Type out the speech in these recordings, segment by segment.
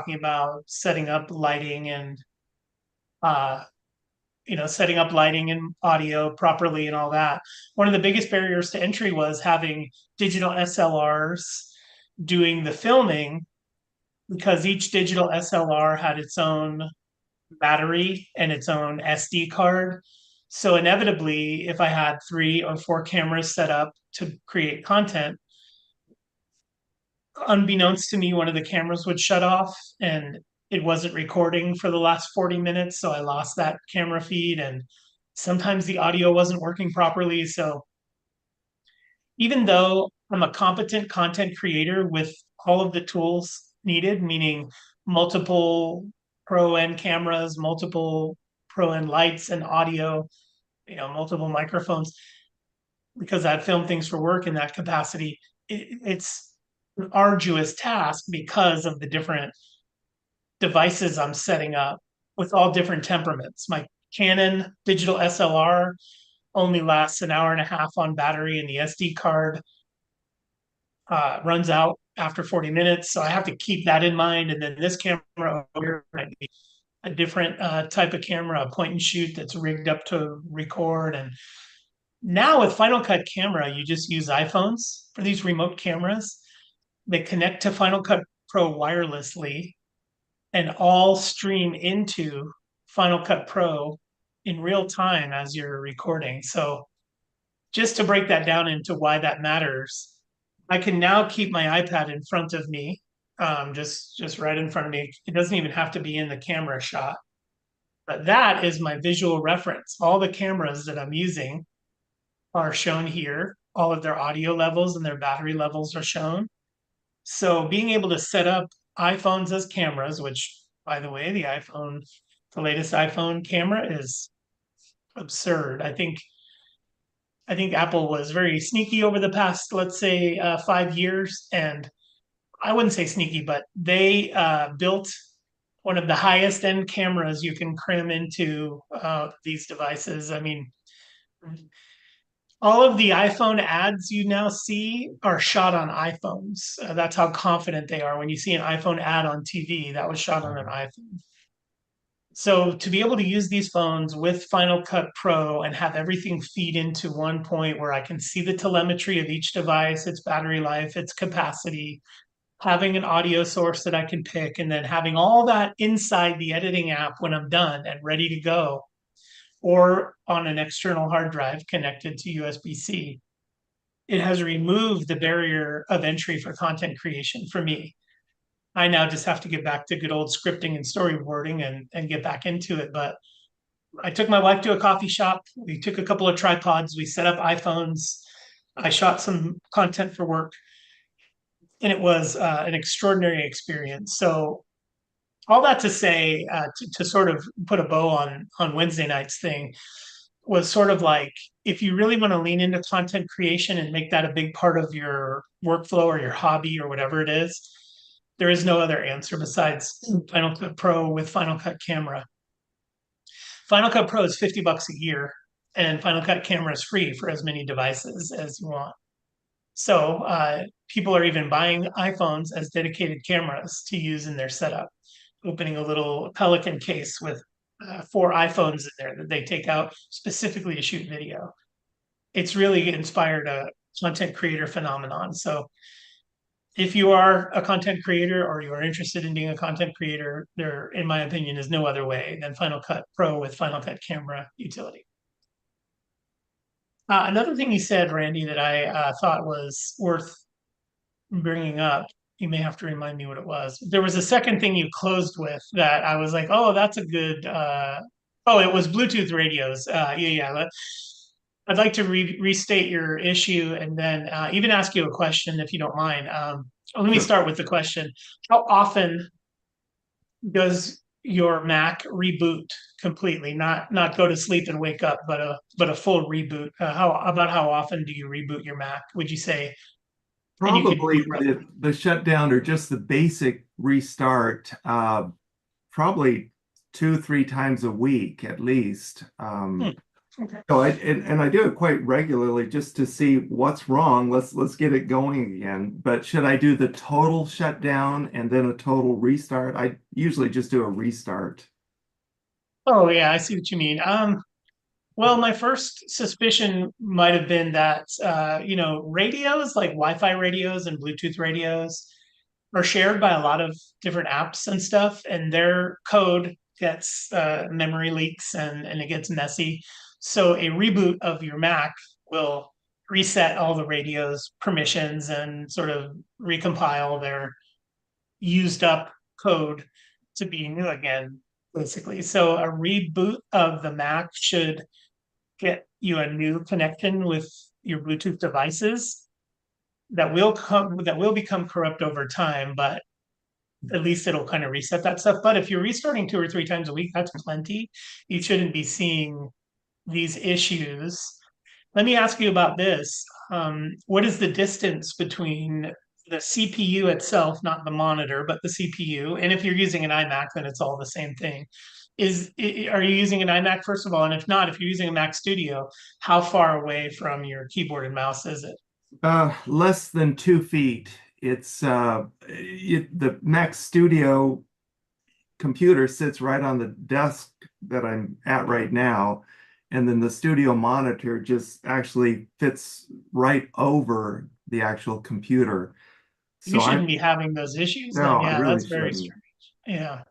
talking about setting up lighting and uh, setting up lighting and audio properly and all that. One of the biggest barriers to entry was having digital SLRs doing the filming because each digital SLR had its own battery and its own SD card. So inevitably, if I had 3 or 4 cameras set up to create content, unbeknownst to me, one of the cameras would shut off and it wasn't recording for the last 40 minutes. So I lost that camera feed and sometimes the audio wasn't working properly. So even though I'm a competent content creator with all of the tools needed, meaning multiple pro end cameras, multiple pro end lights and audio, multiple microphones, because I film things for work in that capacity, it's an arduous task because of the different devices I'm setting up with all different temperaments. My Canon digital SLR only lasts an hour and a half on battery, and the SD card runs out after 40 minutes. So I have to keep that in mind. And then this camera over here might be a different type of camera, a point and shoot that's rigged up to record. And now with Final Cut Camera, you just use iPhones for these remote cameras. They connect to Final Cut Pro wirelessly and all stream into Final Cut Pro in real time as you're recording. So just to break that down into why that matters, I can now keep my iPad in front of me, just right in front of me. It doesn't even have to be in the camera shot, but that is my visual reference. All the cameras that I'm using are shown here. All of their audio levels and their battery levels are shown. So being able to set up iPhones as cameras, which by the way, the latest iPhone camera is absurd. I think Apple was very sneaky over the past, let's say, 5 years, and I wouldn't say sneaky, but they built one of the highest end cameras you can cram into these devices. I mean, all of the iPhone ads you now see are shot on iPhones. That's how confident they are. When you see an iPhone ad on TV, that was shot on an iPhone. So to be able to use these phones with Final Cut Pro and have everything feed into one point where I can see the telemetry of each device, its battery life, its capacity, having an audio source that I can pick, and then having all that inside the editing app when I'm done and ready to go, or on an external hard drive connected to USB-C, it has removed the barrier of entry for content creation for me. I now just have to get back to good old scripting and storyboarding and get back into it. But I took my wife to a coffee shop. We took a couple of tripods. We set up iPhones. I shot some content for work, and it was an extraordinary experience. So all that to say, to sort of put a bow on Wednesday night's thing, was sort of like if you really want to lean into content creation and make that a big part of your workflow or your hobby or whatever it is, there is no other answer besides Final Cut Pro with Final Cut Camera. Final Cut Pro is $50 a year, and Final Cut Camera is free for as many devices as you want. So people are even buying iPhones as dedicated cameras to use in their setup, opening a little Pelican case with 4 iPhones in there that they take out specifically to shoot video. It's really inspired a content creator phenomenon. So if you are a content creator or you are interested in being a content creator, there, in my opinion, is no other way than Final Cut Pro with Final Cut Camera utility. Another thing you said, Randy, that I thought was worth bringing up, you may have to remind me what it was. There was a second thing you closed with that I was like, oh, that's a good. Oh, it was Bluetooth radios. Yeah. I'd like to restate your issue and then even ask you a question if you don't mind. Let me Sure. start with the question. How often does your Mac reboot completely? Not go to sleep and wake up, but a full reboot. How often do you reboot your Mac? Would you say? And you could. Probably the shutdown or just the basic restart, probably 2, 3 times a week at least. Hmm. Okay. So and I do it quite regularly just to see what's wrong. Let's get it going again. But should I do the total shutdown and then a total restart? I usually just do a restart. Oh yeah, I see what you mean. Well, my first suspicion might have been that radios like Wi-Fi radios and Bluetooth radios are shared by a lot of different apps and stuff, and their code gets memory leaks and it gets messy. So a reboot of your Mac will reset all the radios permissions and sort of recompile their used up code to be new again, basically. So a reboot of the Mac should get you a new connection with your Bluetooth devices that will become corrupt over time, but at least it'll kind of reset that stuff. But if you're restarting 2 or 3 times a week, that's plenty. You shouldn't be seeing these issues. Let me ask you about this. What is the distance between the CPU itself, not the monitor, but the CPU? And if you're using an iMac, then it's all the same thing. Are you using an iMac first of all? And if not, if you're using a Mac Studio, how far away from your keyboard and mouse is it? Less than 2 feet. The Mac Studio computer sits right on the desk that I'm at right now, and then the studio monitor just actually fits right over the actual computer. You So shouldn't be having those issues no, then. I Yeah, really that's very shouldn't. strange. Yeah.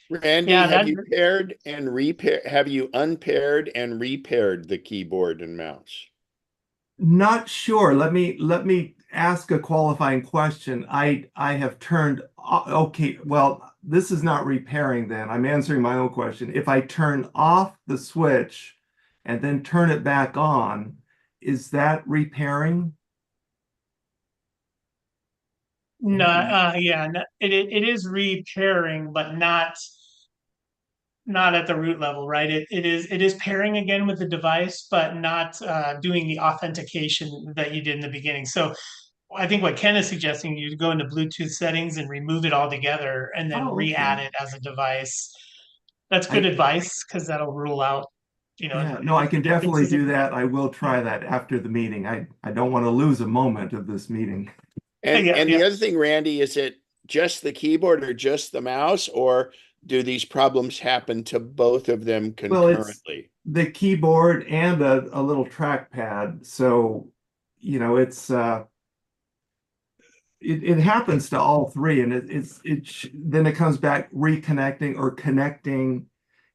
Randy, Yeah, have that you paired and repair, have you unpaired and repaired the keyboard and mouse? Not sure. Let me ask a qualifying question. I have turned okay, well, this is not repairing then. I'm answering my own question. If I turn off the switch and then turn it back on, is that repairing? no, yeah, it is repairing, but not at the root level, right? It is pairing again with the device, but not doing the authentication that you did in the beginning. So I think what Ken is suggesting, you go into Bluetooth settings and remove it all together and then Oh, re-add okay. it as a device. That's good I advice because that'll rule out, Yeah, no, I can definitely differences in do that. I will yeah, try that after the meeting. I don't want to lose a moment of this meeting. And yeah, and yeah. the other thing, Randy, is it just the keyboard or just the mouse, or do these problems happen to both of them Well, it's concurrently? the keyboard and a little trackpad. So, it's it happens to all three, and then it comes back reconnecting or connecting,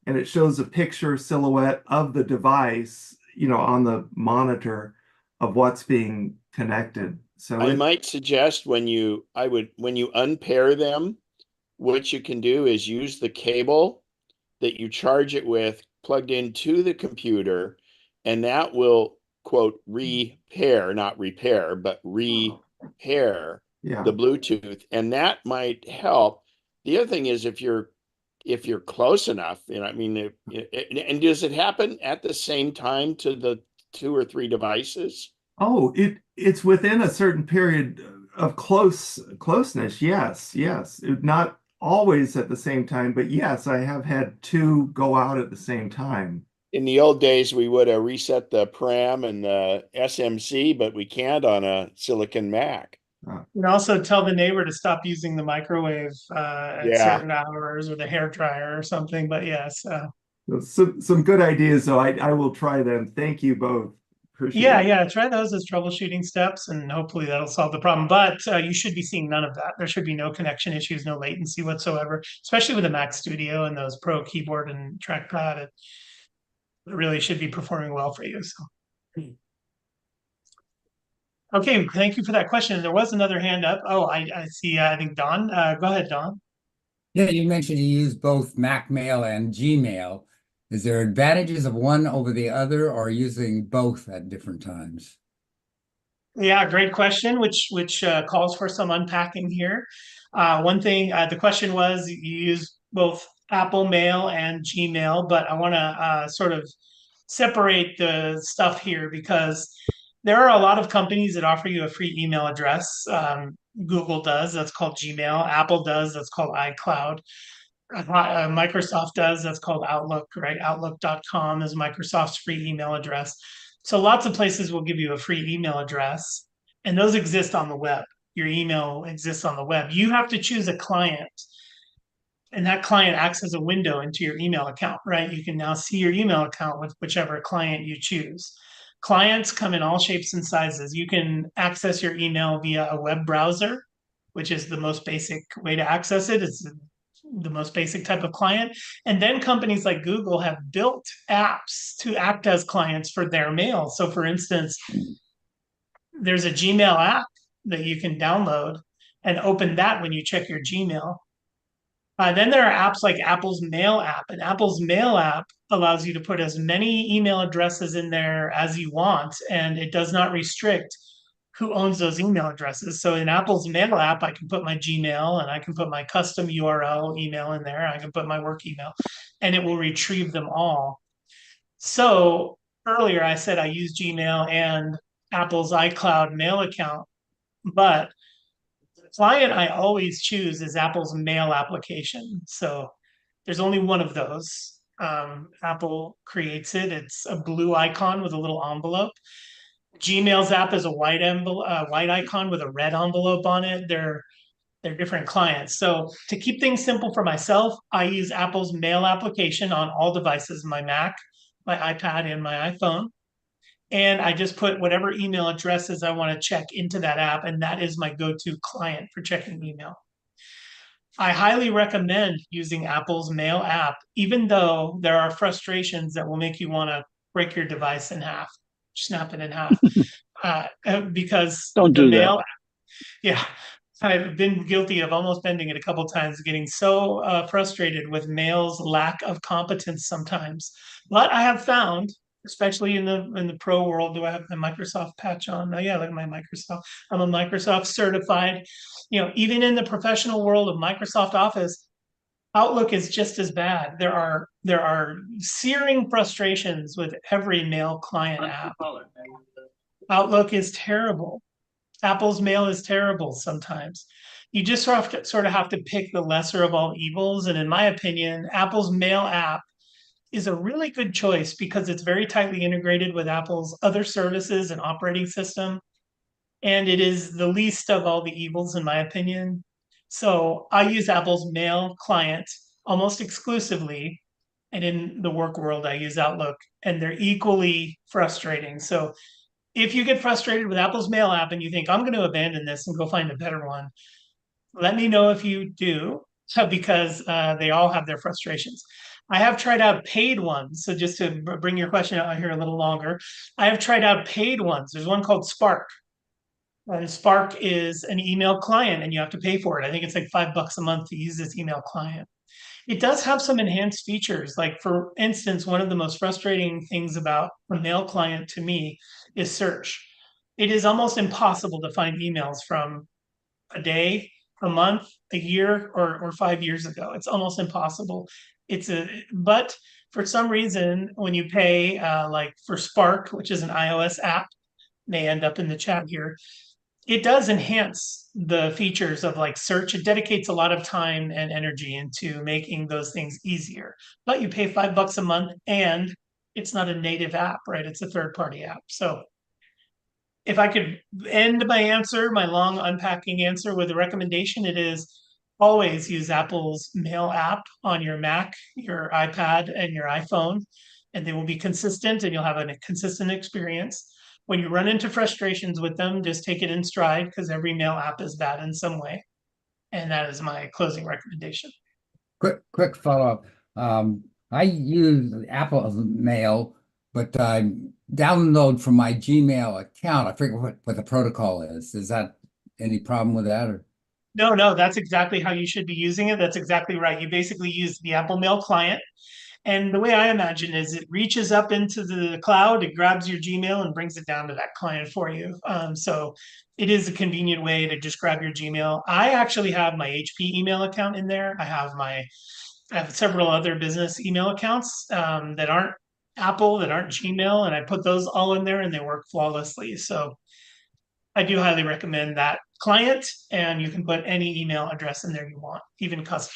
and it shows a picture silhouette of the device, on the monitor of what's being connected. So I might suggest when you unpair them, what you can do is use the cable that you charge it with plugged into the computer, and that will, quote, repair, not repair, but repair yeah. the Bluetooth, and that might help. The other thing is if you're close enough, I mean, and does it happen at the same time to the two or three devices? Oh, it's within a certain period of closeness. Yes, yes. Not always at the same time, but yes, I have had two go out at the same time. In the old days, we would have reset the param and the SMC, but we can't on a Silicon Mac. Uh, And also tell the neighbor to stop using the microwave at Yeah. certain hours or the hair dryer or something. But yes, some good ideas, though. I will try them. Thank you both. Appreciate yeah, it. yeah, try those as troubleshooting steps, and hopefully that'll solve the problem. But you should be seeing none of that. There should be no connection issues, no latency whatsoever, especially with the Mac Studio and those Pro keyboard and trackpad. It really should be performing well for you. So, okay, thank you for that question. There was another hand up. Oh, I see. I think Don. Go ahead, Don. Yeah, you mentioned you use both Mac Mail and Gmail. Is there advantages of one over the other or using both at different times? Yeah, great question, which calls for some unpacking here. One thing, the question was you use both Apple Mail and Gmail, but I want to sort of separate the stuff here because there are a lot of companies that offer you a free email address. Google does, that's called Gmail. Apple does, that's called iCloud. Microsoft does. That's called Outlook, right? Outlook.com is Microsoft's free email address. So lots of places will give you a free email address, and those exist on the web. Your email exists on the web. You have to choose a client, and that client acts as a window into your email account, right? You can now see your email account with whichever client you choose. Clients come in all shapes and sizes. You can access your email via a web browser, which is the most basic way to access it. It's the most basic type of client. And then companies like Google have built apps to act as clients for their mail. So, for instance, there's a Gmail app that you can download and open that when you check your Gmail. Then there are apps like Apple's Mail app, and Apple's Mail app allows you to put as many email addresses in there as you want, and it does not restrict who owns those email addresses. So in Apple's Mail app, I can put my Gmail and I can put my custom URL email in there. I can put my work email, and it will retrieve them all. So earlier I said I use Gmail and Apple's iCloud mail account, but client I always choose is Apple's mail application. So there's only one of those. Apple creates it. It's a blue icon with a little envelope. Gmail's app is a white white icon with a red envelope on it. They're different clients. So to keep things simple for myself, I use Apple's mail application on all devices, my Mac, my iPad, and my iPhone. And I just put whatever email addresses I want to check into that app, and that is my go-to client for checking email. I highly recommend using Apple's Mail app, even though there are frustrations that will make you want to break your device in half, snap it in half, because Don't the do Mail, that. yeah, I've been guilty of almost bending it a couple times, getting so frustrated with Mail's lack of competence sometimes. But I have found, especially in the pro world, do I have the Microsoft patch on? Oh yeah, look at my Microsoft. I'm a Microsoft certified. Even in the professional world of Microsoft Office, Outlook is just as bad. There are searing frustrations with every mail client app. Outlook is terrible. Apple's mail is terrible sometimes. You just sort of have to pick the lesser of all evils. And in my opinion, Apple's mail app is a really good choice because it's very tightly integrated with Apple's other services and operating system. And it is the least of all the evils, in my opinion. So I use Apple's mail client almost exclusively. And in the work world, I use Outlook, and they're equally frustrating. So if you get frustrated with Apple's mail app and you think, I'm going to abandon this and go find a better one, let me know if you do, because they all have their frustrations. I have tried out paid ones. So just to bring your question out here a little longer, I have tried out paid ones. There's one called Spark. And Spark is an email client and you have to pay for it. I think it's like $5 a month to use this email client. It does have some enhanced features. Like, for instance, one of the most frustrating things about a mail client to me is search. It is almost impossible to find emails from a day, a month, a year, or 5 years ago. It's almost impossible. But for some reason, when you pay, like for Spark, which is an iOS app, may end up in the chat here, it does enhance the features of like search. It dedicates a lot of time and energy into making those things easier. But you pay $5 a month and it's not a native app, right? It's a third-party app. So if I could end my answer, my long unpacking answer, with a recommendation, it is always use Apple's Mail app on your Mac, your iPad, and your iPhone, and they will be consistent and you'll have a consistent experience. When you run into frustrations with them, just take it in stride because every mail app is bad in some way. And that is my closing recommendation. Quick follow-up. I use Apple Mail, but I download from my Gmail account. I forget what the protocol is. Is that any problem with that? Or No, that's exactly how you should be using it. That's exactly right. You basically use the Apple Mail client. And the way I imagine is it reaches up into the cloud, it grabs your Gmail and brings it down to that client for you. So it is a convenient way to just grab your Gmail. I actually have my HP email account in there. I have several other business email accounts that aren't Apple, that aren't Gmail, and I put those all in there and they work flawlessly. So I do highly recommend that client, and you can put any email address in there you want, even custom.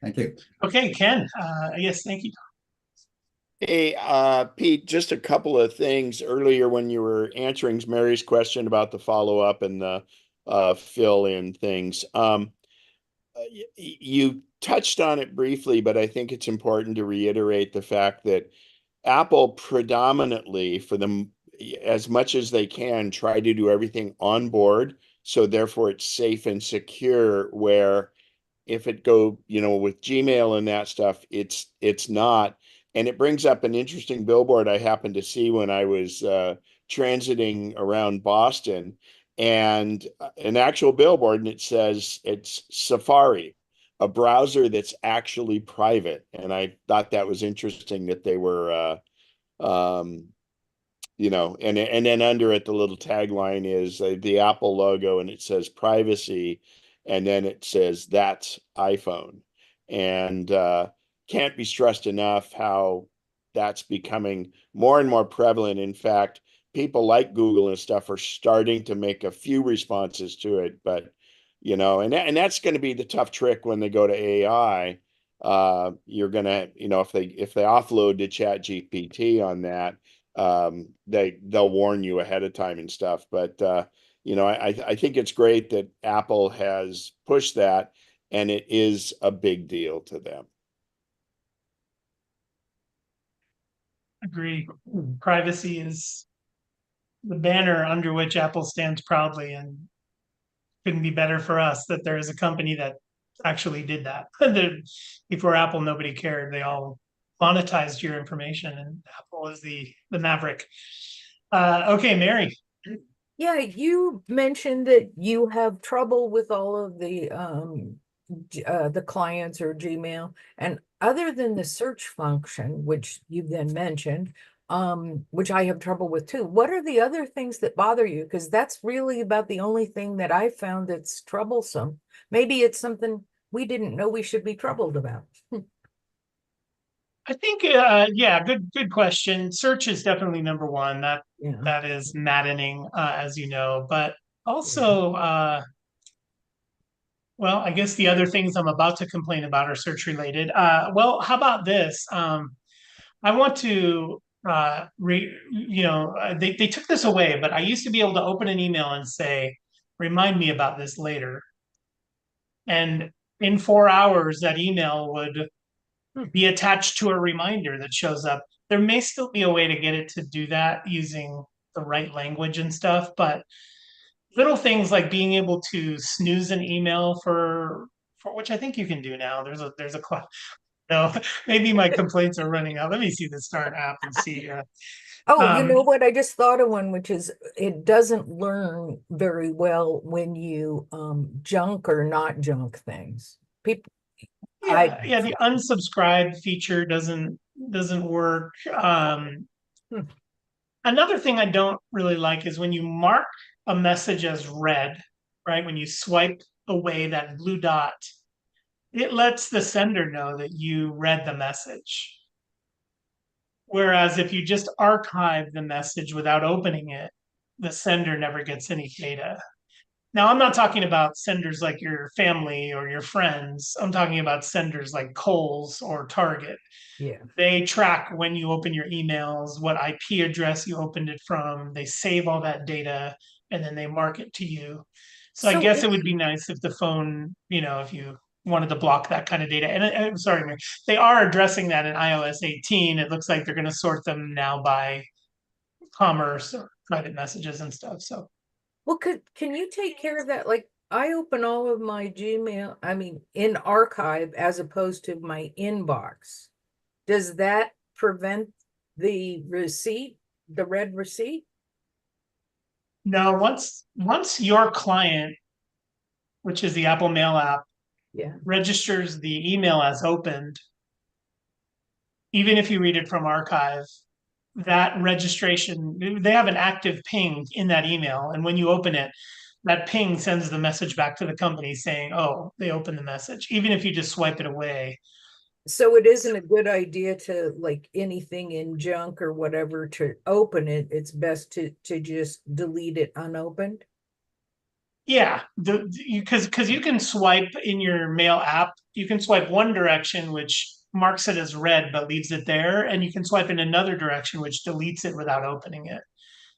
Thank you. Okay, Ken, yes, thank you. Hey, Pete, just a couple of things earlier when you were answering Mary's question about the follow-up and the fill-in things. You touched on it briefly, but I think it's important to reiterate the fact that Apple predominantly, for them, as much as they can, try to do everything on board. So therefore it's safe and secure, where if it go, with Gmail and that stuff, it's not. And it brings up an interesting billboard I happened to see when I was transiting around Boston, and an actual billboard, and it says it's Safari, a browser that's actually private. And I thought that was interesting that they were and then under it, the little tagline is the Apple logo, and it says privacy, and then it says that's iPhone. And can't be stressed enough how that's becoming more and more prevalent. In fact, people like Google and stuff are starting to make a few responses to it, but and that's going to be the tough trick when they go to AI. You're gonna, if they offload to Chat GPT on that, they'll warn you ahead of time and stuff. But I think it's great that Apple has pushed that, and it is a big deal to them. Agree. Privacy is the banner under which Apple stands proudly, and couldn't be better for us that there is a company that actually did that. Before Apple, nobody cared. They all monetized your information, and Apple is the maverick. Okay, Mary. Yeah, you mentioned that you have trouble with all of the clients or Gmail, and other than the search function, which you then mentioned, which I have trouble with too. What are the other things that bother you? Because that's really about the only thing that I found that's troublesome. Maybe it's something we didn't know we should be troubled about. I think, yeah, good question. Search is definitely number one. Yeah. That is maddening, as you know. But also, well, I guess the other things I'm about to complain about are search related. Well, how about this? I want to, they took this away, but I used to be able to open an email and say, remind me about this later. And in 4 hours, that email would be attached to a reminder that shows up. There may still be a way to get it to do that using the right language and stuff, but little things like being able to snooze an email for which I think you can do now. There's a no, maybe my complaints are running out. Let me see the Start app and see. Oh, you know what? I just thought of one, which is it doesn't learn very well when you junk or not junk things. People, yeah, the unsubscribe feature doesn't work. Another thing I don't really like is when you mark a message as read, right? When you swipe away that blue dot, it lets the sender know that you read the message. Whereas if you just archive the message without opening it, the sender never gets any data. Now, I'm not talking about senders like your family or your friends. I'm talking about senders like Kohl's or Target. yeah. They track when you open your emails, what IP address you opened it from. They save all that data and then they mark it to you. So I guess it would be nice if the phone, if you wanted to block that kind of data. And I'm sorry, Mary, they are addressing that in iOS 18. It looks like they're going to sort them now by commerce or private messages and stuff. So, well, can you take care of that? Like, I open all of my Gmail, I mean, in archive as opposed to my inbox. Does that prevent the receipt, the red receipt? no, once your client, which is the Apple Mail app, Yeah. registers the email as opened, even if you read it from archive, that registration, they have an active ping in that email. And when you open it, that ping sends the message back to the company saying, oh, they opened the message, even if you just swipe it away. So it isn't a good idea to, like, anything in junk or whatever, to open it. It's best to just delete it unopened. Yeah, because you can swipe in your mail app, you can swipe one direction, which marks it as red but leaves it there, and you can swipe in another direction, which deletes it without opening it.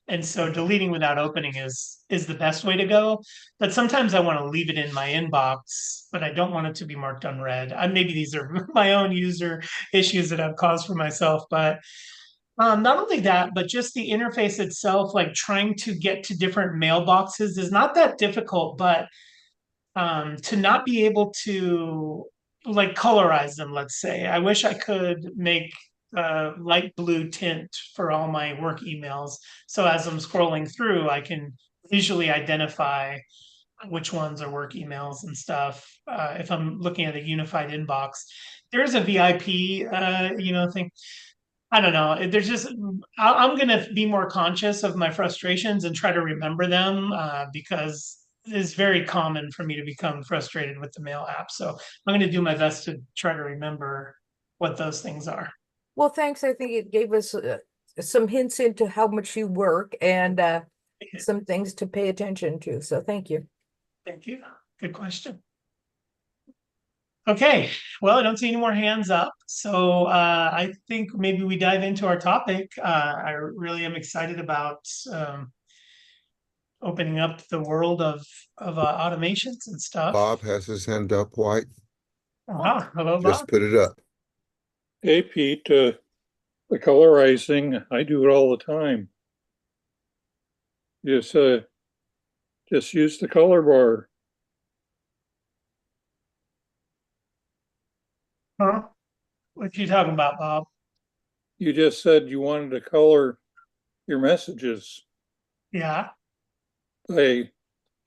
And so deleting without opening is the best way to go. But sometimes I want to leave it in my inbox, but I don't want it to be marked unread. Maybe these are my own user issues that I've caused for myself, but not only that, but just the interface itself, like trying to get to different mailboxes is not that difficult, but to not be able to like colorize them, let's say. I wish I could make a light blue tint for all my work emails. So as I'm scrolling through, I can visually identify which ones are work emails and stuff. If I'm looking at a unified inbox, there's a VIP, thing. I don't know. There's just I'm gonna be more conscious of my frustrations and try to remember them because it's very common for me to become frustrated with the mail app. So I'm gonna do my best to try to remember what those things are. Well, thanks. I think it gave us some hints into how much you work and some things to pay attention to. So thank you. Thank you. Good question. Okay, well, I don't see any more hands up, so I think maybe we dive into our topic. I really am excited about opening up the world of automations and stuff. Bob has his hand up, White. Hello, Just Bob. put it up. Hey, Pete, the colorizing, I do it all the time. Just use the color bar. Huh? What you talking about, Bob? You just said you wanted to color your messages Yeah. by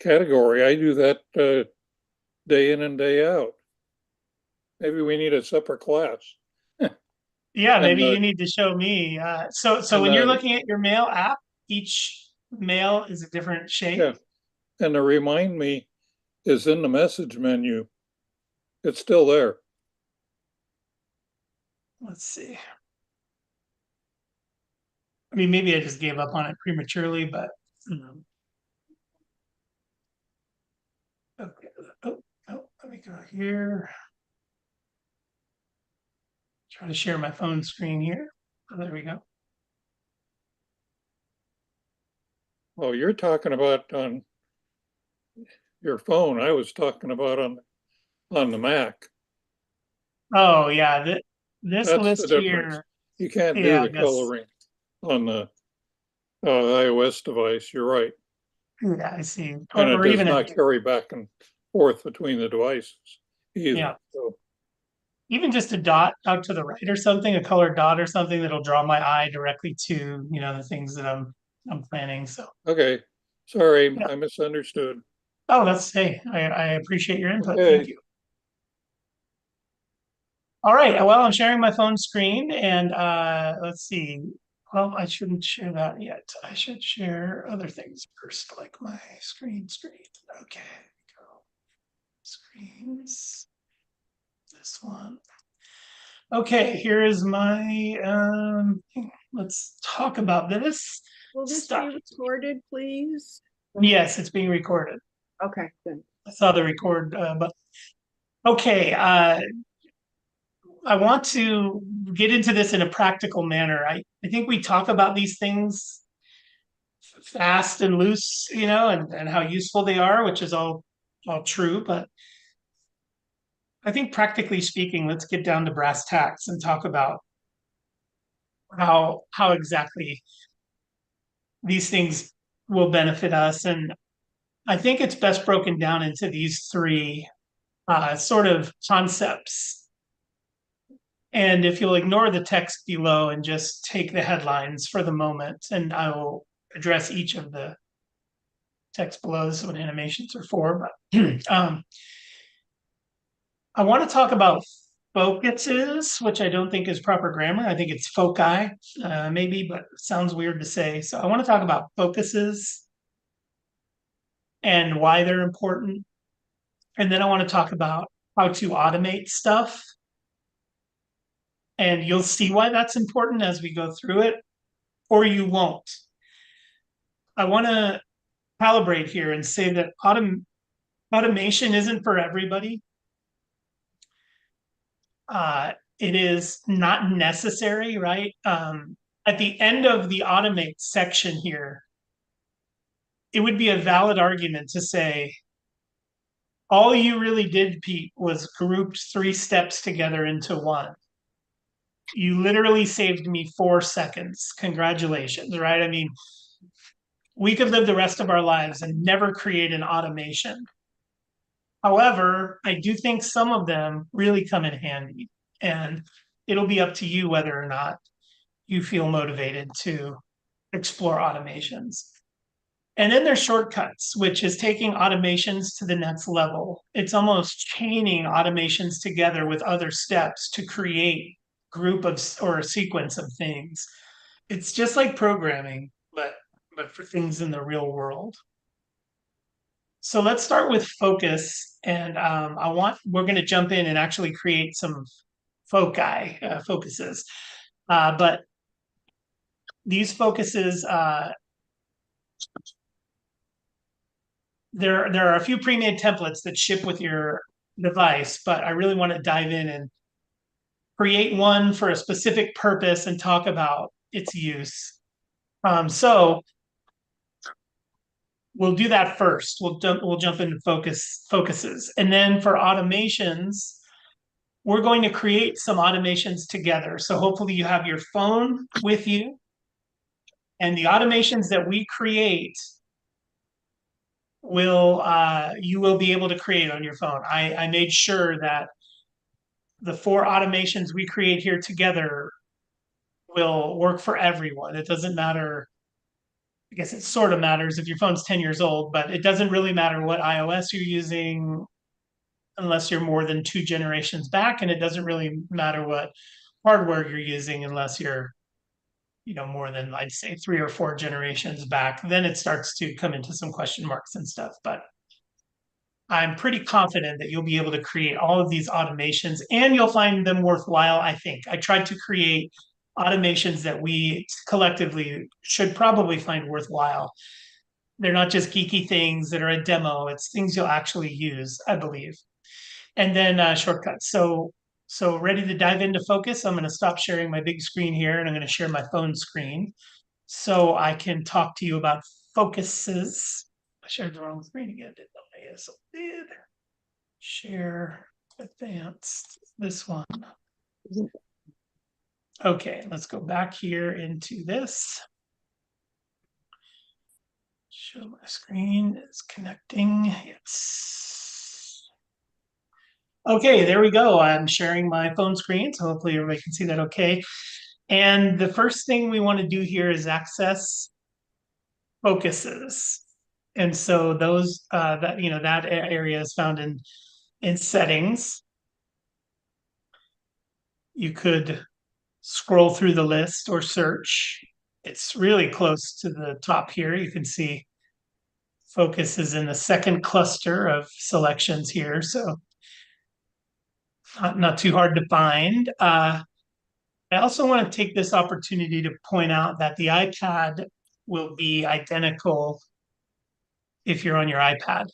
category. I do that day in and day out. Maybe we need a separate class. Yeah, And maybe you need to show me. So when you're looking at your mail app, each mail is a different shape. yeah, and the remind me is in the message menu. It's still there. Let's see. I mean, maybe I just gave up on it prematurely, but okay. Let me go here. Try to share my phone screen here. Oh, there we go. Oh, you're talking about on your phone. I was talking about on the Mac. Oh yeah, this That's the list difference. here. You can't Yeah, do I the guess. coloring on the iOS device. You're right. Yeah, I see. And it Or does even not carry back and forth between the devices either. Yeah. So, even just a dot out to the right or something, a colored dot or something that'll draw my eye directly to, the things that I'm planning. So okay. Sorry, yeah. I misunderstood. Oh, hey, I appreciate your input. Okay. Thank you. All right. Well, I'm sharing my phone screen and let's see. Well, I shouldn't share that yet. I should share other things first, like my screen. Okay. Go. Screens. This one. Okay, here is my let's talk about this. Will this Stop. be recorded, please? Yes, it's being recorded. Okay, good. I saw the record, but okay. I want to get into this in a practical manner. I think we talk about these things fast and loose, and how useful they are, which is all true. But I think practically speaking, let's get down to brass tacks and talk about how exactly these things will benefit us. And I think it's best broken down into these three sort of concepts. And if you'll ignore the text below and just take the headlines for the moment, and I will address each of the text below. This is what animations are for. But I want to talk about focuses, which I don't think is proper grammar. I think it's foci, maybe, but it sounds weird to say. So I want to talk about focuses and why they're important. And then I want to talk about how to automate stuff. And you'll see why that's important as we go through it, or you won't. I want to calibrate here and say that automation isn't for everybody. It is not necessary, right? At the end of the automate section here, it would be a valid argument to say, all you really did, Pete, was grouped 3 steps together into one. You literally saved me 4 seconds. Congratulations, right? I mean, we could live the rest of our lives and never create an automation. However, I do think some of them really come in handy, and it'll be up to you whether or not you feel motivated to explore automations. And then there's shortcuts, which is taking automations to the next level. It's almost chaining automations together with other steps to create group of or a sequence of things. It's just like programming, but for things in the real world. So let's start with focus, and we're going to jump in and actually create some focuses. But these focuses, there are a few pre-made templates that ship with your device, but I really want to dive in and create one for a specific purpose and talk about its use. So we'll do that first. We'll jump into focuses, and then for automations, we're going to create some automations together. So hopefully you have your phone with you, and the automations that we create you will be able to create on your phone. I made sure that the 4 automations we create here together will work for everyone. It doesn't matter. I guess it sort of matters if your phone's 10 years old, but it doesn't really matter what iOS you're using unless you're more than 2 generations back. And it doesn't really matter what hardware you're using unless you're, more than, I'd say, 3 or 4 generations back. Then it starts to come into some question marks and stuff. But I'm pretty confident that you'll be able to create all of these automations and you'll find them worthwhile, I think. I tried to create automations that we collectively should probably find worthwhile. They're not just geeky things that are a demo. It's things you'll actually use, I believe. And then shortcuts. So ready to dive into focus? I'm going to stop sharing my big screen here and I'm going to share my phone screen so I can talk to you about focuses. I shared the wrong screen again, didn't I? Yes, I did. Share advanced, this one. Okay, let's go back here into this. Show my screen is connecting. Yes. Okay, there we go. I'm sharing my phone screen, so hopefully everybody can see that okay. And the first thing we want to do here is access focuses. And so those that area is found in settings. You could scroll through the list or search. It's really close to the top here. You can see focus is in the second cluster of selections here. So not too hard to find. I also want to take this opportunity to point out that the iPad will be identical if you're on your iPad.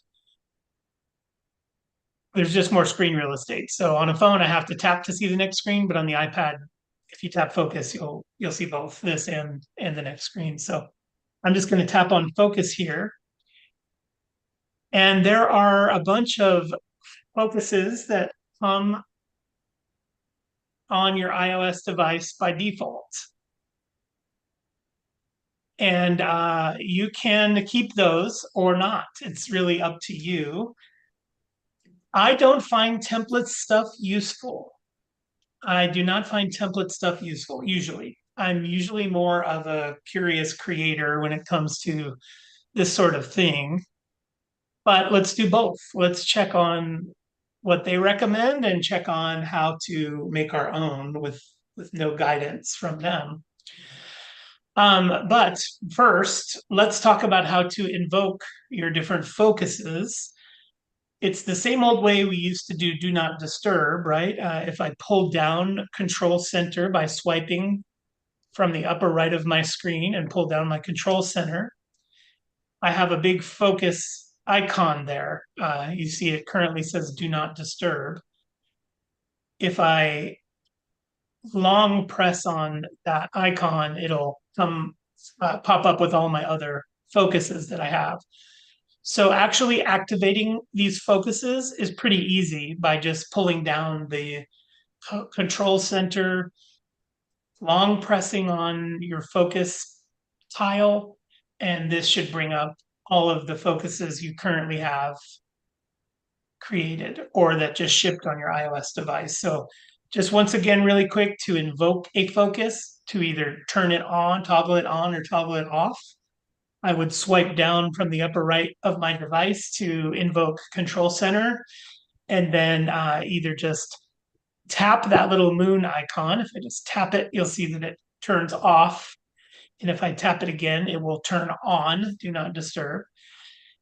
There's just more screen real estate. So on a phone, I have to tap to see the next screen, but on the iPad, if you tap focus, you'll see both this and the next screen. So I'm just going to tap on focus here. And there are a bunch of focuses that come on your iOS device by default. And you can keep those or not. It's really up to you. I don't find template stuff useful. I do not find template stuff useful, usually. I'm usually more of a curious creator when it comes to this sort of thing. But let's do both. Let's check on what they recommend and check on how to make our own with no guidance from them. But first, let's talk about how to invoke your different focuses. It's the same old way we used to do not disturb, right? If I pull down control center by swiping from the upper right of my screen and pull down my control center, I have a big focus icon there. You see it currently says do not disturb. If I long press on that icon, it'll pop up with all my other focuses that I have. So actually activating these focuses is pretty easy by just pulling down the control center, long pressing on your focus tile, and this should bring up all of the focuses you currently have created or that just shipped on your iOS device. So just once again, really quick, to invoke a focus, to either turn it on, toggle it on, or toggle it off, I would swipe down from the upper right of my device to invoke Control Center, and then either just tap that little moon icon. If I just tap it, you'll see that it turns off. And if I tap it again, it will turn on, do not disturb.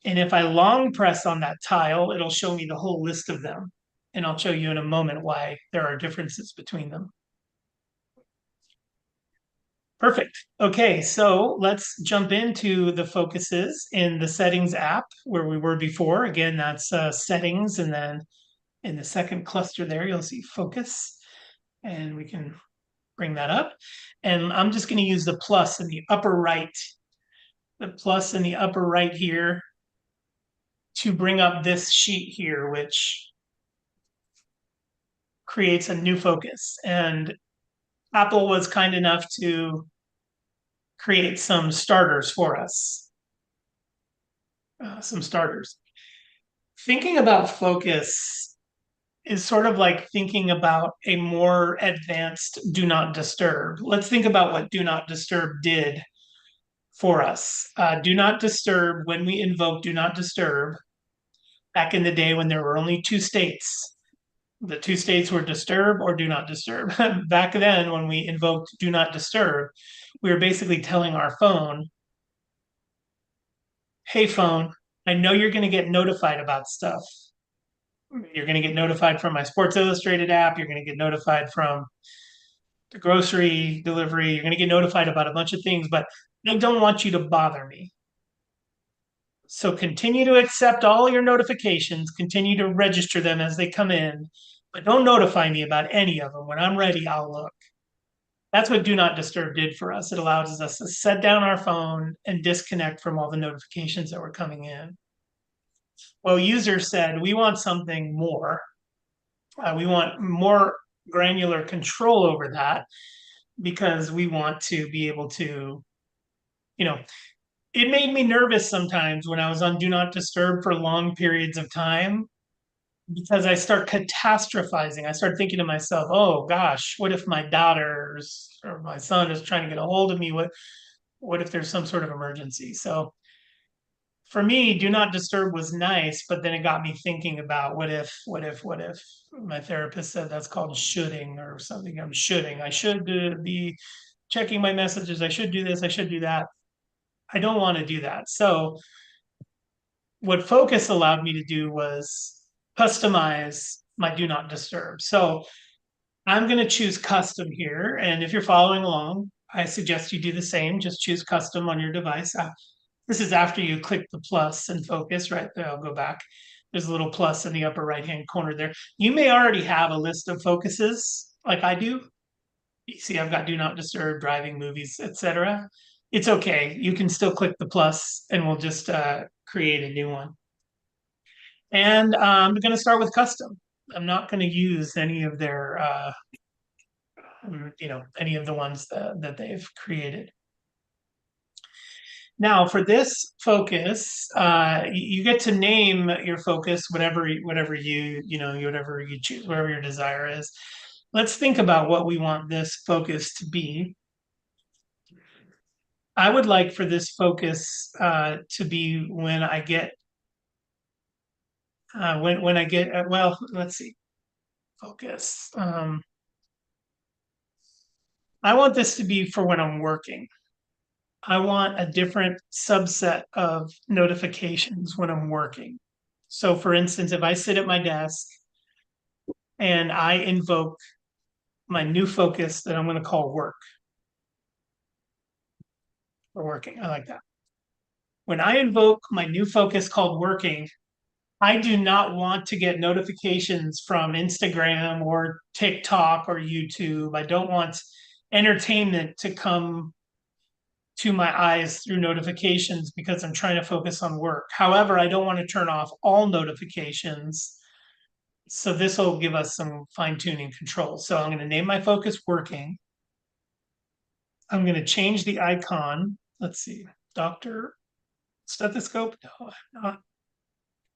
And if I long press on that tile, it'll show me the whole list of them. And I'll show you in a moment why there are differences between them. Perfect. Okay, so let's jump into the focuses in the settings app where we were before. Again, that's settings, and then in the second cluster there, you'll see focus, and we can bring that up. And I'm just going to use the plus in the upper right, the plus in the upper right here to bring up this sheet here, which creates a new focus. And Apple was kind enough to create some starters for us. Some starters. Thinking about focus is sort of like thinking about a more advanced do not disturb. Let's think about what do not disturb did for us. Do not disturb, when we invoke do not disturb, back in the day when there were only two states, the two states were disturb or do not disturb. Back then, when we invoked do not disturb, we were basically telling our phone, hey, phone, I know you're going to get notified about stuff. You're going to get notified from my Sports Illustrated app. You're going to get notified from the grocery delivery. You're going to get notified about a bunch of things, but I don't want you to bother me. So continue to accept all your notifications, continue to register them as they come in, but don't notify me about any of them. When I'm ready, I'll look. That's what Do Not Disturb did for us. It allows us to set down our phone and disconnect from all the notifications that were coming in. Well, users said, we want something more. We want more granular control over that because we want to be able to, it made me nervous sometimes when I was on Do Not Disturb for long periods of time because I start catastrophizing. I start thinking to myself, oh gosh, what if my daughters or my son is trying to get a hold of me? What if there's some sort of emergency? So for me, Do Not Disturb was nice, but then it got me thinking about what if my therapist said that's called shoulding or something. I'm shoulding. I should be checking my messages. I should do this. I should do that. I don't want to do that. So what Focus allowed me to do was customize my Do Not Disturb. So I'm going to choose custom here. And if you're following along, I suggest you do the same. Just choose custom on your device. This is after you click the plus and focus, right there. I'll go back. There's a little plus in the upper right-hand corner there. You may already have a list of focuses like I do. You see, I've got do not disturb, driving, movies, etc. It's okay. You can still click the plus and we'll just create a new one. And I'm going to start with custom. I'm not going to use any of their, any of the ones that they've created. Now, for this focus, you get to name your focus whatever you choose, whatever your desire is. Let's think about what we want this focus to be. I would like for this focus to be when I get well, let's see, focus. I want this to be for when I'm working. I want a different subset of notifications when I'm working. So for instance, if I sit at my desk and I invoke my new focus that I'm going to call work, or working, I like that. When I invoke my new focus called working, I do not want to get notifications from Instagram or TikTok or YouTube. I don't want entertainment to come to my eyes through notifications because I'm trying to focus on work. However, I don't want to turn off all notifications. So this will give us some fine tuning control. So I'm going to name my focus working. I'm going to change the icon. Let's see, doctor stethoscope. No, I'm not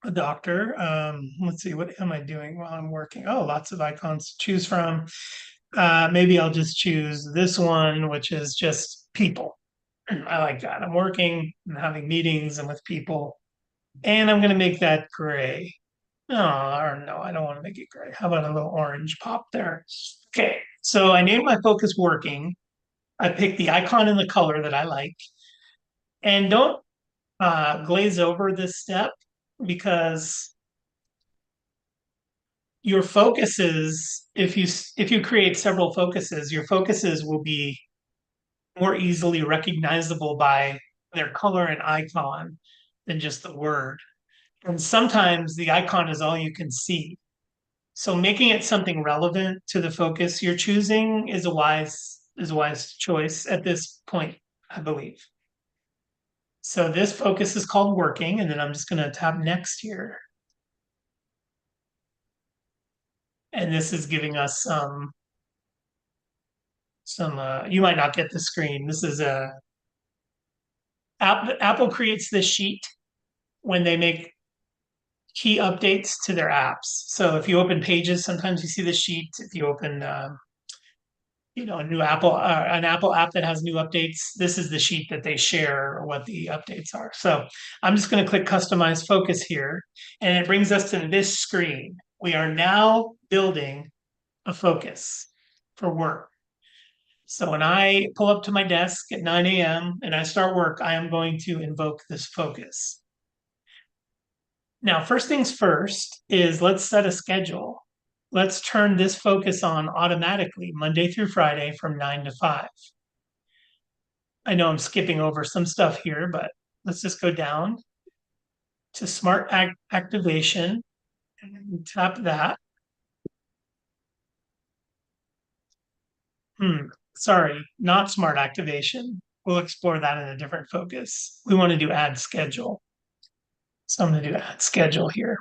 a doctor. Let's see, what am I doing while I'm working? Oh, lots of icons to choose from. Maybe I'll just choose this one, which is just people. I like that. I'm working and having meetings and with people. And I'm going to make that gray. Oh, or no, I don't want to make it gray. How about a little orange pop there? Okay, so I named my focus working. I picked the icon and the color that I like. And don't glaze over this step because your focuses, if you create several focuses, your focuses will be more easily recognizable by their color and icon than just the word. And sometimes the icon is all you can see. So making it something relevant to the focus you're choosing is a wise choice at this point, I believe. So this focus is called working, and then I'm just going to tap next here. And this is giving us you might not get the screen. This is Apple creates this sheet when they make key updates to their apps. So if you open Pages, sometimes you see the sheet. If you open a new an Apple app that has new updates, this is the sheet that they share what the updates are. So I'm just going to click Customize Focus here, and it brings us to this screen. We are now building a focus for work. So when I pull up to my desk at 9 a.m. and I start work, I am going to invoke this focus. Now, first things first is let's set a schedule. Let's turn this focus on automatically Monday through Friday from 9 to 5. I know I'm skipping over some stuff here, but let's just go down to Smart Activation and tap that. Sorry, not Smart Activation. We'll explore that in a different focus. We want to do Add Schedule. So I'm going to do Add Schedule here.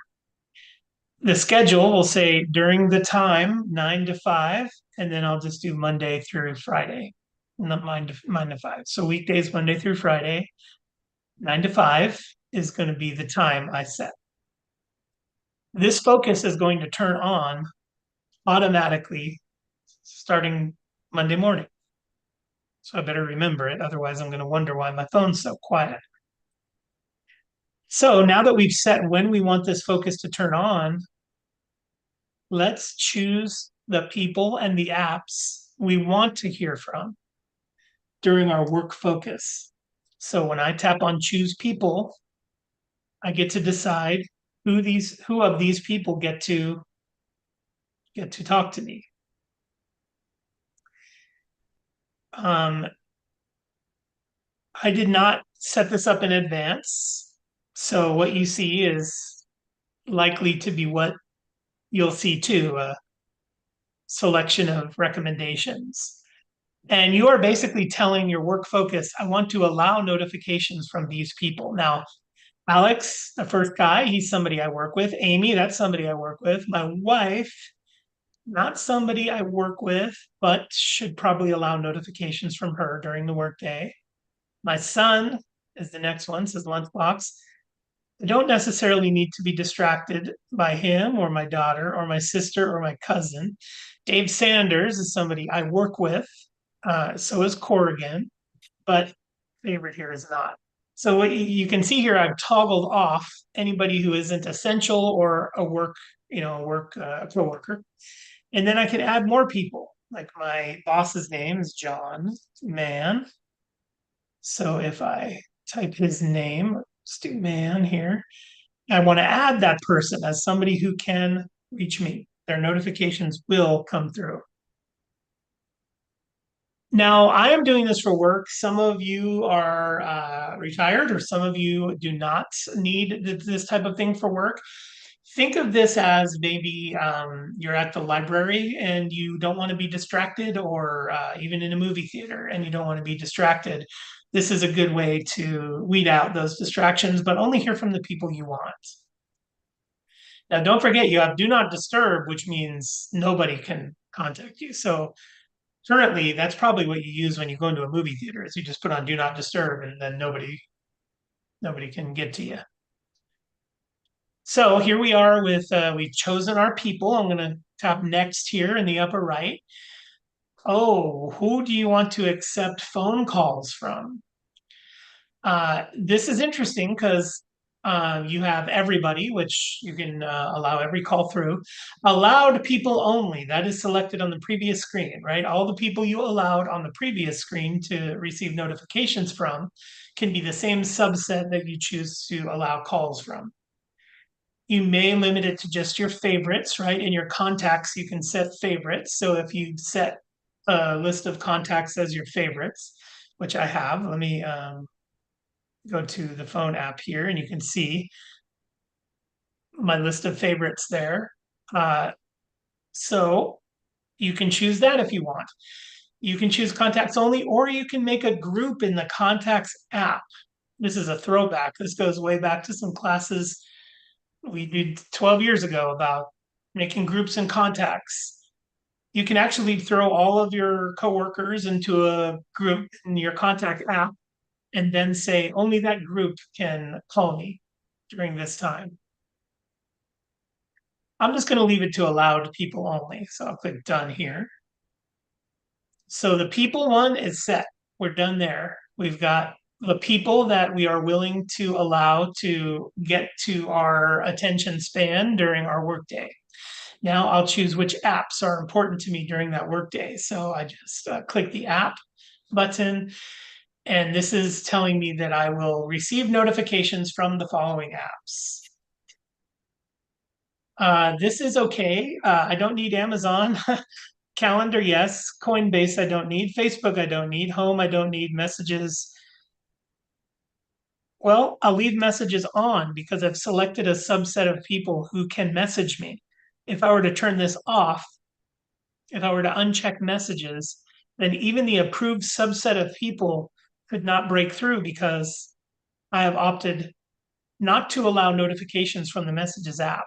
The schedule will say during the time 9 to 5, and then I'll just do Monday through Friday, not 9 to 5. So weekdays, Monday through Friday, 9 to 5 is going to be the time I set. This focus is going to turn on automatically starting Monday morning. So I better remember it, otherwise I'm going to wonder why my phone's so quiet. So now that we've set when we want this focus to turn on, let's choose the people and the apps we want to hear from during our work focus. So when I tap on choose people, I get to decide who of these people get to talk to me. I did not set this up in advance. So what you see is likely to be what you'll see too, a selection of recommendations. And you are basically telling your work focus, I want to allow notifications from these people. Now, Alex, the first guy, he's somebody I work with. Amy, that's somebody I work with. My wife, not somebody I work with, but should probably allow notifications from her during the workday. My son is the next one, says Lunchbox. I don't necessarily need to be distracted by him or my daughter or my sister or my cousin. Dave Sanders is somebody I work with. So is Corrigan, but favorite here is not. So what you can see here, I've toggled off anybody who isn't essential or a work coworker. And then I can add more people. Like my boss's name is John Mann. So if I type his name, let's do Mann here. I want to add that person as somebody who can reach me. Their notifications will come through. Now, I am doing this for work. Some of you are retired, or some of you do not need this type of thing for work. Think of this as maybe you're at the library and you don't want to be distracted, or even in a movie theater and you don't want to be distracted. This is a good way to weed out those distractions, but only hear from the people you want. Now, don't forget you have do not disturb, which means nobody can contact you. So currently, that's probably what you use when you go into a movie theater, is you just put on do not disturb and then nobody can get to you. So here we are with, we've chosen our people. I'm going to tap next here in the upper right. Oh, who do you want to accept phone calls from? This is interesting because you have everybody, which you can allow every call through. Allowed people only, that is selected on the previous screen, right? All the people you allowed on the previous screen to receive notifications from can be the same subset that you choose to allow calls from. You may limit it to just your favorites, right? In your contacts, you can set favorites. So if you set a list of contacts as your favorites, which I have, let me go to the phone app here and you can see my list of favorites there. So you can choose that if you want. You can choose contacts only, or you can make a group in the contacts app. This is a throwback. This goes way back to some classes we did 12 years ago about making groups and contacts. You can actually throw all of your coworkers into a group in your contact app and then say only that group can call me during this time. I'm just going to leave it to allowed people only. So I'll click done here. So the people one is set. We're done there. We've got the people that we are willing to allow to get to our attention span during our workday. Now I'll choose which apps are important to me during that workday. So I just click the app button, and this is telling me that I will receive notifications from the following apps. This is okay. I don't need Amazon. Calendar, yes. Coinbase, I don't need. Facebook, I don't need. Home, I don't need. Messages. Well, I'll leave messages on because I've selected a subset of people who can message me. If I were to turn this off, if I were to uncheck messages, then even the approved subset of people could not break through because I have opted not to allow notifications from the Messages app.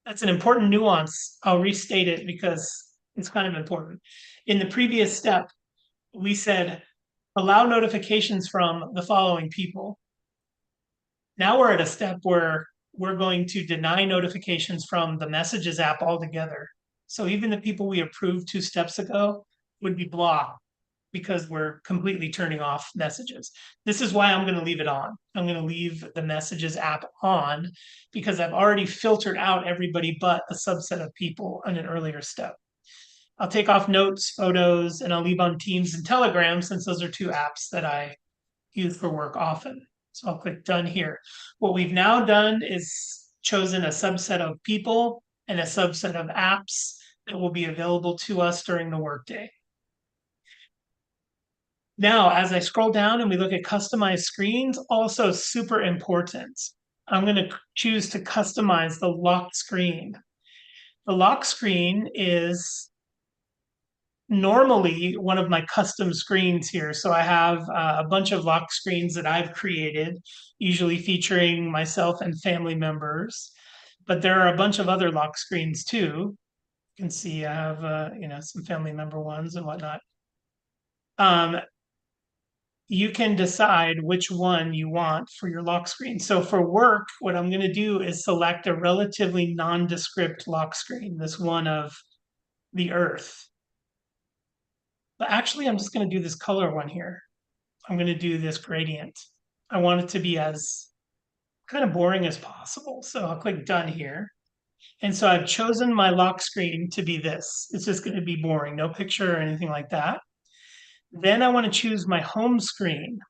That's an important nuance. I'll restate it because it's kind of important. In the previous step, we said allow notifications from the following people. Now we're at a step where we're going to deny notifications from the Messages app altogether. So even the people we approved 2 steps ago would be blocked because we're completely turning off messages. This is why I'm going to leave it on. I'm going to leave the Messages app on because I've already filtered out everybody but a subset of people in an earlier step. I'll take off notes, photos, and I'll leave on Teams and Telegram since those are 2 apps that I use for work often. So I'll click done here. What we've now done is chosen a subset of people and a subset of apps that will be available to us during the workday. Now, as I scroll down and we look at customized screens, also super important. I'm going to choose to customize the locked screen. The lock screen is normally one of my custom screens here. So I have a bunch of lock screens that I've created, usually featuring myself and family members. But there are a bunch of other lock screens too. You can see I have some family member ones and whatnot. You can decide which one you want for your lock screen. So for work, what I'm going to do is select a relatively nondescript lock screen, this one of the Earth. But actually, I'm just going to do this color one here. I'm going to do this gradient. I want it to be as kind of boring as possible. So I'll click done here. And so I've chosen my lock screen to be this. It's just going to be boring, no picture or anything like that. Then I want to choose my home screen.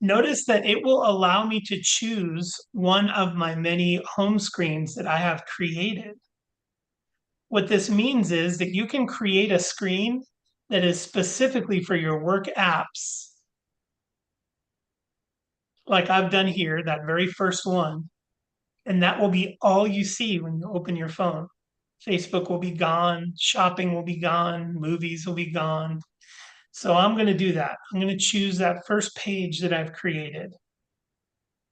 Notice that it will allow me to choose one of my many home screens that I have created. What this means is that you can create a screen that is specifically for your work apps, like I've done here, that very first one, and that will be all you see when you open your phone. Facebook will be gone, shopping will be gone, movies will be gone. So I'm going to do that. I'm going to choose that first page that I've created.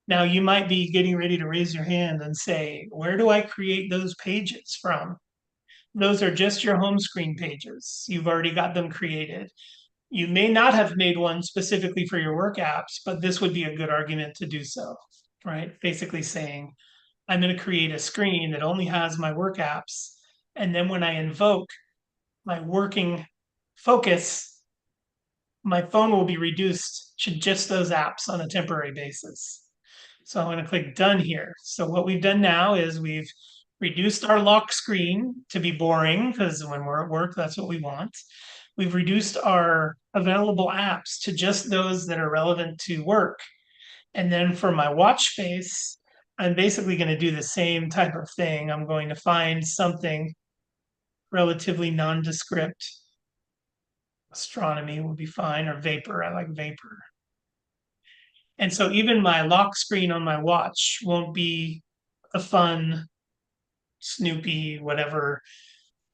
Now you might be getting ready to raise your hand and say, where do I create those pages from? Those are just your home screen pages. You've already got them created. You may not have made one specifically for your work apps, but this would be a good argument to do so, right? Basically saying, I'm going to create a screen that only has my work apps. And then when I invoke my working focus, my phone will be reduced to just those apps on a temporary basis. So I'm going to click done here. So what we've done now is we've reduced our lock screen to be boring, because when we're at work, that's what we want. We've reduced our available apps to just those that are relevant to work. And then for my watch face, I'm basically going to do the same type of thing. I'm going to find something relatively nondescript. Astronomy will be fine, or vapor. I like vapor. And so even my lock screen on my watch won't be a fun, Snoopy, whatever.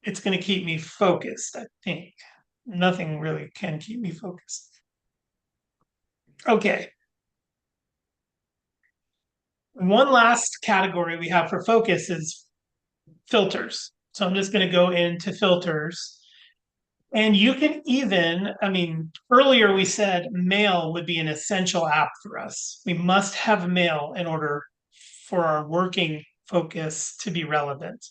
It's going to keep me focused, I think. Nothing really can keep me focused. Okay. One last category we have for focus is filters. So I'm just going to go into filters. And you can even, I mean, earlier we said mail would be an essential app for us. We must have mail in order for our working focus to be relevant.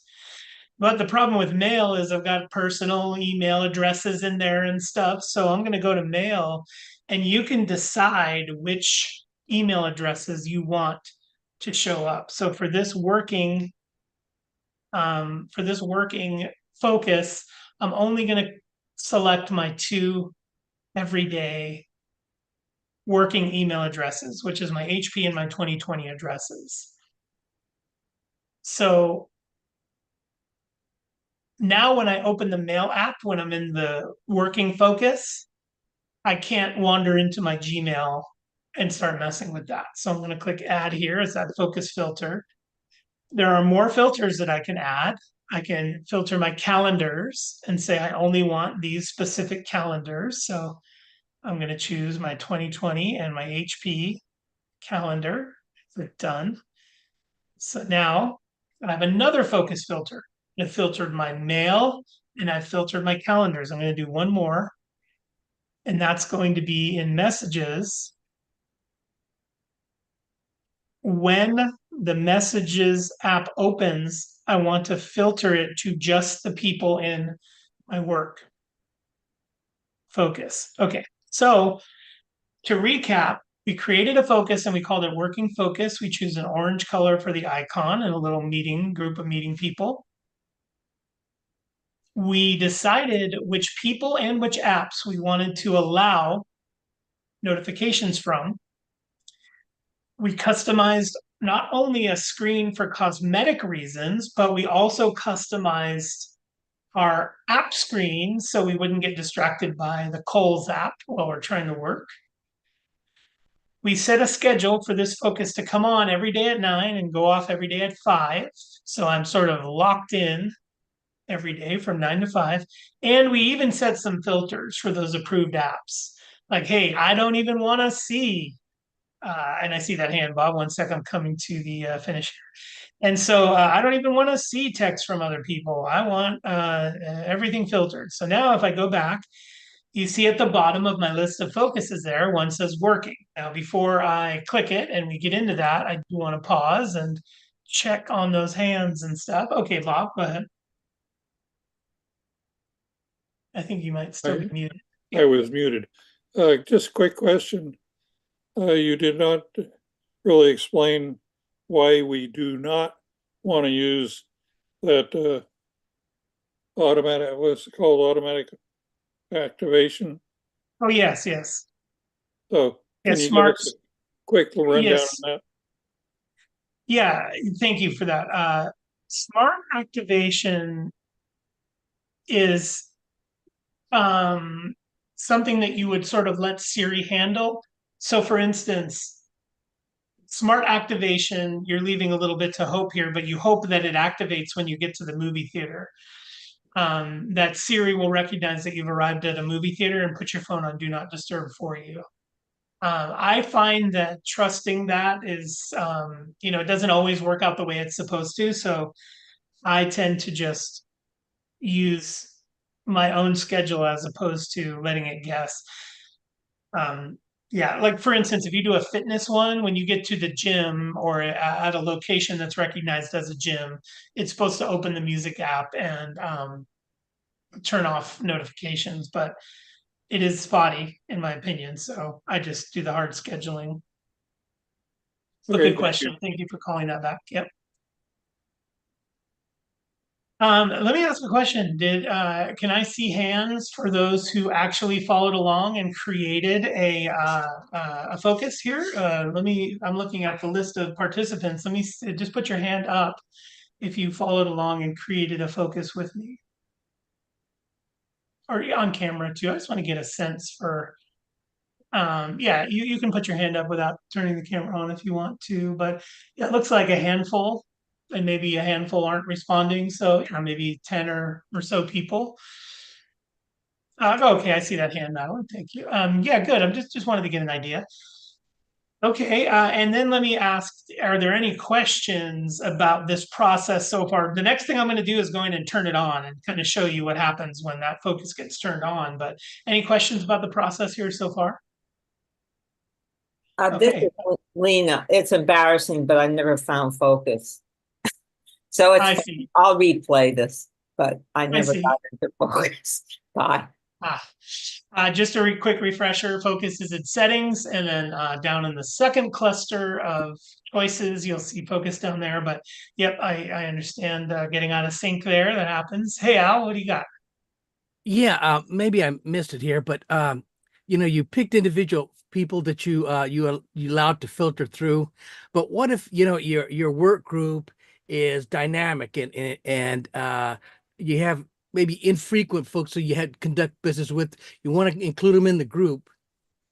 But the problem with mail is I've got personal email addresses in there and stuff. So I'm going to go to mail, and you can decide which email addresses you want to show up. So for this working focus, I'm only going to select my 2 everyday working email addresses, which is my HP and my 2020 addresses. So now when I open the mail app, when I'm in the working focus, I can't wander into my Gmail and start messing with that. So I'm going to click add here as that focus filter. There are more filters that I can add. I can filter my calendars and say I only want these specific calendars. So I'm going to choose my 2020 and my HP calendar. Click done. So now I have another focus filter. I've filtered my mail and I've filtered my calendars. I'm going to do one more, and that's going to be in messages. When the messages app opens, I want to filter it to just the people in my work focus. Okay, so to recap, we created a focus and we called it working focus. We choose an orange color for the icon and a little meeting group of meeting people. We decided which people and which apps we wanted to allow notifications from. We customized not only a screen for cosmetic reasons, but we also customized our app screen so we wouldn't get distracted by the Kohl's app while we're trying to work. We set a schedule for this focus to come on every day at 9 and go off every day at 5. So I'm sort of locked in every day from 9 to 5. And we even set some filters for those approved apps. Like, hey, I don't even want to see, and I see that hand, Bob. 1 second, I'm coming to the finish. And so I don't even want to see text from other people. I want everything filtered. So now if I go back, you see at the bottom of my list of focuses there, one says working. Now, before I click it and we get into that, I do want to pause and check on those hands and stuff. Okay, Bob, go ahead. I think you might still be muted. I was muted. Just a quick question. You did not really explain why we do not want to use that automatic, what's it called, automatic activation. Oh, yes, yes. So can Yes, you smart. give us a quick rundown Yes. on that? Yeah, thank you for that. Smart activation is um, something that you would sort of let Siri handle. So for instance, smart activation, you're leaving a little bit to hope here, but you hope that it activates when you get to the movie theater. That Siri will recognize that you've arrived at a movie theater and put your phone on do not disturb for you. I find that trusting that is, it doesn't always work out the way it's supposed to. So I tend to just use my own schedule as opposed to letting it guess. Yeah, like for instance, if you do a fitness one, when you get to the gym or at a location that's recognized as a gym, it's supposed to open the music app and turn off notifications, but it is spotty in my opinion. So I just do the hard scheduling. It's a Okay, good thank question. you. Thank you for calling that back. Yep. Let me ask a question. Can I see hands for those who actually followed along and created a focus here? I'm looking at the list of participants. Just put your hand up if you followed along and created a focus with me. Or on camera too. I just want to get a sense for yeah, you can put your hand up without turning the camera on if you want to, but yeah, it looks like a handful, and maybe a handful aren't responding. So maybe 10 or so people. Okay, I see that hand now. Thank you. Yeah, good. I'm just wanted to get an idea. Okay, and then let me ask, are there any questions about this process so far? The next thing I'm going to do is go in and turn it on and kind of show you what happens when that focus gets turned on. But any questions about the process here so far? This Okay. is Lena. It's embarrassing, but I never found focus. So I it's, see. I'll replay this, but I I never see. got into focus. Bye. Just a quick refresher, focus is in settings, and then down in the second cluster of choices, you'll see focus down there. But yep, I understand getting out of sync there. That happens. Hey, Al, what do you got? Yeah, maybe I missed it here, but you picked individual people that you allowed to filter through. But what if, your work group is dynamic and you have maybe infrequent folks who you had conduct business with, you want to include them in the group.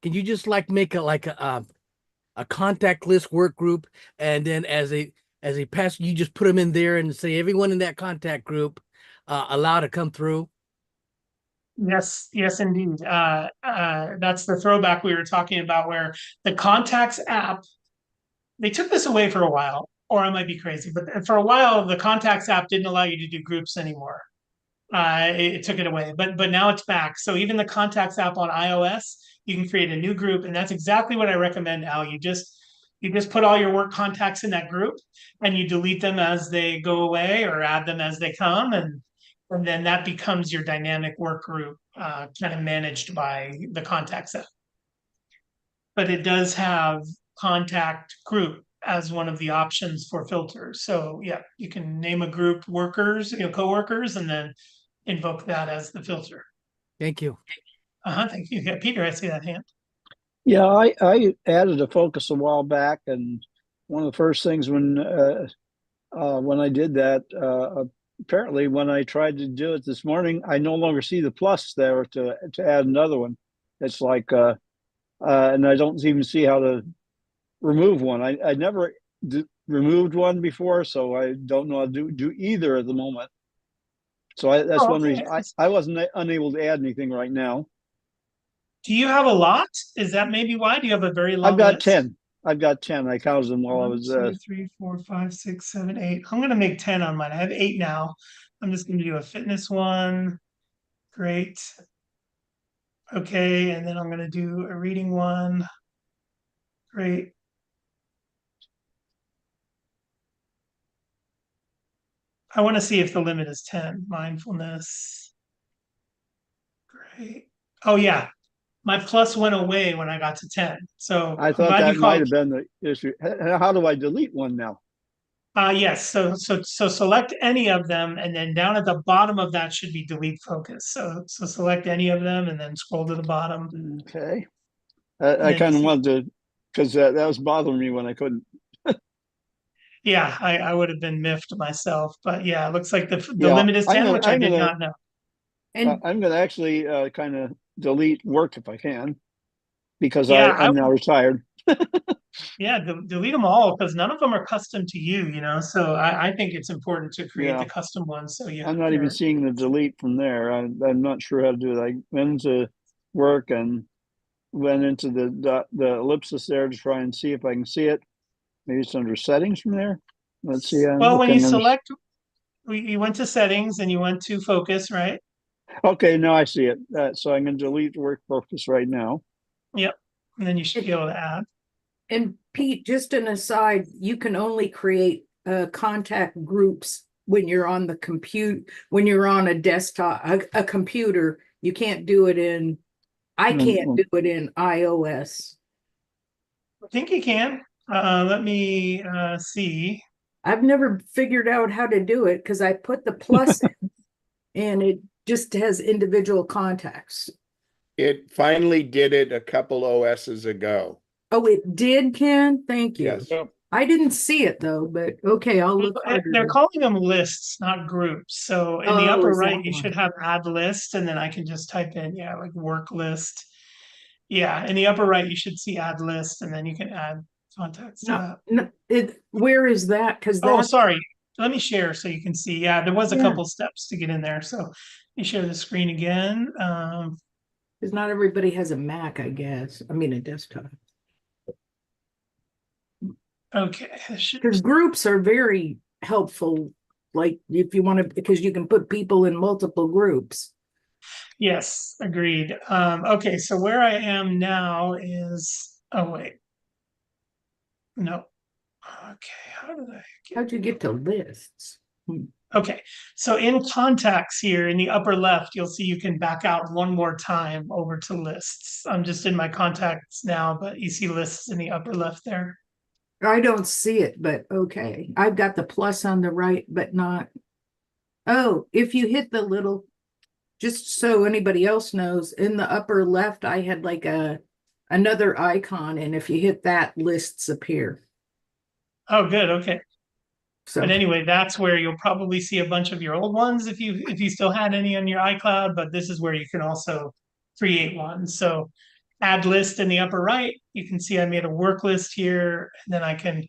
Can you just like make a contact list work group, and then as a pass, you just put them in there and say everyone in that contact group allowed to come through? Yes, yes, indeed. That's the throwback we were talking about, where the contacts app, they took this away for a while, or I might be crazy, but for a while, the contacts app didn't allow you to do groups anymore. It took it away, but now it's back. So even the contacts app on iOS, you can create a new group, and that's exactly what I recommend, Al. You just put all your work contacts in that group, and you delete them as they go away or add them as they come, and then that becomes your dynamic work group, kind of managed by the contacts app. But it does have contact group as one of the options for filters. So yeah, you can name a group workers, coworkers, and then invoke that as the filter. Thank you. Thank you. Yeah, Peter, I see that hand. Yeah, I added a focus a while back, and one of the first things when I did that, apparently when I tried to do it this morning, I no longer see the plus there to add another one. It's like, and I don't even see how to remove one. I never removed one before, so I don't know how to do either at the moment. So that's one Okay. reason I wasn't unable to add anything right now. Do you have a lot? Is that maybe why? Do you have a very long I've got list? 10. I've got 10. I counted them while I 1, was 2, 3, 4, 5, 6, 7, 8. I'm gonna make 10 on mine. I have 8 now. I'm just gonna do a fitness one. Great. Okay, and then I'm gonna do a reading one. Great. I want to see if the limit is 10. Mindfulness. Great. Oh yeah. My plus went away when I got to 10. So I I'm thought glad you that might called. have been the issue. How do I delete one now? Yes. So select any of them, and then down at the bottom of that should be delete focus. So select any of them, and then scroll to the bottom. Okay. And I then you kind of see, wanted to, because that was bothering me when I couldn't. yeah, I would have been miffed myself, but yeah, it looks like the Yeah, limit is 10, which I I'm did gonna not know. And I'm going to actually kind of delete work if I can, because Yeah, I'm now retired. yeah, delete them all because none of them are custom to you, you know. So I think it's important to create Yeah, the custom ones. So you I'm have not even your seeing the delete from there. I'm not sure how to do it. I went into work and went into the ellipsis there to try and see if I can see it. Maybe it's under settings from there. Let's see. I'm well, when you looking under. select, you went to settings and you went to focus, right? Okay, now I see it. So I'm going to delete work focus right now. Yep. And then you should be able to add. And Pete, just an aside, you can only create contact groups when you're on the when you're on a desktop, a computer. You can't do it in, I can't do it in iOS. I think you can. Let me see. I've never figured out how to do it because I put the plus in and it just has individual contacts. It finally did it a couple OSs ago. Oh, it did, Ken? Thank you. Yes. Yep. I didn't see it though, but okay, I'll look harder. They're calling them lists, not groups. So in the Oh, upper is that right, you why? should have add list, and then I can just type in, yeah, like work list. Yeah, in the upper right, you should see add list, and then you can add contacts to that. No, where is that? Because Oh, that's sorry. Let me share so you can see. Yeah, there was a Yeah. couple steps to get in there. So let me share the screen again. because not everybody has a Mac, I guess. I mean, a desktop. Okay. this should- Because groups are very helpful. Like if you want to, because you can put people in multiple groups. Yes, agreed. Okay, so where I am now is, oh wait. No. Okay, how did I How'd you get to lists? Okay, so in contacts here in the upper left, you'll see you can back out one more time over to lists. I'm just in my contacts now, but you see lists in the upper left there. I don't see it, but okay. I've got the plus on the right, but not. Oh, if you hit the little, just so anybody else knows, in the upper left, I had like another icon, and if you hit that, lists appear. Oh, good. Okay. So But anyway, that's where you'll probably see a bunch of your old ones if you still had any on your iCloud, but this is where you can also create ones. So add list in the upper right, you can see I made a work list here, and then I can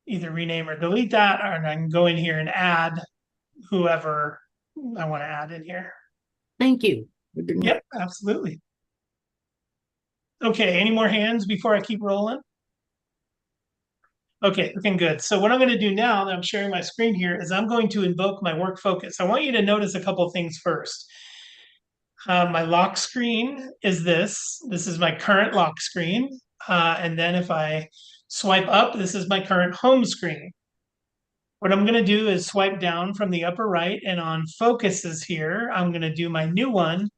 either rename or delete that, or I can go in here and add whoever I want to add in here. thank you. Yep, absolutely. Okay, any more hands before I keep rolling? Okay, looking good. So what I'm going to do now that I'm sharing my screen here is I'm going to invoke my work focus. I want you to notice a couple things first. My lock screen is this. This is my current lock screen. And then if I swipe up, this is my current home screen. What I'm going to do is swipe down from the upper right, and on focuses here, I'm going to do my new one,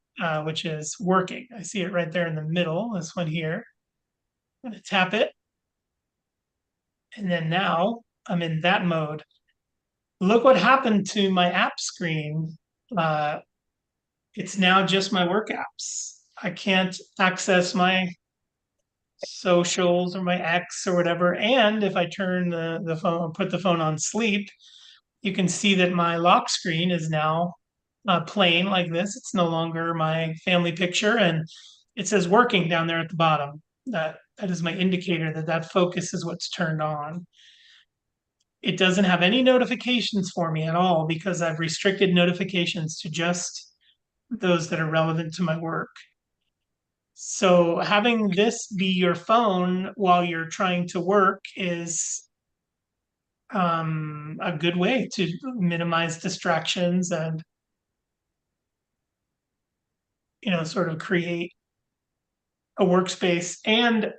which is working. I see it right there in the middle, this one here. I'm going to tap it. And then now I'm in that mode. Look what happened to my app screen. It's now just my work apps. I can't access my socials or my X or whatever. And if I turn the phone, put the phone on sleep, you can see that my lock screen is now plain like this. It's no longer my family picture, and it says working down there at the bottom. That is my indicator that that focus is what's turned on. It doesn't have any notifications for me at all because I've restricted notifications to just those that are relevant to my work. So having this be your phone while you're trying to work is a good way to minimize distractions and, you know, sort of create a workspace. And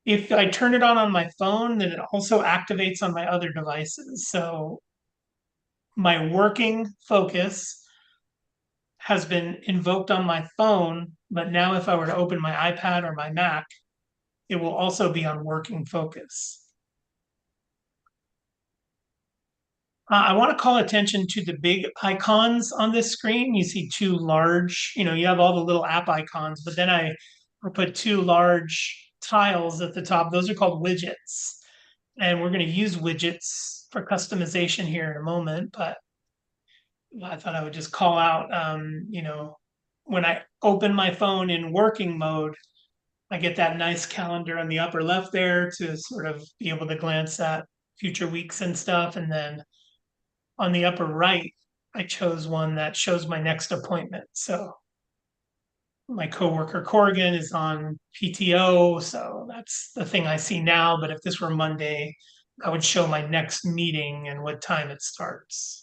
if I turn it on my phone, then it also activates on my other devices. So my working focus has been invoked on my phone, but now if I were to open my iPad or my Mac, it will also be on working focus. I want to call attention to the big icons on this screen. You see two large, you know, you have all the little app icons, but then I put two large tiles at the top. Those are called widgets. And we're going to use widgets for customization here in a moment, but I thought I would just call out, when I open my phone in working mode, I get that nice calendar on the upper left there to sort of be able to glance at future weeks and stuff. And then on the upper right, I chose one that shows my next appointment. So my coworker Corrigan is on PTO, so that's the thing I see now. But if this were Monday, I would show my next meeting and what time it starts.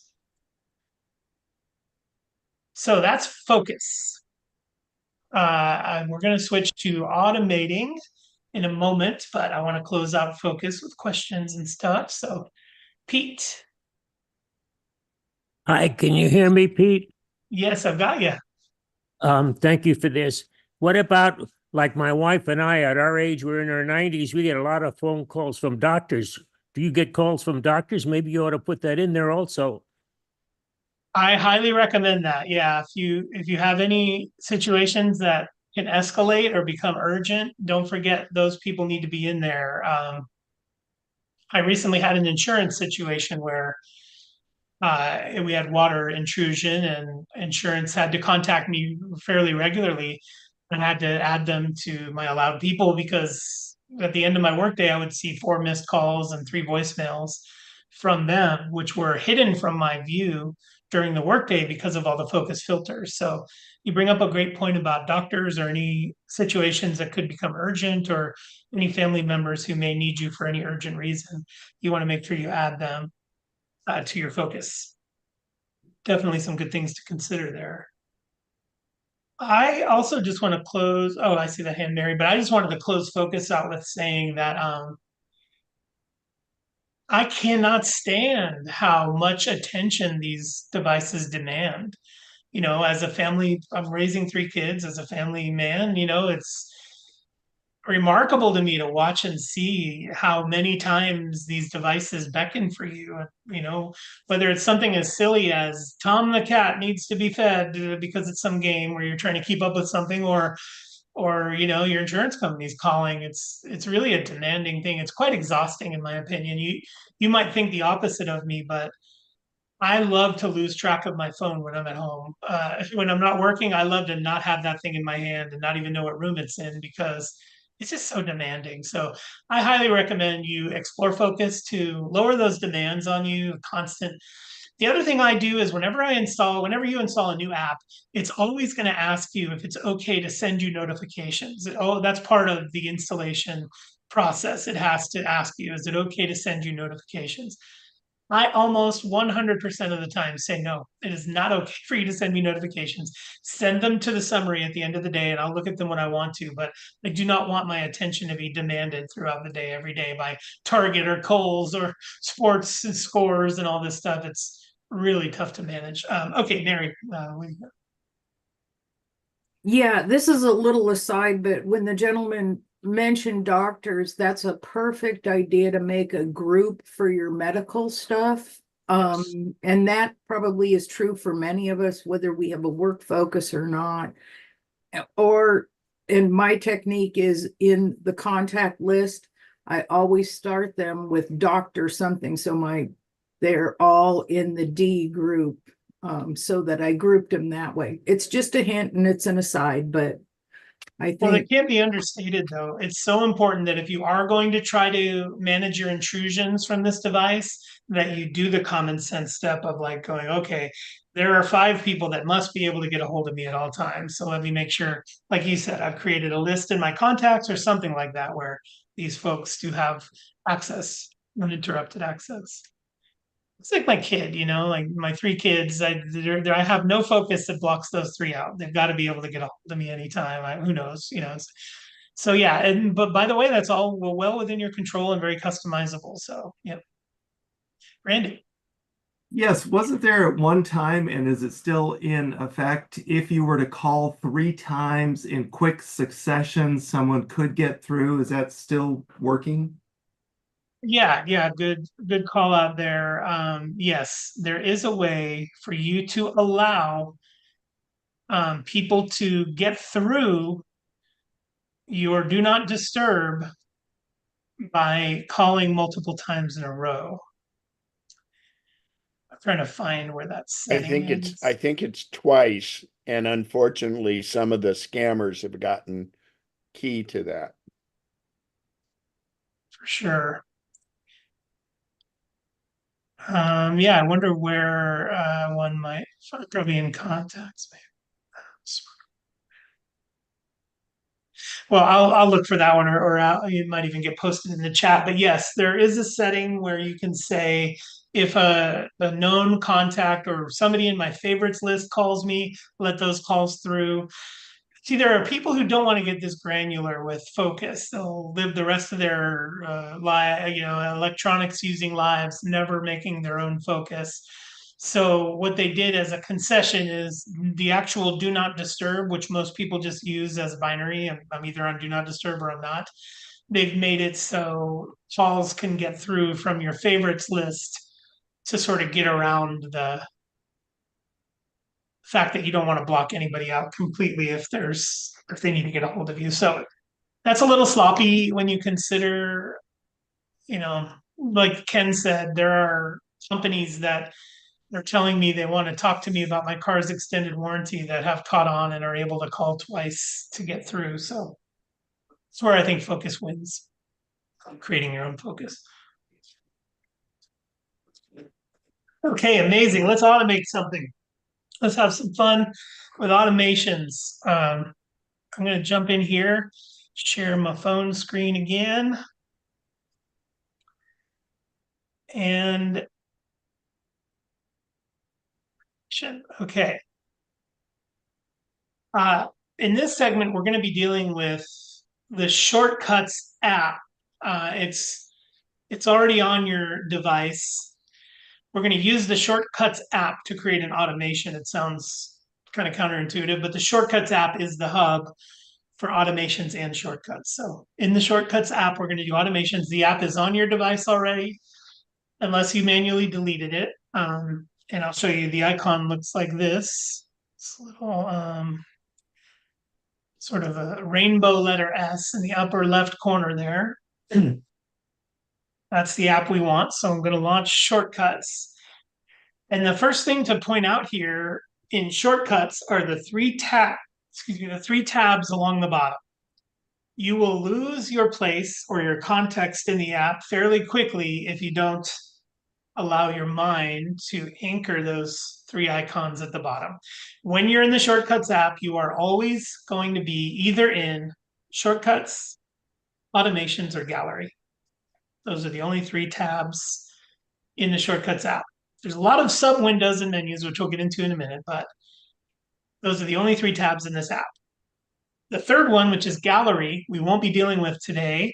So that's focus. And we're going to switch to automating in a moment, but I want to close out focus with questions and stuff. So, Pete. Hi, can you hear me, Pete? Yes, I've got you. Thank you for this. What about like my wife and I at our age, we're in our 90s, we get a lot of phone calls from doctors. Do you get calls from doctors? Maybe you ought to put that in there also. I highly recommend that. Yeah, if you have any situations that can escalate or become urgent, don't forget those people need to be in there. I recently had an insurance situation where we had water intrusion, and insurance had to contact me fairly regularly. I had to add them to my allowed people because at the end of my workday, I would see 4 missed calls and 3 voicemails from them, which were hidden from my view during the workday because of all the focus filters. So you bring up a great point about doctors or any situations that could become urgent, or any family members who may need you for any urgent reason. You want to make sure you add them to your focus. Definitely some good things to consider there. I also just want to close. Oh, I see the hand, Mary, but I just wanted to close focus out with saying that I cannot stand how much attention these devices demand. As a family, I'm raising 3 kids. As a family man, it's remarkable to me to watch and see how many times these devices beckon for you. Whether it's something as silly as Tom the cat needs to be fed because it's some game where you're trying to keep up with something, or your insurance company's calling. It's really a demanding thing. It's quite exhausting in my opinion. You might think the opposite of me, but I love to lose track of my phone when I'm at home. When I'm not working, I love to not have that thing in my hand and not even know what room it's in, because it's just so demanding. So I highly recommend you explore focus to lower those demands on you, constant. The other thing I do is whenever you install a new app, it's always going to ask you if it's okay to send you notifications. Oh, that's part of the installation process. It has to ask you, is it okay to send you notifications? I almost 100% of the time say no. It is not okay for you to send me notifications. Send them to the summary at the end of the day, and I'll look at them when I want to. But I do not want my attention to be demanded throughout the day, every day, by Target or Kohl's or sports and scores and all this stuff. It's really tough to manage. Okay, Mary. Yeah, this is a little aside, but when the gentleman mentioned doctors, that's a perfect idea to make a group for your medical stuff. And that probably is true for many of us, whether we have a work focus or not. And my technique is in the contact list, I always start them with doctor something. So they're all in the D group. So that I grouped them that way. It's just a hint and it's an aside, but I Well, it think can't be understated, though. It's so important that if you are going to try to manage your intrusions from this device, that you do the common sense step of like going, okay, there are 5 people that must be able to get a hold of me at all times. So let me make sure, like you said, I've created a list in my contacts or something like that where these folks do have access, uninterrupted access. It's like my kid, like my 3 kids. I have no focus that blocks those 3 out. They've got to be able to get a hold of me anytime. Who knows, So yeah, but by the way, that's all well within your control and very customizable. So yeah, Randy. Yes, wasn't there at one time, and is it still in effect, if you were to call 3 times in quick succession, someone could get through? Is that still working? Yeah, good call out there. Yes, there is a way for you to allow people to get through your do not disturb by calling multiple times in a row. trying to find where that I setting is. think it's twice, and unfortunately, some of the scammers have gotten key to that. For sure. Yeah, I wonder where one might probably in contacts. Maybe. Well, I'll look for that one, or it might even get posted in the chat. But yes, there is a setting where you can say if a known contact or somebody in my favorites list calls me, let those calls through. See, there are people who don't want to get this granular with focus. They'll live the rest of their electronics using lives, never making their own focus. So what they did as a concession is the actual do not disturb, which most people just use as binary. I'm either on do not disturb or I'm not. They've made it so calls can get through from your favorites list to sort of get around the fact that you don't want to block anybody out completely if they need to get a hold of you. So that's a little sloppy when you consider, like Ken said, there are companies that they're telling me they want to talk to me about my car's extended warranty that have caught on and are able to call twice to get through. So that's where I think focus wins, creating your own focus. Okay, amazing. Let's automate something. Let's have some fun with automations. I'm going to jump in here, share my phone screen again. And okay. In this segment, we're going to be dealing with the Shortcuts app. It's already on your device. We're going to use the Shortcuts app to create an automation. It sounds kind of counterintuitive, but the Shortcuts app is the hub for automations and shortcuts. So in the Shortcuts app, we're going to do automations. The app is on your device already, unless you manually deleted it. And I'll show you the icon looks like this. It's a little sort of a rainbow letter S in the upper left corner there. That's the app we want. So I'm going to launch Shortcuts. And the first thing to point out here in Shortcuts are the three tabs along the bottom. You will lose your place or your context in the app fairly quickly if you don't allow your mind to anchor those three icons at the bottom. When you're in the Shortcuts app, you are always going to be either in Shortcuts, Automations, or Gallery. Those are the only three tabs in the Shortcuts app. There's a lot of sub windows and menus, which we'll get into in a minute, but those are the only three tabs in this app. The third one, which is Gallery, we won't be dealing with today.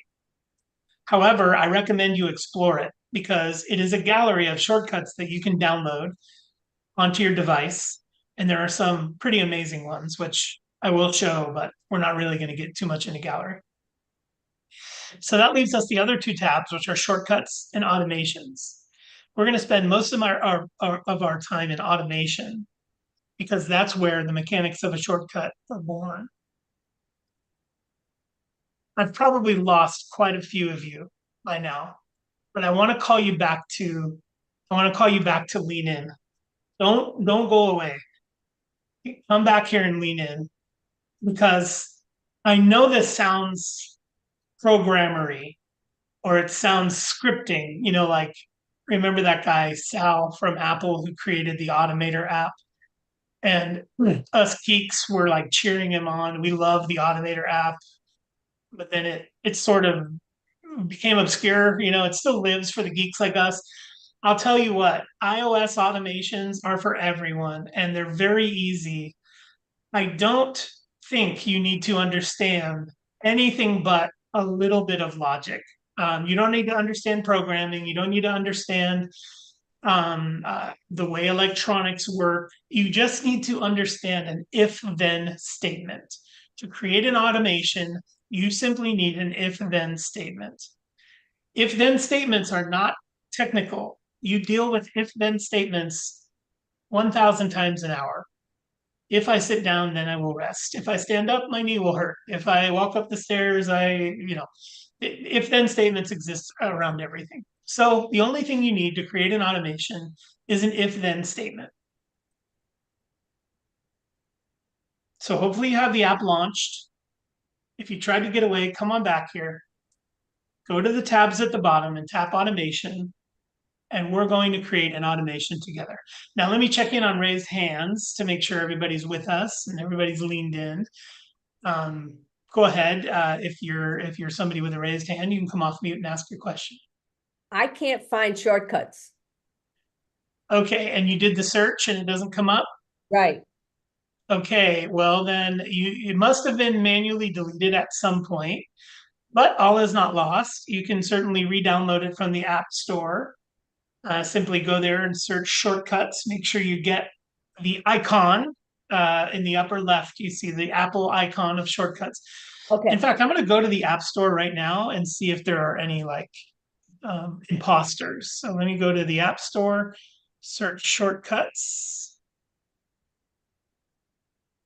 However, I recommend you explore it because it is a gallery of shortcuts that you can download onto your device. And there are some pretty amazing ones, which I will show, but we're not really going to get too much into Gallery. So that leaves us the other two tabs, which are shortcuts and automations. We're going to spend most of our time in automation because that's where the mechanics of a shortcut are born. I've probably lost quite a few of you by now, but I want to call you back to lean in. Don't go away. Come back here and lean in because I know this sounds programmery or it sounds scripting, like remember that guy Sal from Apple who created the Automator app? And us geeks were like cheering him on. We love the Automator app. But then it sort of became obscure. It still lives for the geeks like us. I'll tell you what, iOS automations are for everyone, and they're very easy. I don't think you need to understand anything but a little bit of logic. You don't need to understand programming. You don't need to understand the way electronics work. You just need to understand an if-then statement. To create an automation, you simply need an if-then statement. If-then statements are not technical. You deal with if-then statements 1,000 times an hour. If I sit down, then I will rest. If I stand up, my knee will hurt. If I walk up the stairs, if-then statements exist around everything. So the only thing you need to create an automation is an if-then statement. So hopefully you have the app launched. If you tried to get away, come on back here. Go to the tabs at the bottom and tap automation. And we're going to create an automation together. Now let me check in on raised hands to make sure everybody's with us and everybody's leaned in. Go ahead. If you're somebody with a raised hand, you can come off mute and ask your question. I can't find shortcuts. Okay, and you did the search and it doesn't come up? Right. Okay, well then it must have been manually deleted at some point, but all is not lost. You can certainly re-download it from the App Store. Simply go there and search shortcuts. Make sure you get the icon in the upper left. You see the Apple icon of shortcuts. Okay. In fact, I'm going to go to the App Store right now and see if there are any like imposters. So let me go to the App Store, search shortcuts.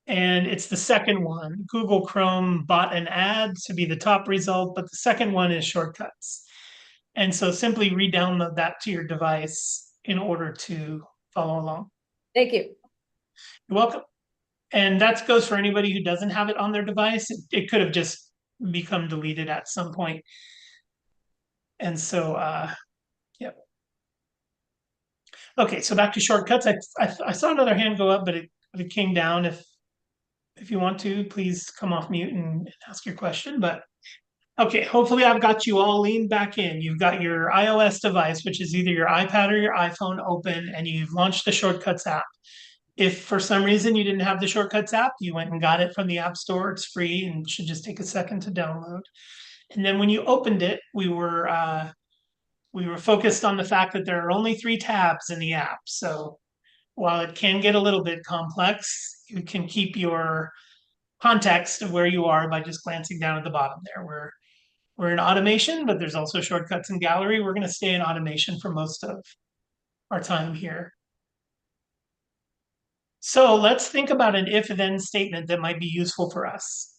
And it's the second one. Google Chrome bought an ad to be the top result, but the second one is shortcuts. And so simply re-download that to your device in order to follow along. Thank you. You're welcome. And that goes for anybody who doesn't have it on their device. It could have just become deleted at some point. And so, yep. Okay, so back to shortcuts. I saw another hand go up, but it came down. If you want to, please come off mute and ask your question. But okay, hopefully I've got you all leaned back in. You've got your iOS device, which is either your iPad or your iPhone open, and you've launched the Shortcuts app. If for some reason you didn't have the Shortcuts app, you went and got it from the App Store. It's free and should just take a second to download. And then when you opened it, we were focused on the fact that there are only 3 tabs in the app. So while it can get a little bit complex, you can keep your context of where you are by just glancing down at the bottom there. We're in automation, but there's also shortcuts in gallery. We're going to stay in automation for most of our time here. So let's think about an if-then statement that might be useful for us.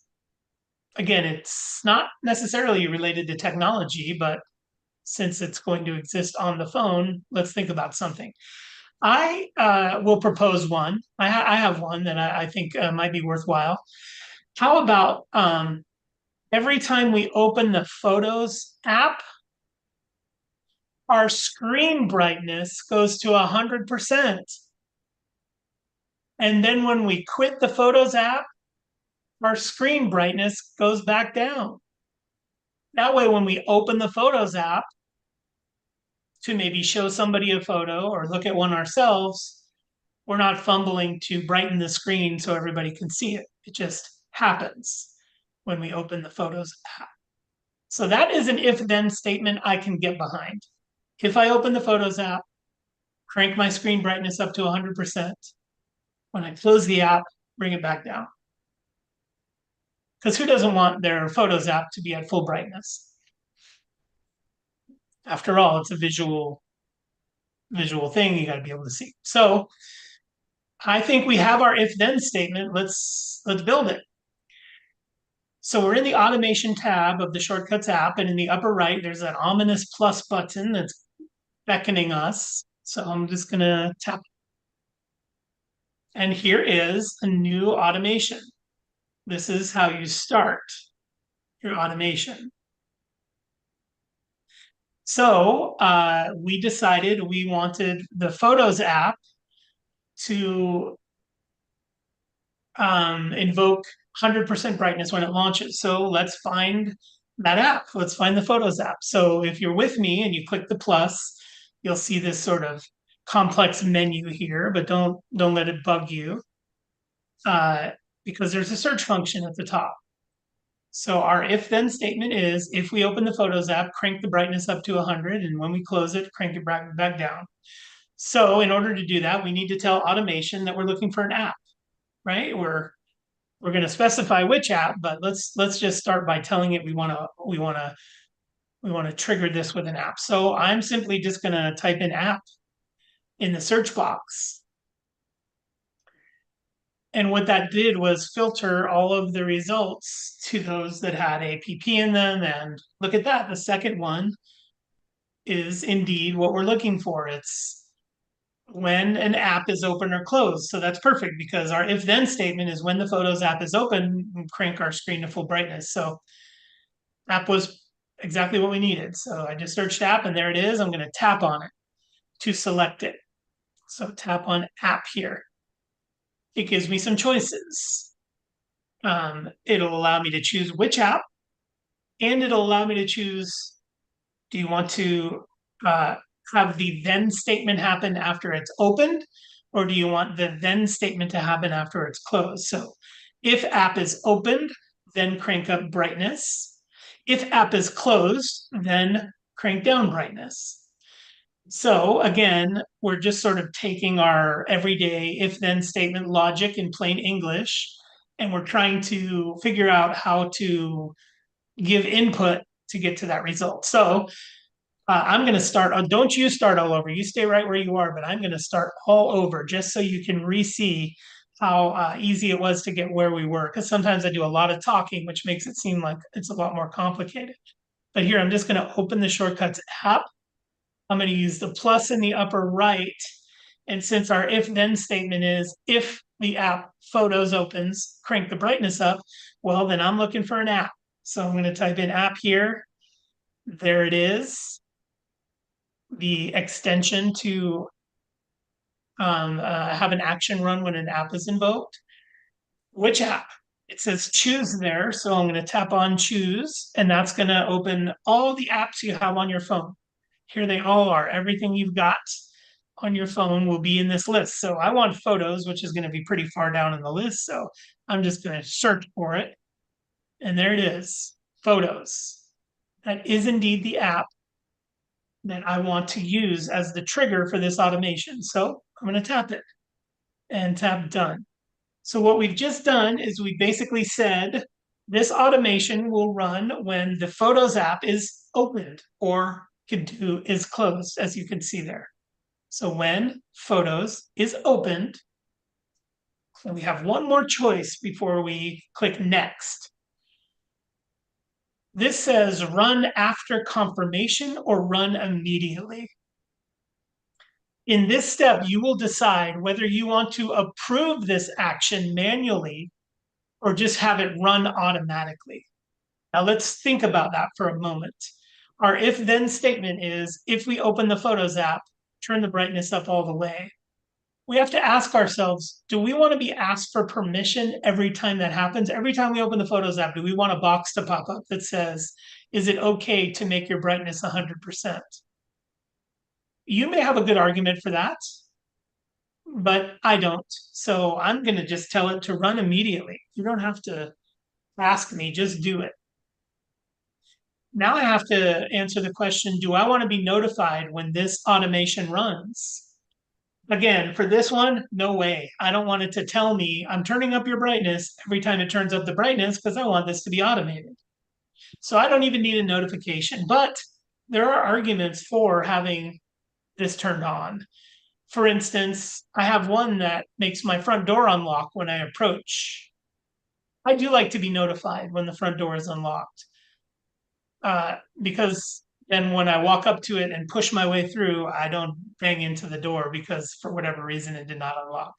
Again, it's not necessarily related to technology, but since it's going to exist on the phone, let's think about something. I will propose one. I have one that I think might be worthwhile. How about every time we open the Photos app, our screen brightness goes to 100%. And then when we quit the Photos app, our screen brightness goes back down. That way, when we open the Photos app to maybe show somebody a photo or look at one ourselves, we're not fumbling to brighten the screen so everybody can see it. It just happens when we open the Photos app. So that is an if-then statement I can get behind. If I open the Photos app, crank my screen brightness up to 100%. When I close the app, bring it back down. Because who doesn't want their Photos app to be at full brightness? After all, it's a visual thing you got to be able to see. So I think we have our if-then statement. Let's build it. So we're in the automation tab of the Shortcuts app, and in the upper right, there's an ominous plus button that's beckoning us. So I'm just gonna tap. And here is a new automation. This is how you start your automation. So we decided we wanted the Photos app to invoke 100% brightness when it launches. So let's find that app. Let's find the Photos app. So if you're with me and you click the plus, you'll see this sort of complex menu here, but don't let it bug you because there's a search function at the top. So our if-then statement is, if we open the Photos app, crank the brightness up to 100, and when we close it, crank it back down. So in order to do that, we need to tell automation that we're looking for an app, right? We're going to specify which app, but let's just start by telling it we want to trigger this with an app. So I'm simply just going to type in app in the search box. And what that did was filter all of the results to those that had APP in them. And look at that, the second one is indeed what we're looking for. It's when an app is open or closed. So that's perfect because our if then statement is when the Photos app is open, we crank our screen to full brightness. So app was exactly what we needed. So I just searched app and there it is. I'm going to tap on it to select it. So tap on app here. It gives me some choices. It'll allow me to choose which app, and it'll allow me to choose, do you want to have the then statement happen after it's opened, or do you want the then statement to happen after it's closed? So if app is opened, then crank up brightness. If app is closed, then crank down brightness. So again, we're just sort of taking our everyday if then statement logic in plain English, and we're trying to figure out how to give input to get to that result. So I'm going to start, don't you start all over, you stay right where you are, but I'm going to start all over just so you can re-see how easy it was to get where we were. Because sometimes I do a lot of talking, which makes it seem like it's a lot more complicated. But here, I'm just going to open the Shortcuts app. I'm going to use the plus in the upper right. And since our if then statement is if the app Photos opens, crank the brightness up, well, then I'm looking for an app. So I'm going to type in app here. There it is. The extension to have an action run when an app is invoked. Which app? It says choose there. So I'm going to tap on choose, and that's going to open all the apps you have on your phone. Here they all are. Everything you've got on your phone will be in this list. So I want Photos, which is going to be pretty far down in the list. So I'm just going to search for it. And there it is, Photos. That is indeed the app that I want to use as the trigger for this automation. So I'm going to tap it and tap done. So what we've just done is we basically said this automation will run when the Photos app is opened or is closed, as you can see there. So when Photos is opened, and we have one more choice before we click next. This says run after confirmation or run immediately. In this step, you will decide whether you want to approve this action manually or just have it run automatically. Now let's think about that for a moment. Our if then statement is if we open the Photos app, turn the brightness up all the way. We have to ask ourselves, do we want to be asked for permission every time that happens? Every time we open the Photos app, do we want a box to pop up that says, is it okay to make your brightness 100%? You may have a good argument for that, but I don't. So I'm going to just tell it to run immediately. You don't have to ask me, just do it. Now I have to answer the question, do I want to be notified when this automation runs? Again, for this one, no way. I don't want it to tell me I'm turning up your brightness every time it turns up the brightness because I want this to be automated. So I don't even need a notification, but there are arguments for having this turned on. For instance, I have one that makes my front door unlock when I approach. I do like to be notified when the front door is unlocked because then when I walk up to it and push my way through, I don't bang into the door because for whatever reason it did not unlock.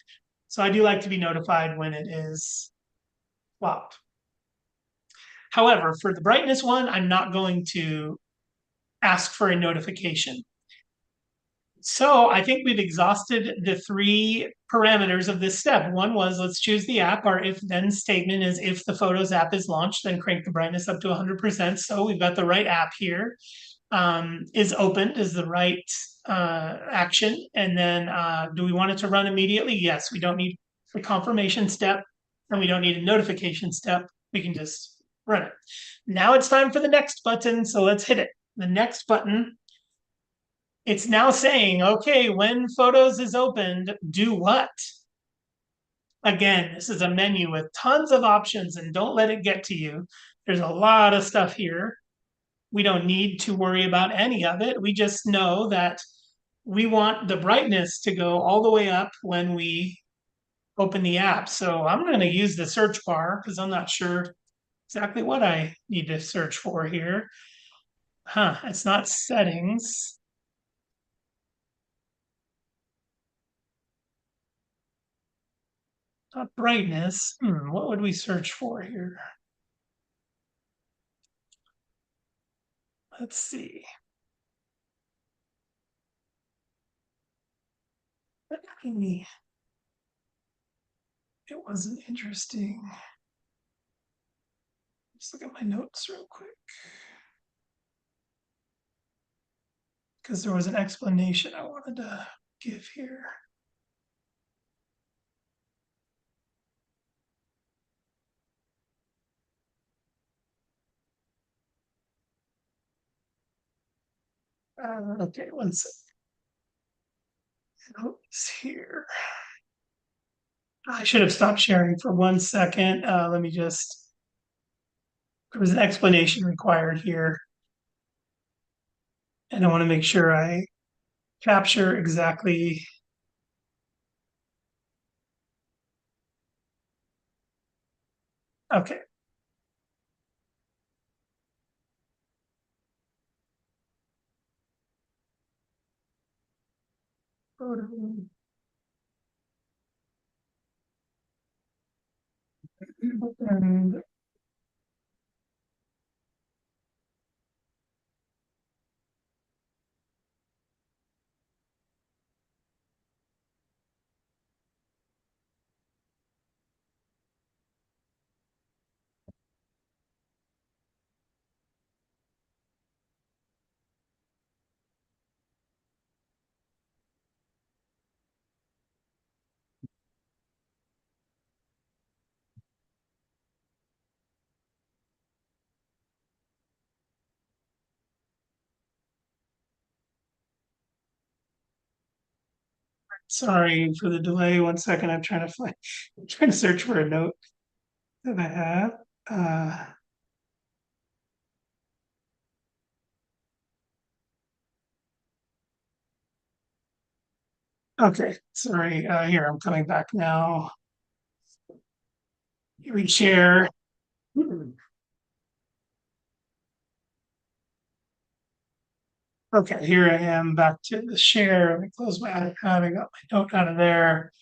So I do like to be notified when it is locked. However, for the brightness one, I'm not going to ask for a notification. So I think we've exhausted the three parameters of this step. One was let's choose the app. Our if then statement is if the Photos app is launched, then crank the brightness up to 100%. So we've got the right app here. Is opened is the right action. And then do we want it to run immediately? Yes, we don't need a confirmation step and we don't need a notification step. We can just run it. Now it's time for the next button. So let's hit it. The next button, it's now saying, okay, when Photos is opened, do what? Again, this is a menu with tons of options and don't let it get to you. There's a lot of stuff here. We don't need to worry about any of it. We just know that we want the brightness to go all the way up when we open the app. So I'm going to use the search bar because I'm not sure exactly what I need to search for here. Huh, it's not settings. Not brightness. What would we search for here? Let's see. It wasn't interesting. Let's look at my notes real quick. Because there was an explanation I wanted to give here. Okay, one sec. Notes here. I should have stopped sharing for 1 second. Let me just, there was an explanation required here. And I want to make sure I capture exactly. Okay. And sorry for the delay. 1 second. I'm trying to search for a note that I have. Okay, sorry. Here, I'm coming back now. Reshare. Okay, here I am back to the share. Let me close my iPad. I got my note out of there.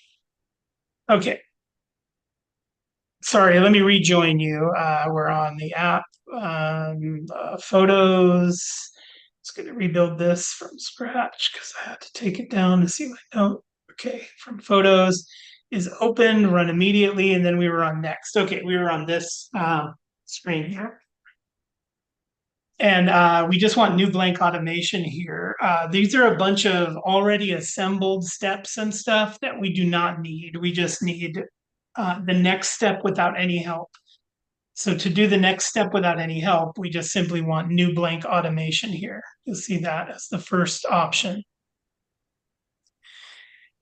Okay. Sorry, let me rejoin you. We're on the app, photos. It's going to rebuild this from scratch because I had to take it down to see my note. Okay, from photos is open, run immediately, and then we were on next. Okay, we were on this screen here. And we just want new blank automation here. These are a bunch of already assembled steps and stuff that we do not need. We just need the next step without any help. So to do the next step without any help, we just simply want new blank automation here. You'll see that as the first option.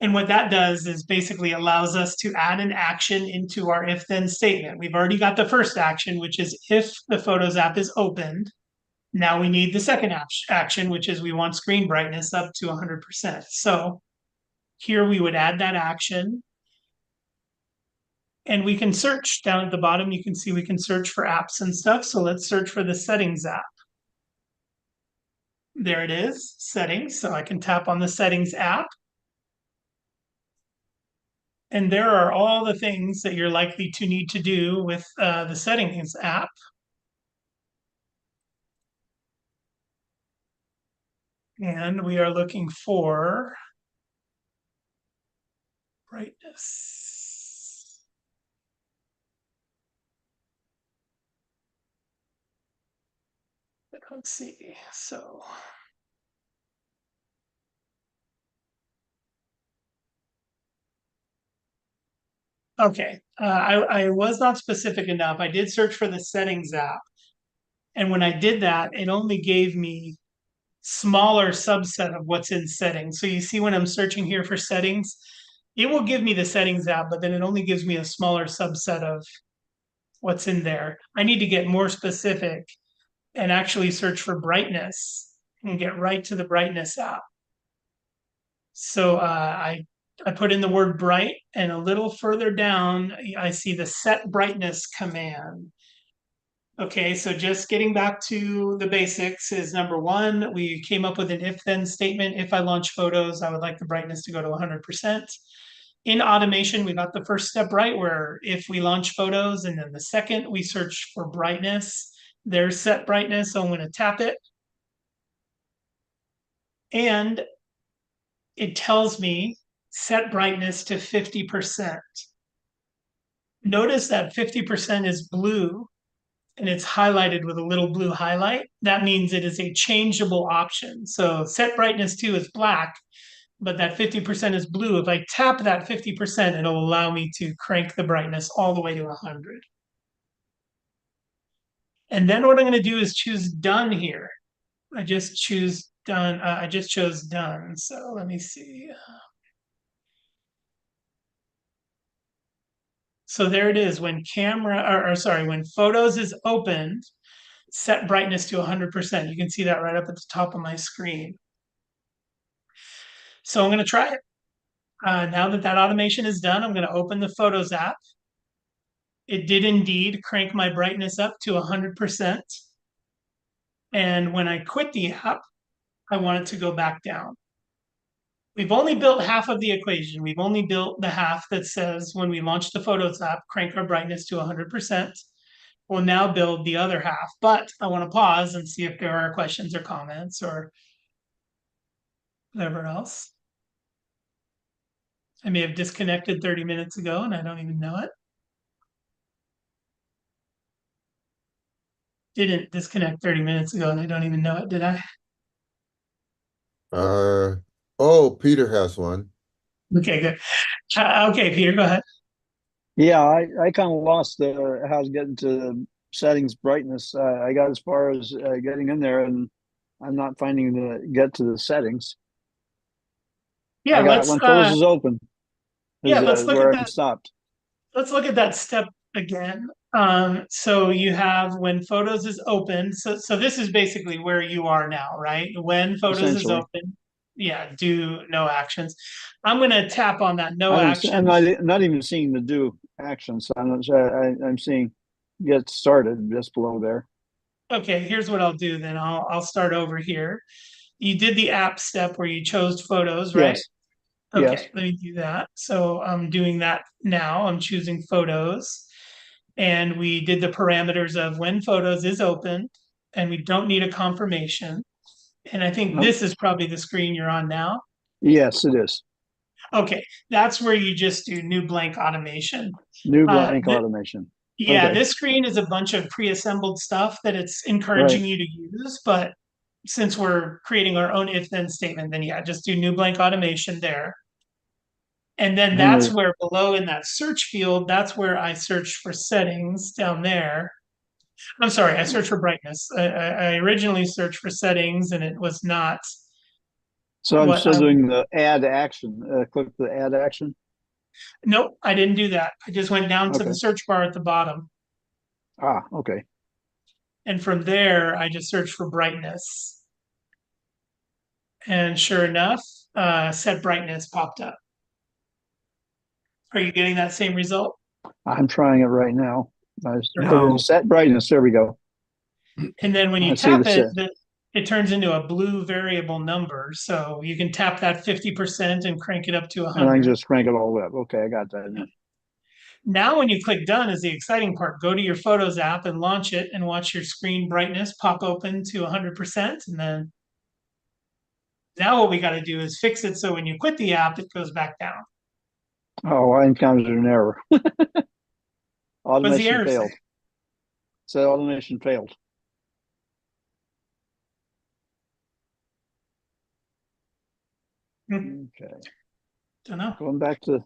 And what that does is basically allows us to add an action into our if then statement. We've already got the first action, which is if the Photos app is opened. Now we need the second action, which is we want screen brightness up to 100%. So here we would add that action. And we can search down at the bottom. You can see we can search for apps and stuff. So let's search for the settings app. There it is, settings. So I can tap on the settings app. And there are all the things that you're likely to need to do with the settings app. And we are looking for brightness. Let's see, so. Okay, I was not specific enough. I did search for the settings app. And when I did that, it only gave me smaller subset of what's in settings. So you see when I'm searching here for settings, it will give me the settings app, but then it only gives me a smaller subset of what's in there. I need to get more specific and actually search for brightness and get right to the brightness app. So I put in the word bright, and a little further down, I see the set brightness command. Okay, so just getting back to the basics is number one, we came up with an if-then statement. If I launch photos, I would like the brightness to go to 100%. In automation, we got the first step right, where if we launch photos and then the second we search for brightness, there's set brightness. So I'm going to tap it. And it tells me set brightness to 50%. Notice that 50% is blue and it's highlighted with a little blue highlight. That means it is a changeable option. So set brightness to is black, but that 50% is blue. If I tap that 50%, it'll allow me to crank the brightness all the way to 100. And then what I'm going to do is choose done here. I just choose done. I just chose done. So let me see. So there it is. When when photos is opened, set brightness to 100%. You can see that right up at the top of my screen. So I'm going to try it. Now that automation is done, I'm going to open the Photos app. It did indeed crank my brightness up to 100%. And when I quit the app, I want it to go back down. We've only built half of the equation. We've only built the half that says when we launch the Photos app, crank our brightness to 100%. We'll now build the other half, but I want to pause and see if there are questions or comments or whatever else. I may have disconnected 30 minutes ago and I don't even know it. Didn't disconnect 30 minutes ago and I don't even know it, did I? Oh, Peter has one. Okay, good. Okay, Peter, go ahead. Yeah, I kind of lost how to get into the settings brightness. I got as far as getting in there, and I'm not finding the get to the settings. Yeah, I got when photos is open. Yeah, Is let's look where at I that. stopped. Let's look at that step again. So you have when photos is open. So this is basically where you are now, right? When photos is Essentially. open, yeah, do no actions. I'm going to tap on that no I'm action. not even seeing the do actions. I'm seeing get started just below there. Okay, here's what I'll do then. I'll start over here. You did the app step where you chose photos, right? Yes. Okay, Yes. let me do that. So I'm doing that now. I'm choosing photos. And we did the parameters of when photos is open, and we don't need a confirmation. And I think Nope. this is probably the screen you're on now. Yes, it is. Okay, that's where you just do new blank automation. New blank automation. Yeah, Okay. this screen is a bunch of pre-assembled stuff that it's encouraging Right. you to use, but since we're creating our own if-then statement, then yeah, just do new blank automation there. And then that's where below in that search field, that's where I search for settings down there. I'm sorry, I searched for brightness. I originally searched for settings and it was not. So I'm still doing the add action. Click the add action. Nope, I didn't do that. I just went down to the Okay. search bar at the bottom. Ah, okay. And from there, I just searched for brightness. And sure enough, set brightness popped up. Are you getting that same result? I'm trying it right now. I put No. in set brightness. There we go. And then when you I see tap the it, set. it turns into a blue variable number. So you can tap that 50% and crank it up to 100. And I can just crank it all up. Okay, I got that now. Now, when you click done is the exciting part. Go to your Photos app and launch it and watch your screen brightness pop open to 100%. And then now what we got to do is fix it so when you quit the app, it goes back down. Oh, I encountered an error. What's the error Automation failed. say? So automation failed. Okay. Don't know. Going back to.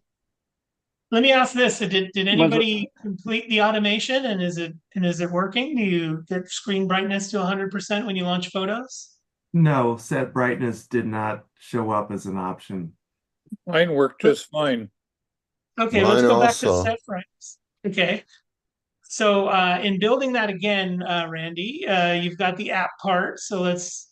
Let me ask this: Did anybody complete the automation, and is it working? Do you get screen brightness to 100% when you launch photos? No, set brightness did not show up as an option. Mine worked just fine. Okay, Mine let's go back to also. set brightness. Okay. So in building that again, Randy, you've got the app part. So let's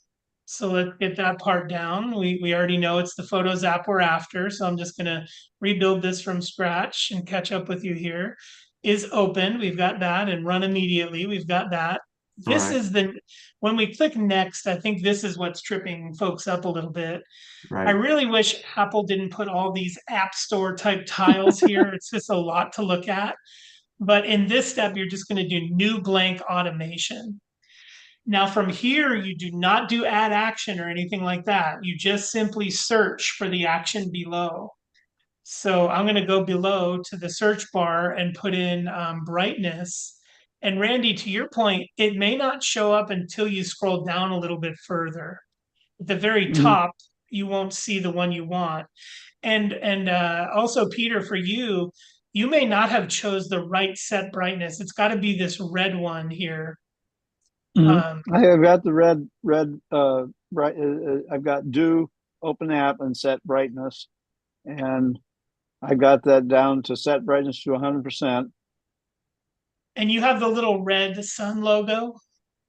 get that part down. We already know it's the Photos app we're after. So I'm just gonna rebuild this from scratch and catch up with you here. is open. We've got that, and run immediately. We've got that. This Right. is when we click next, I think this is what's tripping folks up a little bit. I Right. really wish Apple didn't put all these App Store type tiles here. It's just a lot to look at. But in this step, you're just going to do new blank automation. Now from here, you do not do add action or anything like that. You just simply search for the action below. So I'm going to go below to the search bar and put in brightness. And Randy, to your point, it may not show up until you scroll down a little bit further. At the very Mhm. top, you won't see the one you want. And also, Peter, for you, you may not have chose the right set brightness. It's got to be this red one here. I have got the red bright. I've got do, open app, and set brightness, and I got that down to set brightness to 100%. And you have the little red sun logo.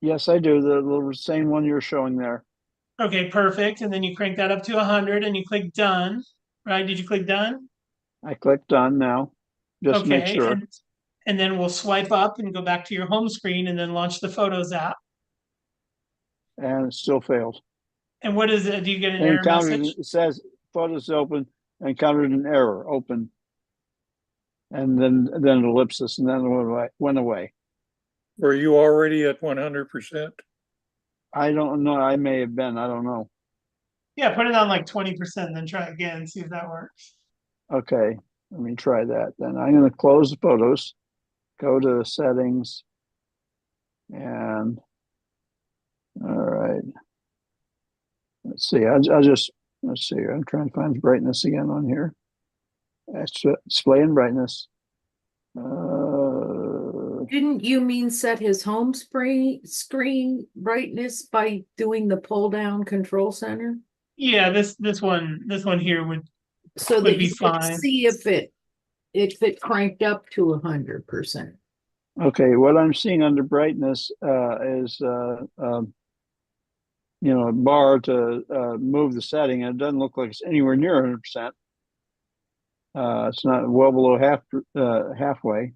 Yes, I do. The little same one you're showing there. Okay, perfect. And then you crank that up to 100 and you click done, right? Did you click done? I clicked done now, just to make Okay, sure. and then we'll swipe up and go back to your home screen and then launch the Photos app. And it still failed. And what is it? Do you get an And error encountered, message? it says photos open, encountered an error, open. And then an ellipsis, and then it went away. Were you already at 100%? I don't know. I may have been. I don't know. Yeah, put it on like 20% and then try again and see if that works. Okay, let me try that. Then I'm going to close the photos, go to settings, and all right. Let's see. Let's see. I'm trying to find brightness again on here. Display and brightness. Didn't you mean set his home screen brightness by doing the pull down control center? Yeah, this one here would That be you could fine. see if it cranked up to 100%. Okay, what I'm seeing under brightness is a bar to move the setting, and it doesn't look like it's anywhere near 100%. It's not well below halfway,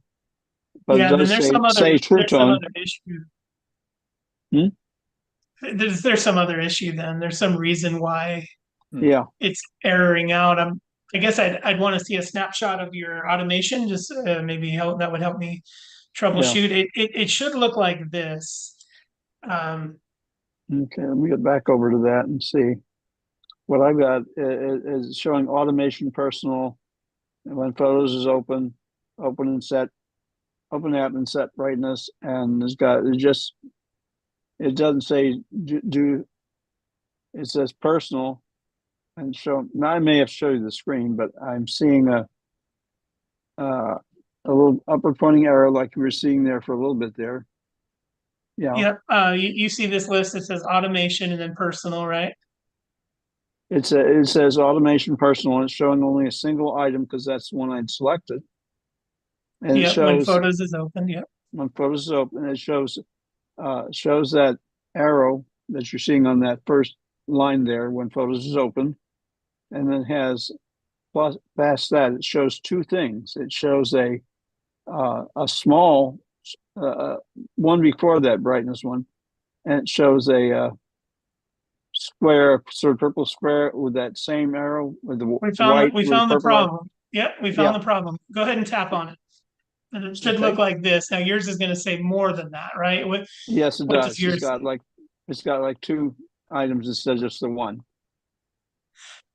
but Yeah, it then does there's some say True Tone. other issue. Hmm? There's some other issue then. There's some reason why Yeah, it's erroring out. I guess I'd want to see a snapshot of your automation, just maybe that would help me troubleshoot. It should look like this. Okay, let me get back over to that and see. What I've got is showing automation personal. And when photos is open and set, open app and set brightness, and it doesn't say do. It says personal, and show. Now I may have showed you the screen, but I'm seeing a little upward pointing arrow like you were seeing there for a little bit there. Yeah. Yep. You see this list, it says automation and then personal, right? It says automation personal, and it's showing only a single item because that's the one I'd selected. And it Yep, when shows photos is open, yep. when photos is open, it shows that arrow that you're seeing on that first line there when photos is open, and then has plus past that it shows two things. It shows a small one before that brightness one, and it shows a square, sort of purple square with that same arrow with the We white found the purple line. problem. Yep, we found the problem. Go ahead and tap on it. And it should look like this. Now yours is going to say more than that, right? Yes, it what does. yours It's got like two items instead of just the one.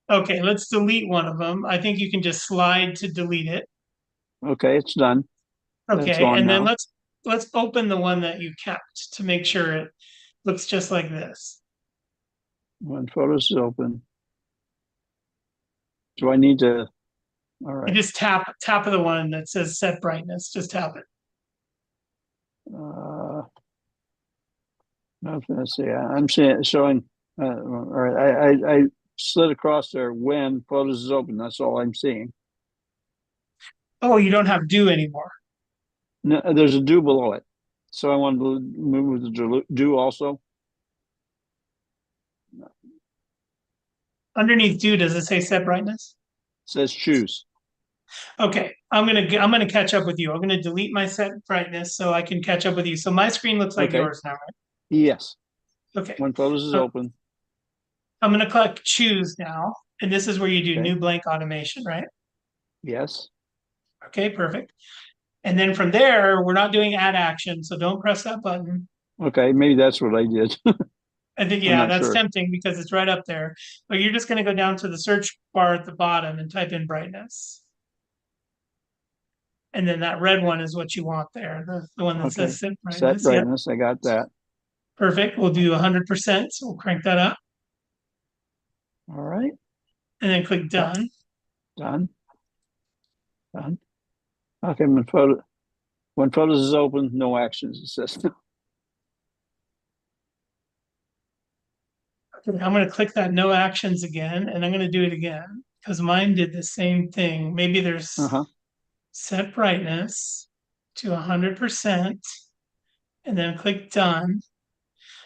Okay, let's delete one of them. I think you can just slide to delete it. Okay, it's done. That's Okay, gone and then now. let's open the one that you kept to make sure it looks just like this. When photos is open. Do I need to? All right. You just tap the one that says set brightness. Just tap it. Let's see. I'm showing. All right. I slid across there when photos is open. That's all I'm seeing. Oh, you don't have do anymore. No, there's a do below it. So I wanted to move the do also. Underneath do, does it say set brightness? It says choose. Okay, I'm gonna catch up with you. I'm gonna delete my set brightness so I can catch up with you. So my screen looks like Okay. yours now, right? Yes, Okay. when Photos is open. I'm gonna click choose now, and this is where you do Okay. new blank automation, right? Yes. Okay, perfect. And then from there, we're not doing add action, so don't press that button. Okay, maybe that's what I did. I think, I'm yeah, not that's sure. tempting because it's right up there. But you're just gonna go down to the search bar at the bottom and type in brightness. And then that red one is what you want there, the one that Okay. says set Set brightness. Yep, brightness, I got that. perfect. We'll do 100%, so we'll crank that up All right, and then click done. done. Done. Okay, when Photos is open, no actions, it says. I'm going to click that no actions again, and I'm going to do it again because mine did the same thing. Maybe there's Uh-huh. set brightness to 100% and then click done.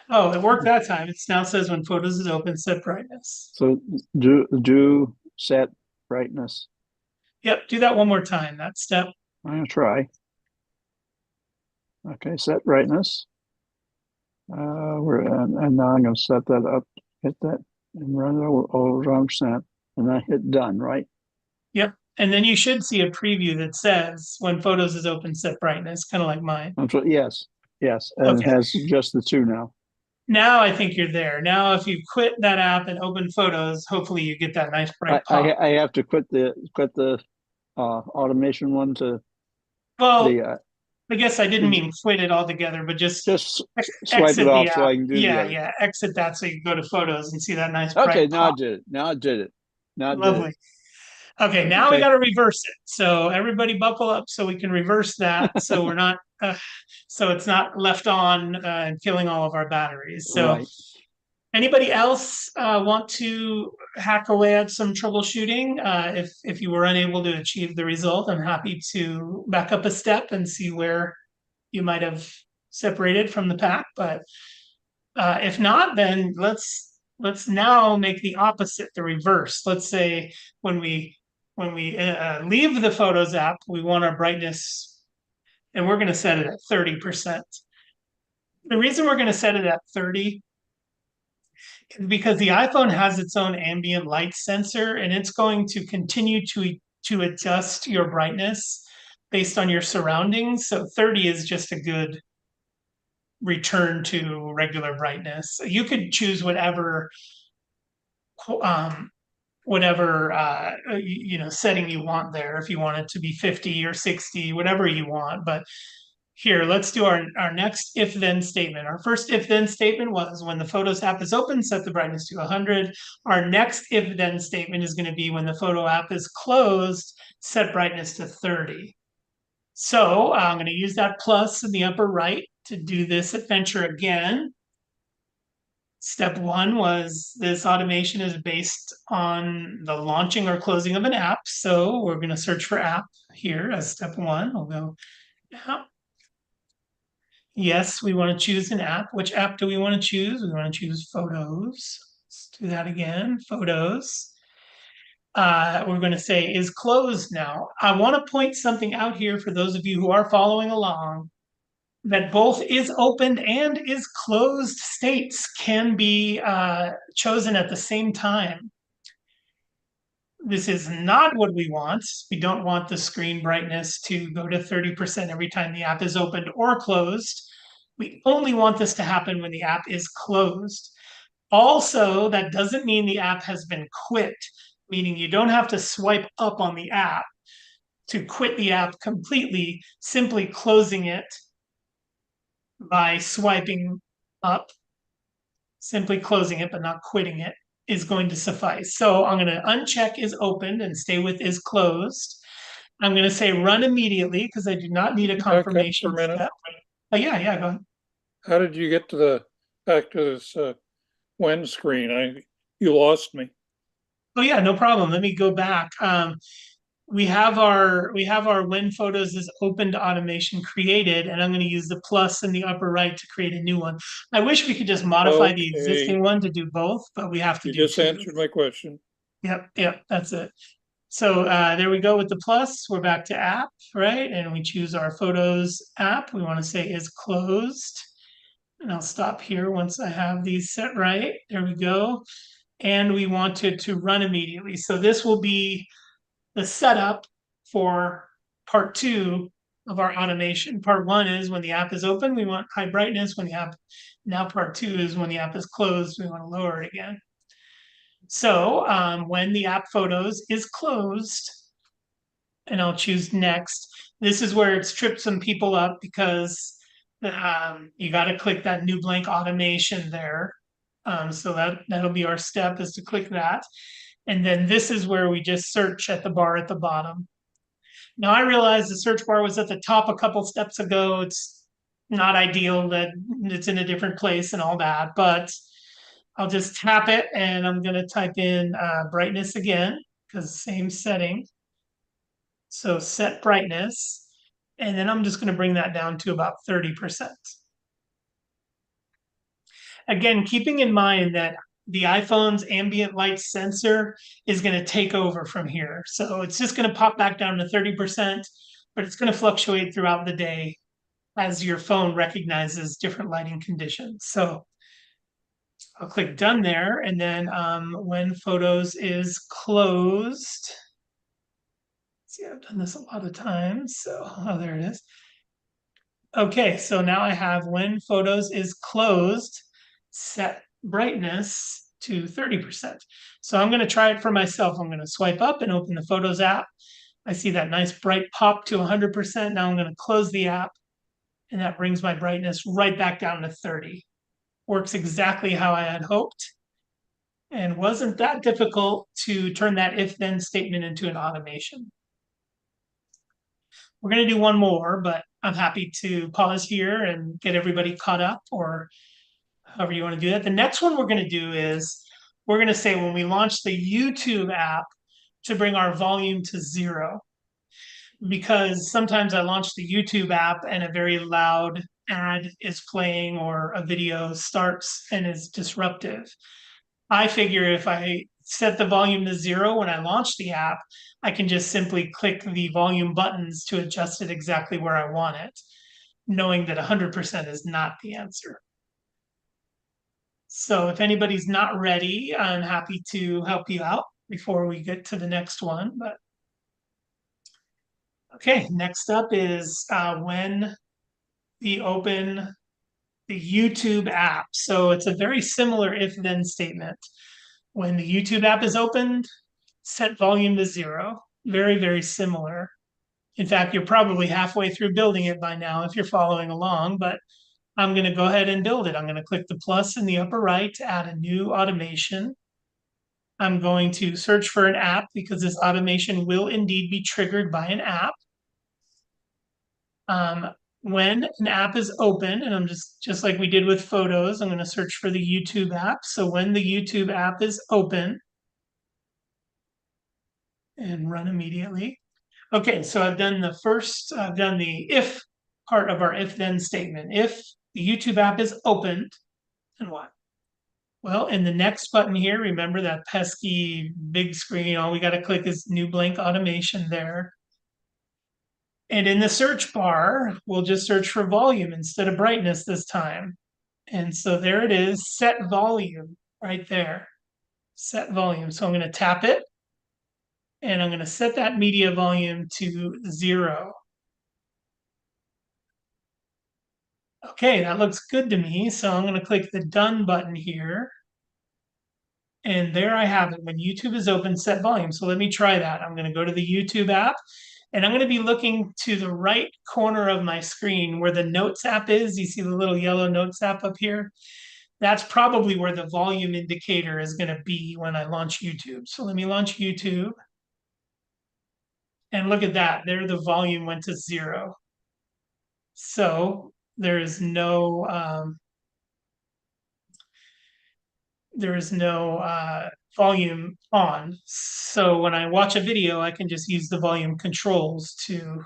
Oh, it worked that time. It now says when Photos is open, set brightness. So do set brightness. Yep, do that one more time, that step. I'm gonna try. Okay, set brightness. And now I'm gonna set that up, hit that, and run it over 100%, and then hit done, right? Yep, and then you should see a preview that says when Photos is open, set brightness, kind of like mine. Yes, and Okay. it has just the two now. Now I think you're there. Now, if you quit that app and open Photos, hopefully you get that nice bright pop. I have to quit the automation one to Well, the I guess I didn't mean quit it altogether, but just swipe exit it off the so app. I can do the Yeah, other. yeah, exit that so you can go to Photos and see that nice Okay, bright now I pop. did it. Now I did it. Now I did Lovely. it. Okay, now we Okay. got to reverse it. So everybody buckle up so we can reverse that. So we're not, so it's not left on and killing all of our batteries. So Right. anybody else want to hack away at some troubleshooting? If you were unable to achieve the result, I'm happy to back up a step and see where you might have separated from the pack. But if not, then let's now make the opposite, the reverse. Let's say when we leave the Photos app, we want our brightness, and we're going to set it at 30%. The reason we're going to set it at 30 is because the iPhone has its own ambient light sensor, and it's going to continue to adjust your brightness based on your surroundings. So 30 is just a good return to regular brightness. You could choose whatever setting you want there, if you want it to be 50 or 60, whatever you want. But here, let's do our next if then statement. Our first if then statement was when the Photos app is open, set the brightness to 100. Our next if then statement is going to be when the Photo app is closed, set brightness to 30. So I'm going to use that plus in the upper right to do this adventure again. Step one was this automation is based on the launching or closing of an app. So we're going to search for app here as step one. We'll go app. Yes, we want to choose an app. Which app do we want to choose? We want to choose Photos. Let's do that again, Photos. We're going to say is closed now. I want to point something out here for those of you who are following along, that both is opened and is closed states can be chosen at the same time. This is not what we want. We don't want the screen brightness to go to 30% every time the app is opened or closed. We only want this to happen when the app is closed. Also, that doesn't mean the app has been quit, meaning you don't have to swipe up on the app to quit the app completely. Simply closing it by swiping up, simply closing it but not quitting it, is going to suffice. So I'm going to uncheck is opened and stay with is closed. I'm going to say run immediately because I do not need a confirmation step. Yeah, go ahead. How did you get back to this when screen? You lost me. Oh yeah, no problem. Let me go back. We have our when Photos is opened automation created, and I'm going to use the plus in the upper right to create a new one. I wish we could just modify the existing one to do both, but we have to do You just two. answered my question. Yep, that's it. So there we go with the plus. We're back to app, right? And we choose our photos app. We want to say is closed. And I'll stop here once I have these set right. There we go. And we want it to run immediately. So this will be the setup for part 2 of our automation. Part 1 is when the app is open, we want high brightness. When the app, now part 2 is when the app is closed, we want to lower it again. So when the app photos is closed, and I'll choose next, this is where it's tripped some people up because you got to click that new blank automation there. So that'll be our step, is to click that. And then this is where we just search at the bar at the bottom. Now I realized the search bar was at the top a couple steps ago. It's not ideal that it's in a different place and all that, but I'll just tap it and I'm going to type in brightness again, because same setting. So set brightness, and then I'm just going to bring that down to about 30%. Again, keeping in mind that the iPhone's ambient light sensor is going to take over from here. So it's just going to pop back down to 30%, but it's going to fluctuate throughout the day as your phone recognizes different lighting conditions. So I'll click done there. And then when photos is closed, see, I've done this a lot of times. So, oh, there it is. Okay, so now I have when photos is closed, set brightness to 30%. So I'm going to try it for myself. I'm going to swipe up and open the Photos app. I see that nice bright pop to 100%. Now I'm going to close the app, and that brings my brightness right back down to 30. Works exactly how I had hoped, and wasn't that difficult to turn that if-then statement into an automation. We're going to do one more, but I'm happy to pause here and get everybody caught up, or however you want to do that. The next one we're going to do is we're going to say when we launch the YouTube app to bring our volume to 0. Because sometimes I launch the YouTube app and a very loud ad is playing or a video starts and is disruptive. I figure if I set the volume to 0 when I launch the app, I can just simply click the volume buttons to adjust it exactly where I want it, knowing that 100% is not the answer. So if anybody's not ready, I'm happy to help you out before we get to the next one. But okay, next up is when we open the YouTube app. So it's a very similar if-then statement. When the YouTube app is opened, set volume to 0. Very, very similar. In fact, you're probably halfway through building it by now if you're following along, but I'm going to go ahead and build it. I'm going to click the plus in the upper right to add a new automation. I'm going to search for an app because this automation will indeed be triggered by an app. When an app is open, and I'm just like we did with photos, I'm going to search for the YouTube app. So when the YouTube app is open, and run immediately. Okay, so I've done the if part of our if-then statement. If the YouTube app is opened, then what? Well, in the next button here, remember that pesky big screen, all we got to click is new blank automation there. And in the search bar, we'll just search for volume instead of brightness this time. And so there it is, set volume right there. Set volume. So I'm going to tap it. And I'm going to set that media volume to 0. Okay, that looks good to me. So I'm going to click the done button here. And there I have it. When YouTube is open, set volume. So let me try that. I'm going to go to the YouTube app. And I'm going to be looking to the right corner of my screen where the Notes app is. You see the little yellow Notes app up here? That's probably where the volume indicator is going to be when I launch YouTube. So let me launch YouTube. And look at that. There the volume went to 0. So there is no volume on. So when I watch a video, I can just use the volume controls to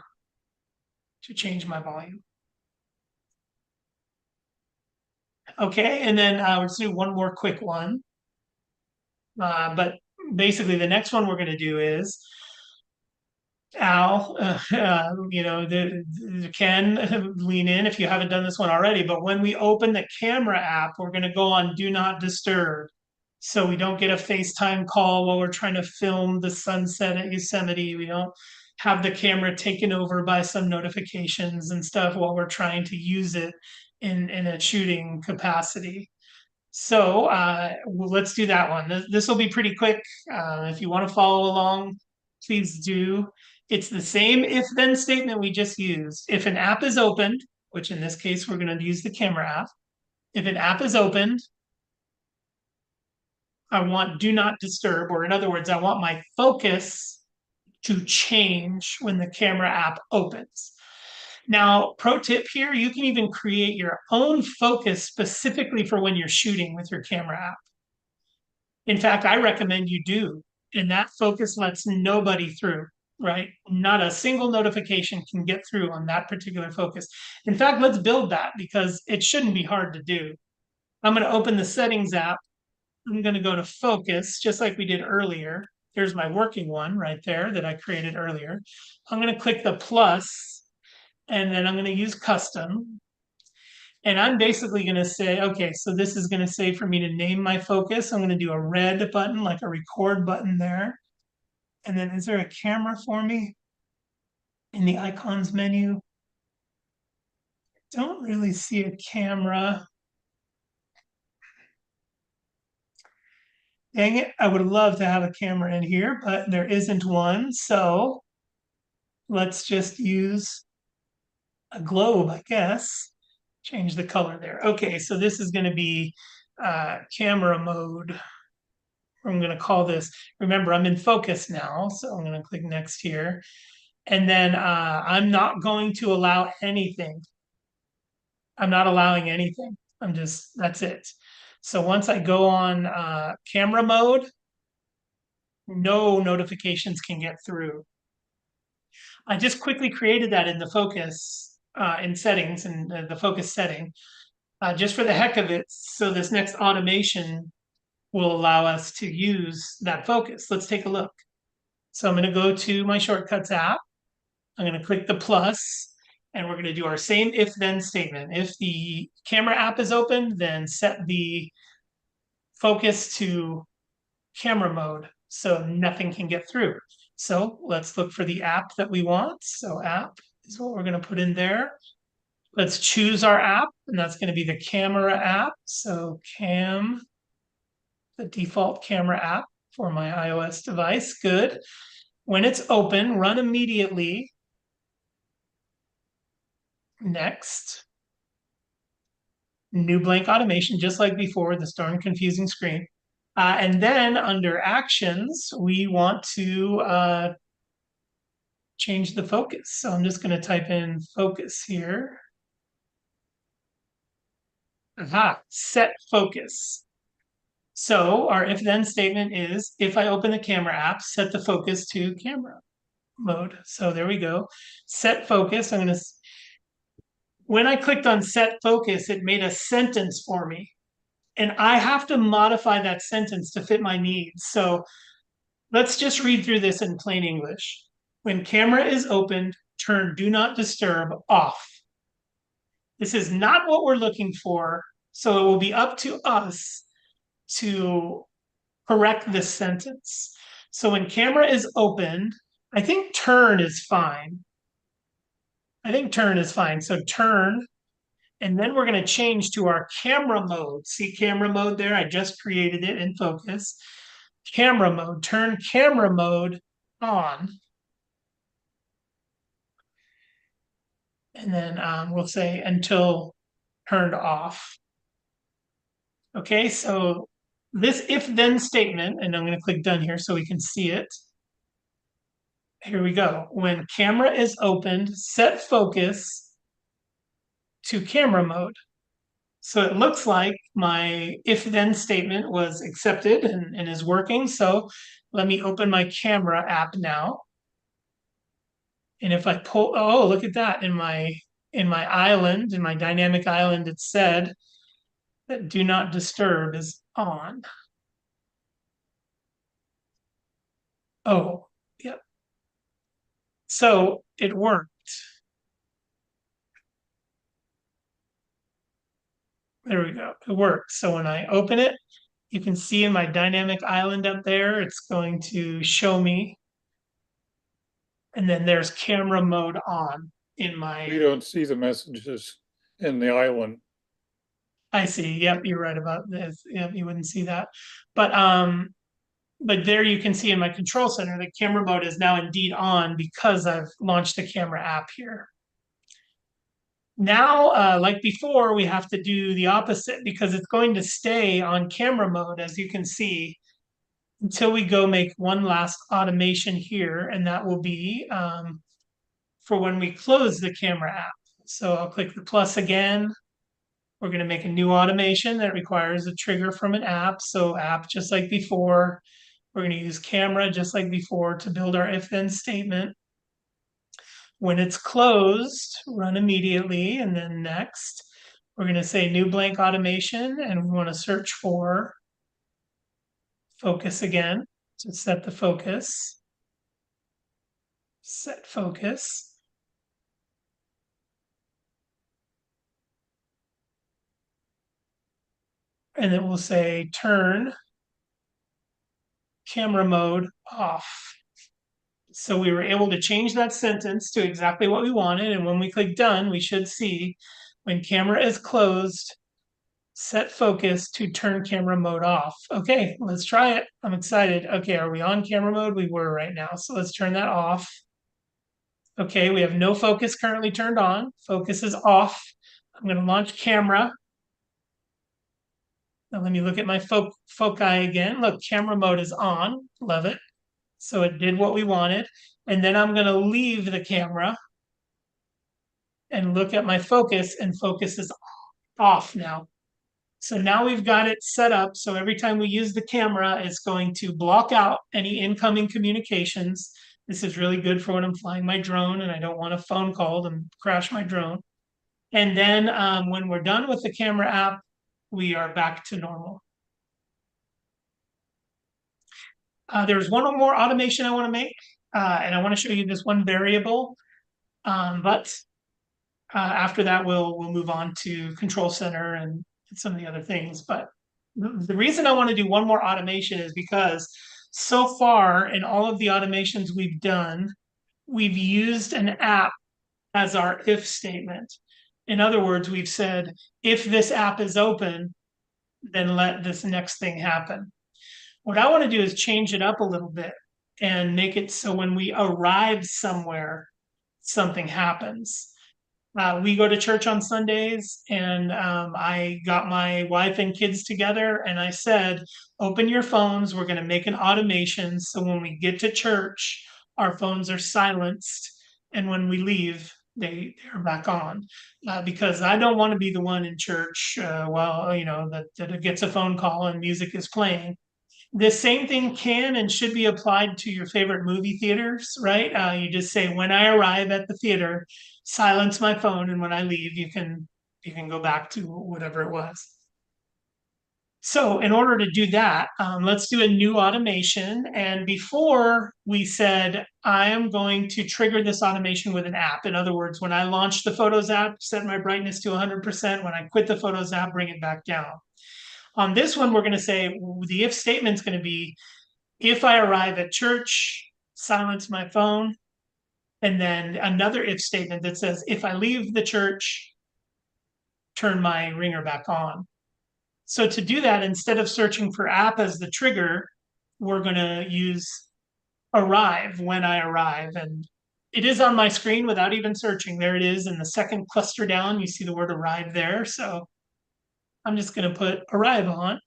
change my volume. Okay, and then let's do one more quick one. But basically, the next one we're going to do is Al, can lean in if you haven't done this one already. But when we open the camera app, we're going to go on Do Not Disturb. So we don't get a FaceTime call while we're trying to film the sunset at Yosemite. We don't have the camera taken over by some notifications and stuff while we're trying to use it in a shooting capacity. So let's do that one. This will be pretty quick. If you want to follow along, please do. It's the same if-then statement we just used. If an app is opened, which in this case, we're going to use the camera app. If an app is opened, I want do not disturb, or in other words, I want my focus to change when the camera app opens. Now, pro tip here, you can even create your own focus specifically for when you're shooting with your camera app. In fact, I recommend you do. And that focus lets nobody through, right? Not a single notification can get through on that particular focus. In fact, let's build that because it shouldn't be hard to do. I'm going to open the settings app. I'm going to go to focus, just like we did earlier. There's my working one right there that I created earlier. I'm going to click the plus, and then I'm going to use custom. And I'm basically going to say, okay, so this is going to say for me to name my focus. I'm going to do a red button, like a record button there. And then is there a camera for me in the icons menu? Don't really see a camera. Dang it, I would love to have a camera in here, but there isn't one. So let's just use a globe, I guess. Change the color there. Okay, so this is going to be camera mode. I'm going to call this, remember, I'm in focus now. So I'm going to click next here. And then I'm not going to allow anything. I'm not allowing anything. That's it. So once I go on camera mode, no notifications can get through. I just quickly created that in the focus in settings and the focus setting just for the heck of it. So this next automation will allow us to use that focus. Let's take a look. So I'm going to go to my shortcuts app. I'm going to click the plus, and we're going to do our same if-then statement. If the camera app is open, then set the focus to camera mode so nothing can get through. So let's look for the app that we want. So app is what we're going to put in there. Let's choose our app, and that's going to be the camera app. So cam, the default camera app for my iOS device. Good. When it's open, run immediately. Next. New blank automation, just like before, this darn confusing screen. And then under actions, we want to change the focus. So I'm just going to type in focus here. Aha, set focus. So our if-then statement is, if I open the camera app, set the focus to camera mode. So there we go. Set focus. When I clicked on set focus, it made a sentence for me. And I have to modify that sentence to fit my needs. So let's just read through this in plain English. When camera is opened, turn do not disturb off. This is not what we're looking for. So it will be up to us to correct this sentence. So when camera is opened, I think turn is fine. So turn, and then we're going to change to our camera mode. See camera mode there? I just created it in focus. Camera mode, turn camera mode on. And then we'll say until turned off. Okay, so this if-then statement, and I'm going to click done here so we can see it. Here we go. When camera is opened, set focus to camera mode. So it looks like my if-then statement was accepted and is working. So let me open my camera app now. And if I pull, oh, look at that. In my island, in my dynamic island, it said that do not disturb is on. Oh, yep. So it worked. There we go. It worked. So when I open it, you can see in my dynamic island up there, it's going to show me. And then there's camera mode on in We my, don't see the messages in the island. I see. Yep, you're right about this. Yep, you wouldn't see that. But there you can see in my control center, the camera mode is now indeed on because I've launched the camera app here. Now, like before, we have to do the opposite because it's going to stay on camera mode, as you can see, until we go make one last automation here, and that will be for when we close the camera app. So I'll click the plus again. We're going to make a new automation that requires a trigger from an app. So app just like before. We're going to use camera just like before to build our if-then statement. When it's closed, run immediately, and then next. We're going to say new blank automation, and we want to search for focus again to set the focus. Set focus. And then we'll say turn camera mode off. So we were able to change that sentence to exactly what we wanted. And when we click done, we should see when camera is closed, set focus to turn camera mode off. Okay, let's try it. I'm excited. Okay, are we on camera mode? We were right now. So let's turn that off. Okay, we have no focus currently turned on. Focus is off. I'm going to launch camera. Now let me look at my foci again. Look, camera mode is on. Love it. So it did what we wanted. And then I'm going to leave the camera and look at my focus, and focus is off now. So now we've got it set up so every time we use the camera, it's going to block out any incoming communications. This is really good for when I'm flying my drone and I don't want a phone call to crash my drone. And then when we're done with the camera app, we are back to normal. There's one more automation I want to make, and I want to show you this one variable. But after that, we'll move on to control center and some of the other things. But the reason I want to do one more automation is because so far in all of the automations we've done, we've used an app as our if statement. In other words, we've said, if this app is open, then let this next thing happen. What I want to do is change it up a little bit and make it so when we arrive somewhere, something happens. We go to church on Sundays, and I got my wife and kids together, and I said, open your phones. We're going to make an automation so when we get to church, our phones are silenced, and when we leave, they're back on. Because I don't want to be the one in church that gets a phone call and music is playing. The same thing can and should be applied to your favorite movie theaters, right? You just say, when I arrive at the theater, silence my phone, and when I leave, you can go back to whatever it was. So in order to do that, let's do a new automation. And before we said, I am going to trigger this automation with an app. In other words, when I launch the Photos app, set my brightness to 100%. When I quit the Photos app, bring it back down. On this one, we're going to say the if statement is going to be, if I arrive at church, silence my phone. And then another if statement that says, if I leave the church, turn my ringer back on. So to do that, instead of searching for app as the trigger, we're going to use arrive when I arrive. And it is on my screen without even searching. There it is in the second cluster down. You see the word arrive there. So I'm just going to put arrive on.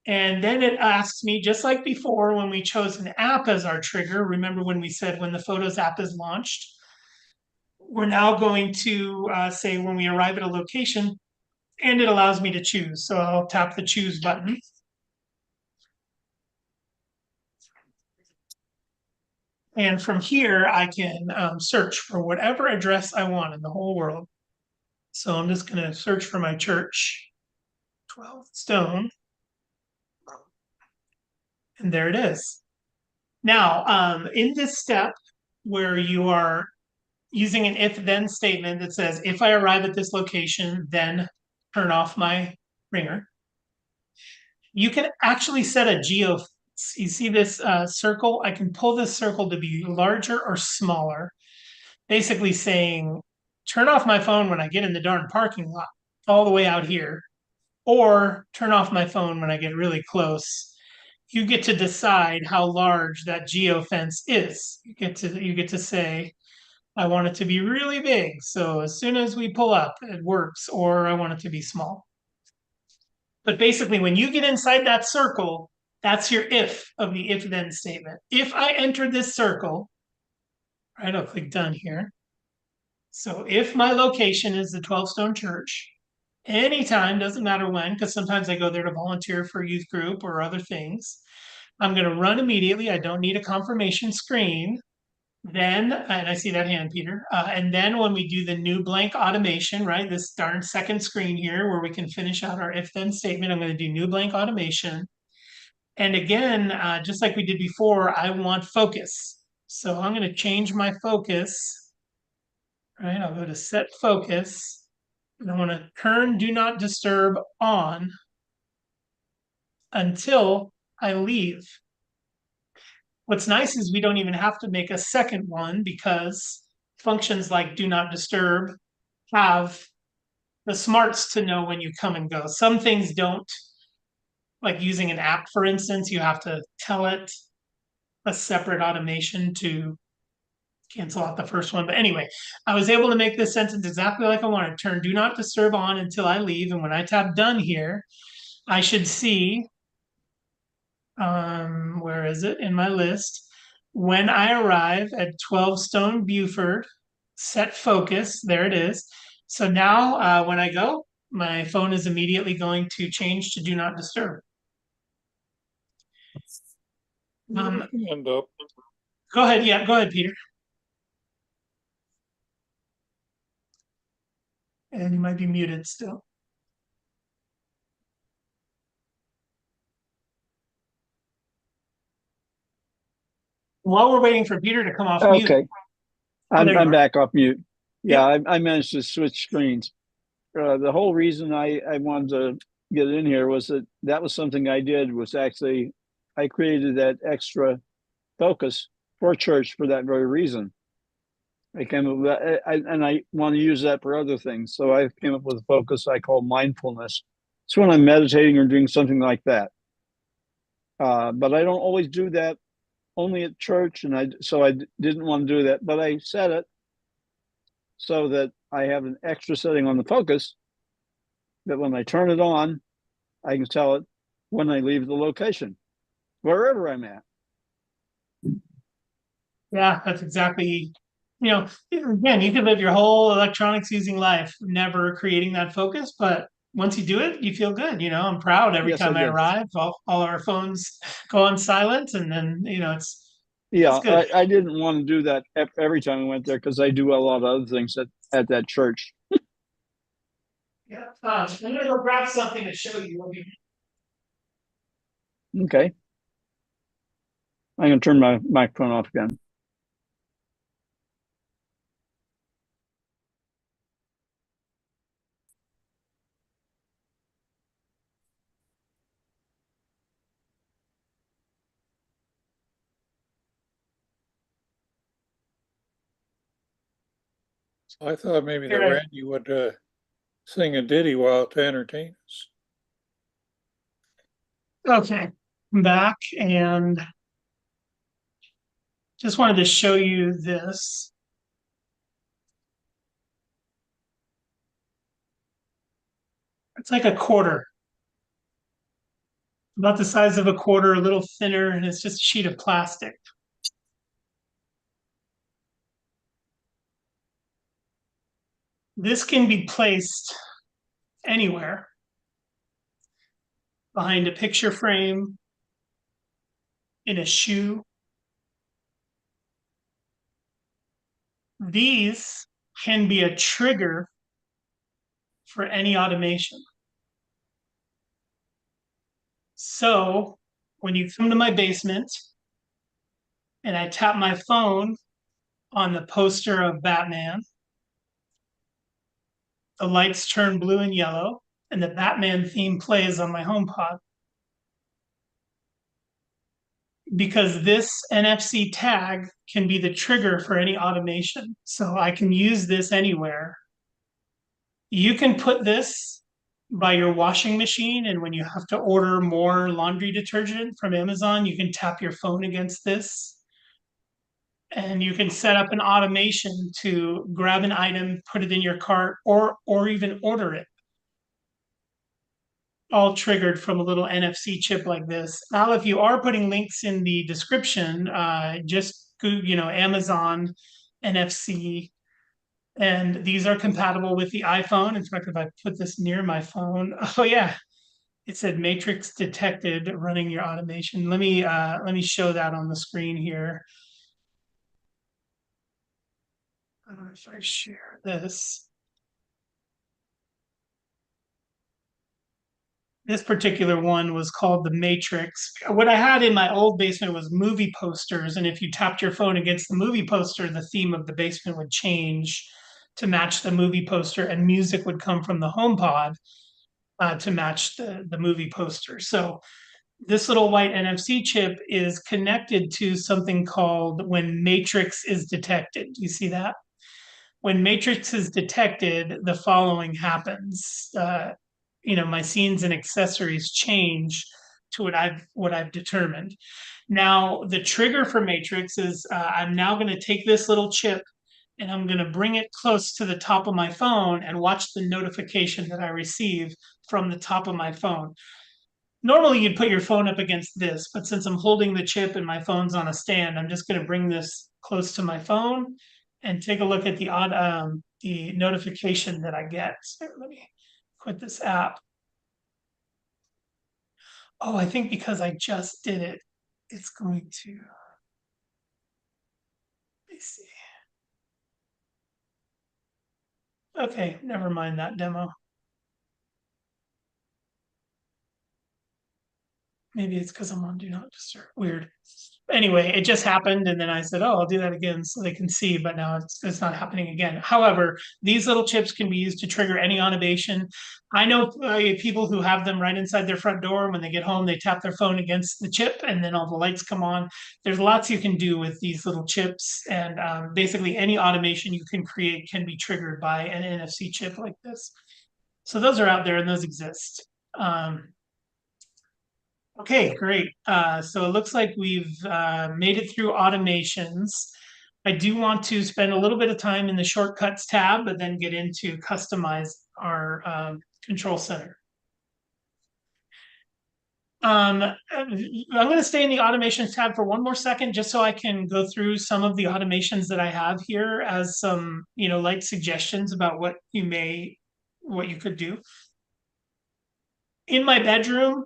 And then it asks me, just like before, when we chose an app as our trigger, remember when we said when the Photos app is launched, we're now going to say when we arrive at a location, and it allows me to choose. So I'll tap the choose button. And from here, I can search for whatever address I want in the whole world. So I'm just going to search for my church, 12 Stone. And there it is. Now, in this step, where you are using an if-then statement that says, if I arrive at this location, then turn off my ringer. You can actually set a geo. You see this circle? I can pull this circle to be larger or smaller, basically saying, turn off my phone when I get in the darn parking lot, all the way out here, or turn off my phone when I get really close. You get to decide how large that geo fence is. You get to say, I want it to be really big, so as soon as we pull up, it works, or I want it to be small. But basically, when you get inside that circle, that's your if of the if then statement. If I enter this circle, right, I'll click done here. So if my location is the 12 Stone Church, anytime, doesn't matter when, because sometimes I go there to volunteer for a youth group or other things, I'm going to run immediately. I don't need a confirmation screen. Then, and I see that hand, Peter. And then when we do the new blank automation, right, this darn second screen here where we can finish out our if then statement, I'm going to do new blank automation. And again, just like we did before, I want focus. So I'm going to change my focus, right? I'll go to set focus. And I want to turn do not disturb on until I leave. What's nice is we don't even have to make a second one because functions like do not disturb have the smarts to know when you come and go. Some things don't, like using an app, for instance, you have to tell it a separate automation to cancel out the first one. But anyway, I was able to make this sentence exactly like I wanted. Turn do not disturb on until I leave. And when I tap done here, I should see, where is it in my list? When I arrive at 12 Stone Buford, set focus, there it is. So now when I go, my phone is immediately going to change to do not disturb. Hand up. Go ahead. Yeah, go ahead, Peter. And you might be muted still. While we're waiting for Peter to come off mute. Okay, there you I'm are. back off mute. Yeah, I managed to switch screens. The whole reason I wanted to get in here was that was something I did, was actually I created that extra focus for church for that very reason. I came up with that, and I want to use that for other things. So I came up with a focus I call mindfulness. It's when I'm meditating or doing something like that. But I don't always do that, only at church, and I didn't want to do that. But I set it so that I have an extra setting on the focus that when I turn it on, I can tell it when I leave the location, wherever I'm at. Yeah, that's exactly, again, you could live your whole electronics using life never creating that focus, but once you do it, you feel good. I'm proud every Yes, time I I did. arrive, all our phones go on silent, and then, Yeah, good. I didn't want to do that every time I went there because I do a lot of other things at that church. Yeah, I'm gonna go grab something to show you. Okay. I'm going to turn my microphone off again. I thought maybe that Here, Randy would sing a ditty while to entertain us. Okay, I'm back and just wanted to show you this. It's like a quarter, about the size of a quarter, a little thinner, and it's just a sheet of plastic. This can be placed anywhere, behind a picture frame, in a shoe. These can be a trigger for any automation. So when you come to my basement and I tap my phone, on the poster of Batman. The lights turn blue and yellow, and the Batman theme plays on my HomePod. Because this NFC tag can be the trigger for any automation. So I can use this anywhere. You can put this by your washing machine, and when you have to order more laundry detergent from Amazon, you can tap your phone against this. And you can set up an automation to grab an item, put it in your cart, or even order it. All triggered from a little NFC chip like this. Now, if you are putting links in the description, just Google, Amazon NFC, and these are compatible with the iPhone. In fact, if I put this near my phone, oh yeah, it said matrix detected running your automation. Let me show that on the screen here. If I share this. This particular one was called the Matrix. What I had in my old basement was movie posters, and if you tapped your phone against the movie poster, the theme of the basement would change to match the movie poster, and music would come from the HomePod to match the movie poster. So this little white NFC chip is connected to something called when matrix is detected. You see that? When matrix is detected, the following happens. My scenes and accessories change to what I've determined. Now, the trigger for matrix is I'm now going to take this little chip and I'm going to bring it close to the top of my phone and watch the notification that I receive from the top of my phone. Normally, you'd put your phone up against this, but since I'm holding the chip and my phone's on a stand, I'm just going to bring this close to my phone and take a look at the notification that I get. So let me quit this app. Oh, I think because I just did it, it's going to. Let me see. Okay, never mind that demo. Maybe it's because I'm on Do Not Disturb. Weird. Anyway, it just happened, and then I said, "Oh, I'll do that again so they can see." But now it's not happening again. However, these little chips can be used to trigger any automation. I know people who have them right inside their front door. When they get home, they tap their phone against the chip, and then all the lights come on. There's lots you can do with these little chips, and basically any automation you can create can be triggered by an NFC chip like this. So those are out there, and those exist. Okay, great. So it looks like we've made it through automations. I do want to spend a little bit of time in the shortcuts tab, but then get into customize our control center. I'm going to stay in the automations tab for one more second, just so I can go through some of the automations that I have here as some, light suggestions about what you could do. In my bedroom,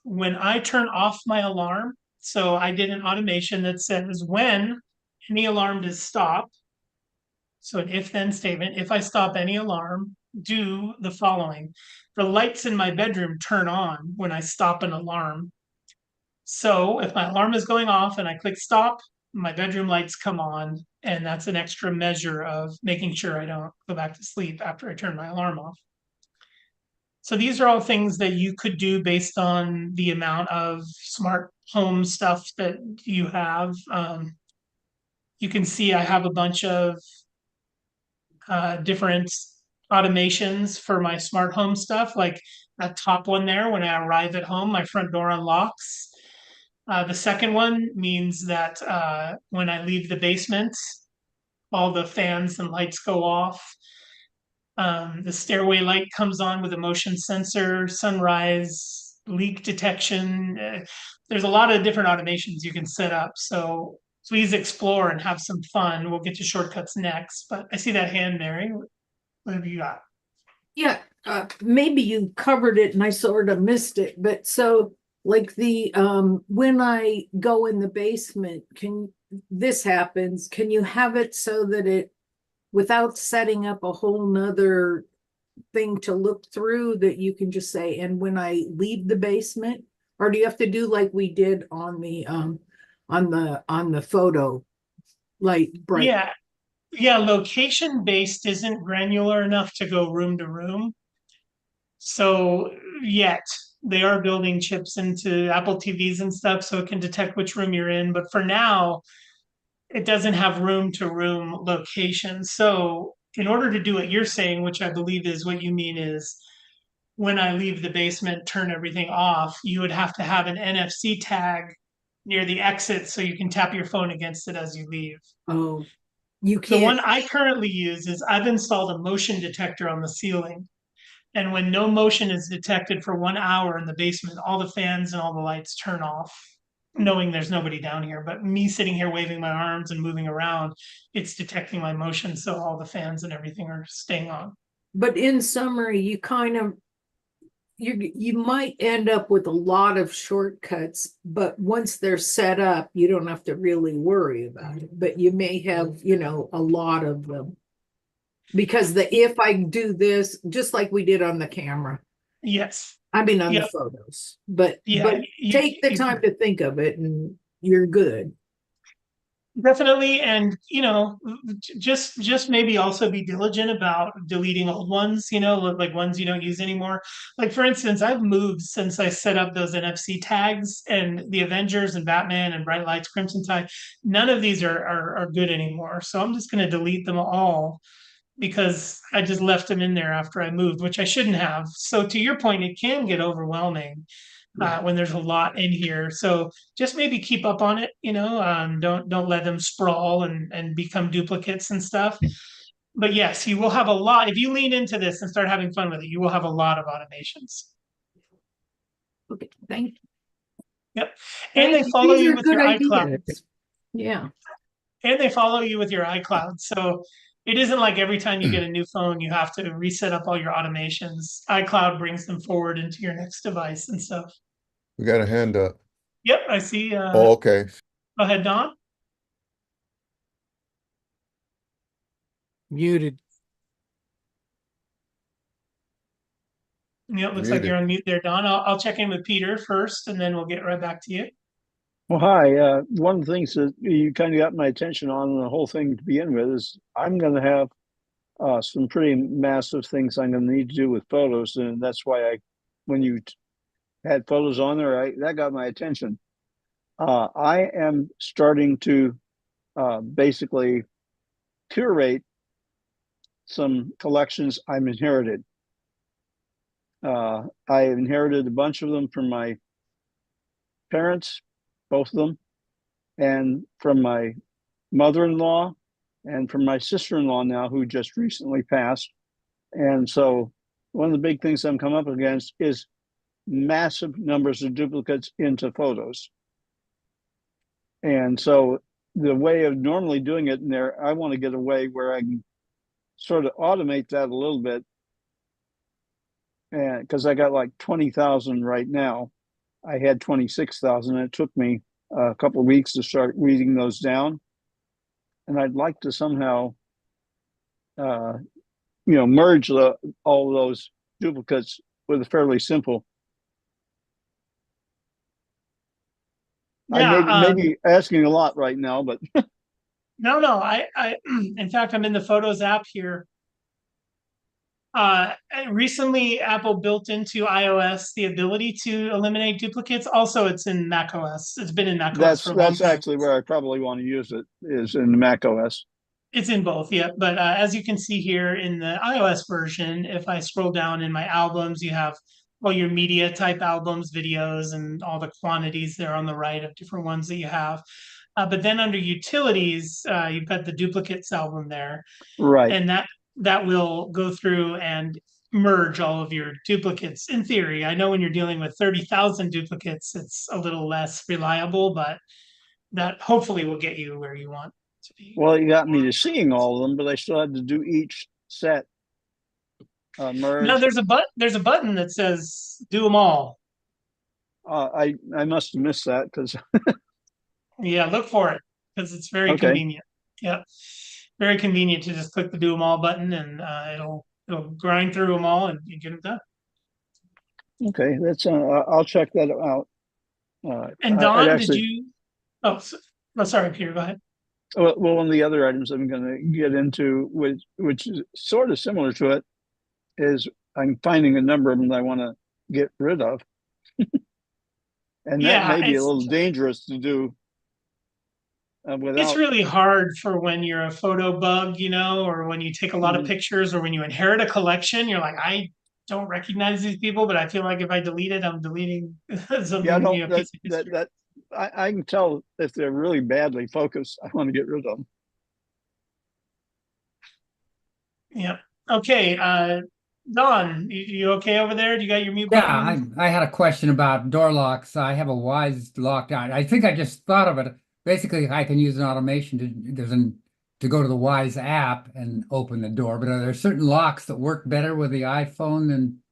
when I turn off my alarm, so I did an automation that says when any alarm does stop, so an if-then statement, if I stop any alarm, do the following. The lights in my bedroom turn on when I stop an alarm. So if my alarm is going off and I click stop, my bedroom lights come on, and that's an extra measure of making sure I don't go back to sleep after I turn my alarm off. So these are all things that you could do based on the amount of smart home stuff that you have. You can see I have a bunch of different automations for my smart home stuff, like that top one there. When I arrive at home, my front door unlocks. The second one means that when I leave the basement, all the fans and lights go off. The stairway light comes on with a motion sensor, sunrise, leak detection. There's a lot of different automations you can set up. So please explore and have some fun. We'll get to shortcuts next. But I see that hand, Mary. What have you got? Yeah, maybe you covered it and I sort of missed it, but so like the when I go in the basement, this happens, can you have it so that it, without setting up a whole nother thing to look through, that you can just say, and when I leave the basement? Or do you have to do like we did on the photo? light bright. Yeah. Yeah, location based isn't granular enough to go room to room. So yet they are building chips into Apple TVs and stuff so it can detect which room you're in. But for now, it doesn't have room to room location. So in order to do what you're saying, which I believe is what you mean is when I leave the basement, turn everything off, you would have to have an NFC tag near the exit so you can tap your phone against it as you leave. Oh, you The one can't. I currently use is I've installed a motion detector on the ceiling. And when no motion is detected for 1 hour in the basement, all the fans and all the lights turn off, knowing there's nobody down here. But me sitting here waving my arms and moving around, it's detecting my motion. So all the fans and everything are staying on. But in summary, you kind of you might end up with a lot of shortcuts, but once they're set up, you don't have to really worry about it. But you may have, a lot of them. Because if I do this, just like we did on the camera, Yes. I mean on the Yep. photos, but Yeah, take the time to think of it and you're good. definitely. And just maybe also be diligent about deleting old ones, like ones you don't use anymore. Like for instance, I've moved since I set up those NFC tags, and the Avengers and Batman and Bright Lights, Crimson Tide, none of these are good anymore. So I'm just going to delete them all because I just left them in there after I moved, which I shouldn't have. So to your point, it can get overwhelming when there's a lot in here. So just maybe keep up on it. Don't let them sprawl and become duplicates and stuff. But yes, you will have a lot if you lean into this and start having fun with it. You will have a lot of automations. Okay, thank you. Yep, and they follow These you are with good your ideas. iCloud. Yeah. And they follow you with your iCloud. So it isn't like every time you get a new phone, you have to reset up all your automations. iCloud brings them forward into your next device and stuff. We got a hand up. Yep, I see. Oh, okay. Go ahead, Don. Muted. Yeah, it looks like you're on mute there, Don. I'll check in with Peter first, and then we'll get right back to you. Well, hi. One of the things that you kind of got my attention on the whole thing to begin with is I'm going to have some pretty massive things I'm going to need to do with photos, and that's why when you had photos on there, that got my attention. I am starting to basically curate some collections I've inherited. I inherited a bunch of them from my parents, both of them, and from my mother-in-law and from my sister-in-law now, who just recently passed. And so one of the big things I'm come up against is massive numbers of duplicates into photos. And so the way of normally doing it in there, I want to get a way where I can sort of automate that a little bit. And because I got like 20,000 right now, I had 26,000. It took me a couple of weeks to start reading those down. And I'd like to somehow, merge all of those duplicates with a fairly simple. Yeah, I may be asking a lot right now, but no. I in fact, I'm in the Photos app here. Recently, Apple built into iOS the ability to eliminate duplicates. Also, it's in macOS. It's been in macOS for a long that's time. actually where I probably want to use it, is in the Mac OS. It's in both, yeah. But as you can see here in the iOS version, if I scroll down in my albums, you have all your media type albums, videos, and all the quantities there on the right of different ones that you have. But then under utilities, you've got the duplicates album there. Right. And that will go through and merge all of your duplicates in theory. I know when you're dealing with 30,000 duplicates, it's a little less reliable, but that hopefully will get you where you want to be. Well, you got me to seeing all of them, but I still had to do each set merge. No, there's a button that says do them all. I must have missed that because Yeah, look for it because it's very Okay. convenient. Yeah, very convenient to just click the do them all button and it'll grind through them all and you get them done. Okay, that's I'll check that out. And Don, did you? Oh, sorry, Peter. Go ahead. Well, one of the other items I'm going to get into, which is sort of similar to it, is I'm finding a number of them that I want to get rid of. And that Yeah, may be a little dangerous to do it's without. really hard for when you're a photo bug, or when you take a lot of Mhm. pictures, or when you inherit a collection, you're like, I don't recognize these people, but I feel like if I delete it, I'm deleting something, Yeah, no, a piece of history. I can tell if they're really badly focused. I want to get rid of them. Yeah. Okay. Don, you okay over there? Do you got your mute Yeah, button? I had a question about door locks. I have a Wise lock. I think I just thought of it. Basically, I can use an automation to go to the Wise app and open the door. But are there certain locks that work better with the iPhone than?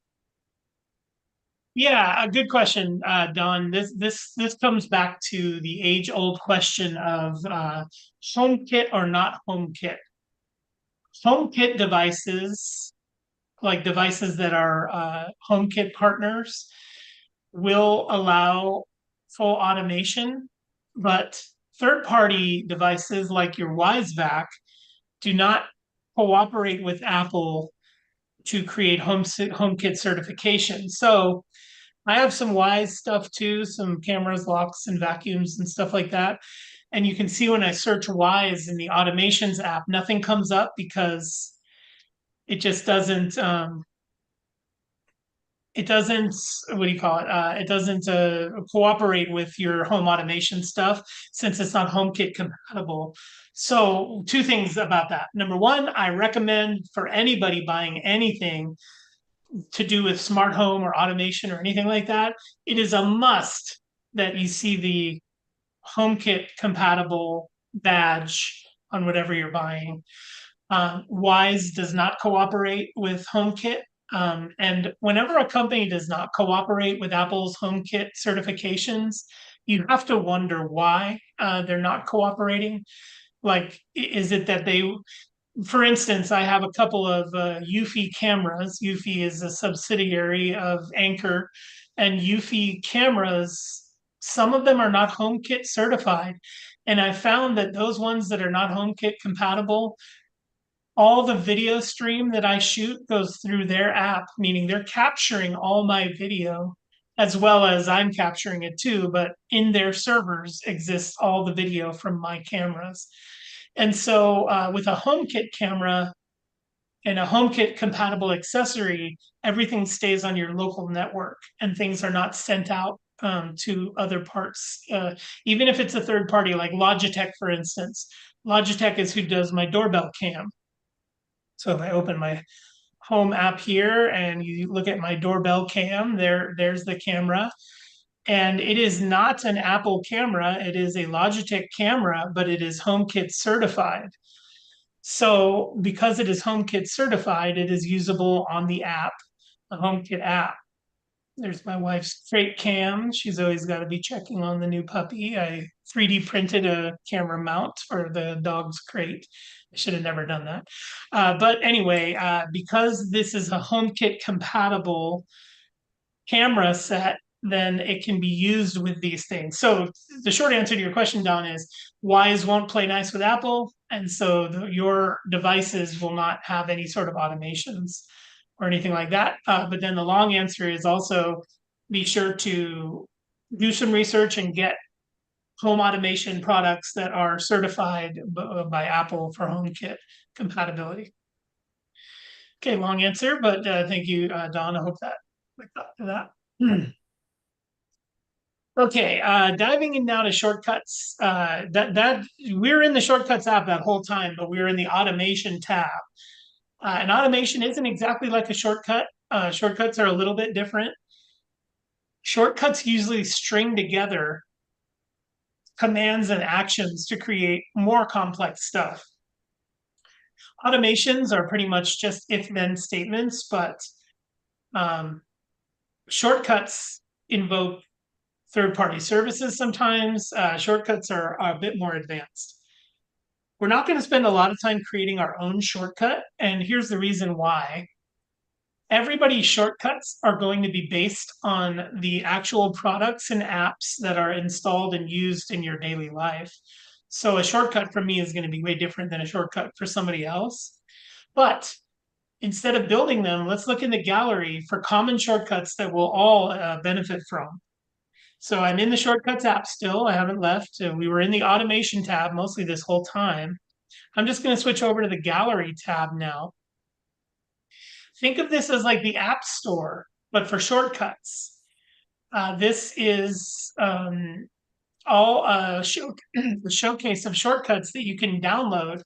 Yeah, a good question, Don. This comes back to the age-old question of HomeKit or not HomeKit. HomeKit devices, like devices that are HomeKit partners, will allow full automation, but third-party devices like your WiseVac do not cooperate with Apple to create HomeKit certification. So I have some Wise stuff too, some cameras, locks, and vacuums and stuff like that. And you can see when I search Wise in the automations app, nothing comes up because it just doesn't, what do you call it? It doesn't cooperate with your home automation stuff since it's not HomeKit compatible. So two things about that. Number one, I recommend for anybody buying anything to do with smart home or automation or anything like that, it is a must that you see the HomeKit compatible badge on whatever you're buying. Wise does not cooperate with HomeKit. And whenever a company does not cooperate with Apple's HomeKit certifications, you have to wonder why they're not cooperating. Like, is it that they, for instance, I have a couple of Eufy cameras. Eufy is a subsidiary of Anchor, and Eufy cameras, some of them are not HomeKit certified. And I found that those ones that are not HomeKit compatible, all the video stream that I shoot goes through their app, meaning they're capturing all my video as well as I'm capturing it too. But in their servers exists all the video from my cameras. And so with a HomeKit camera and a HomeKit compatible accessory, everything stays on your local network and things are not sent out to other parts. Even if it's a third party like Logitech, for instance. Logitech is who does my doorbell cam. So if I open my home app here and you look at my doorbell cam, there's the camera. And it is not an Apple camera, it is a Logitech camera, but it is HomeKit certified. So because it is HomeKit certified, it is usable on the app, the HomeKit app. There's my wife's crate cam. She's always got to be checking on the new puppy. I 3D printed a camera mount for the dog's crate. I should have never done that. But anyway, because this is a HomeKit compatible camera set, then it can be used with these things. So the short answer to your question, Don, is Wise won't play nice with Apple. And so your devices will not have any sort of automations or anything like that. But then the long answer is also be sure to do some research and get home automation products that are certified by Apple for HomeKit compatibility. Okay, long answer, but thank you, Don. I hope that got to that. Okay, diving in now to shortcuts. That we're in the shortcuts app that whole time, but we're in the automation tab. And automation isn't exactly like a shortcut. Shortcuts are a little bit different. Shortcuts usually string together commands and actions to create more complex stuff. Automations are pretty much just if-then statements, but shortcuts invoke third-party services sometimes. Shortcuts are a bit more advanced. We're not going to spend a lot of time creating our own shortcut, and here's the reason why. Everybody's shortcuts are going to be based on the actual products and apps that are installed and used in your daily life. So a shortcut for me is going to be way different than a shortcut for somebody else. But instead of building them, let's look in the gallery for common shortcuts that we'll all benefit from. So I'm in the Shortcuts app still. I haven't left. We were in the automation tab mostly this whole time. I'm just going to switch over to the gallery tab now. Think of this as like the App Store, but for shortcuts. This is all the showcase of shortcuts that you can download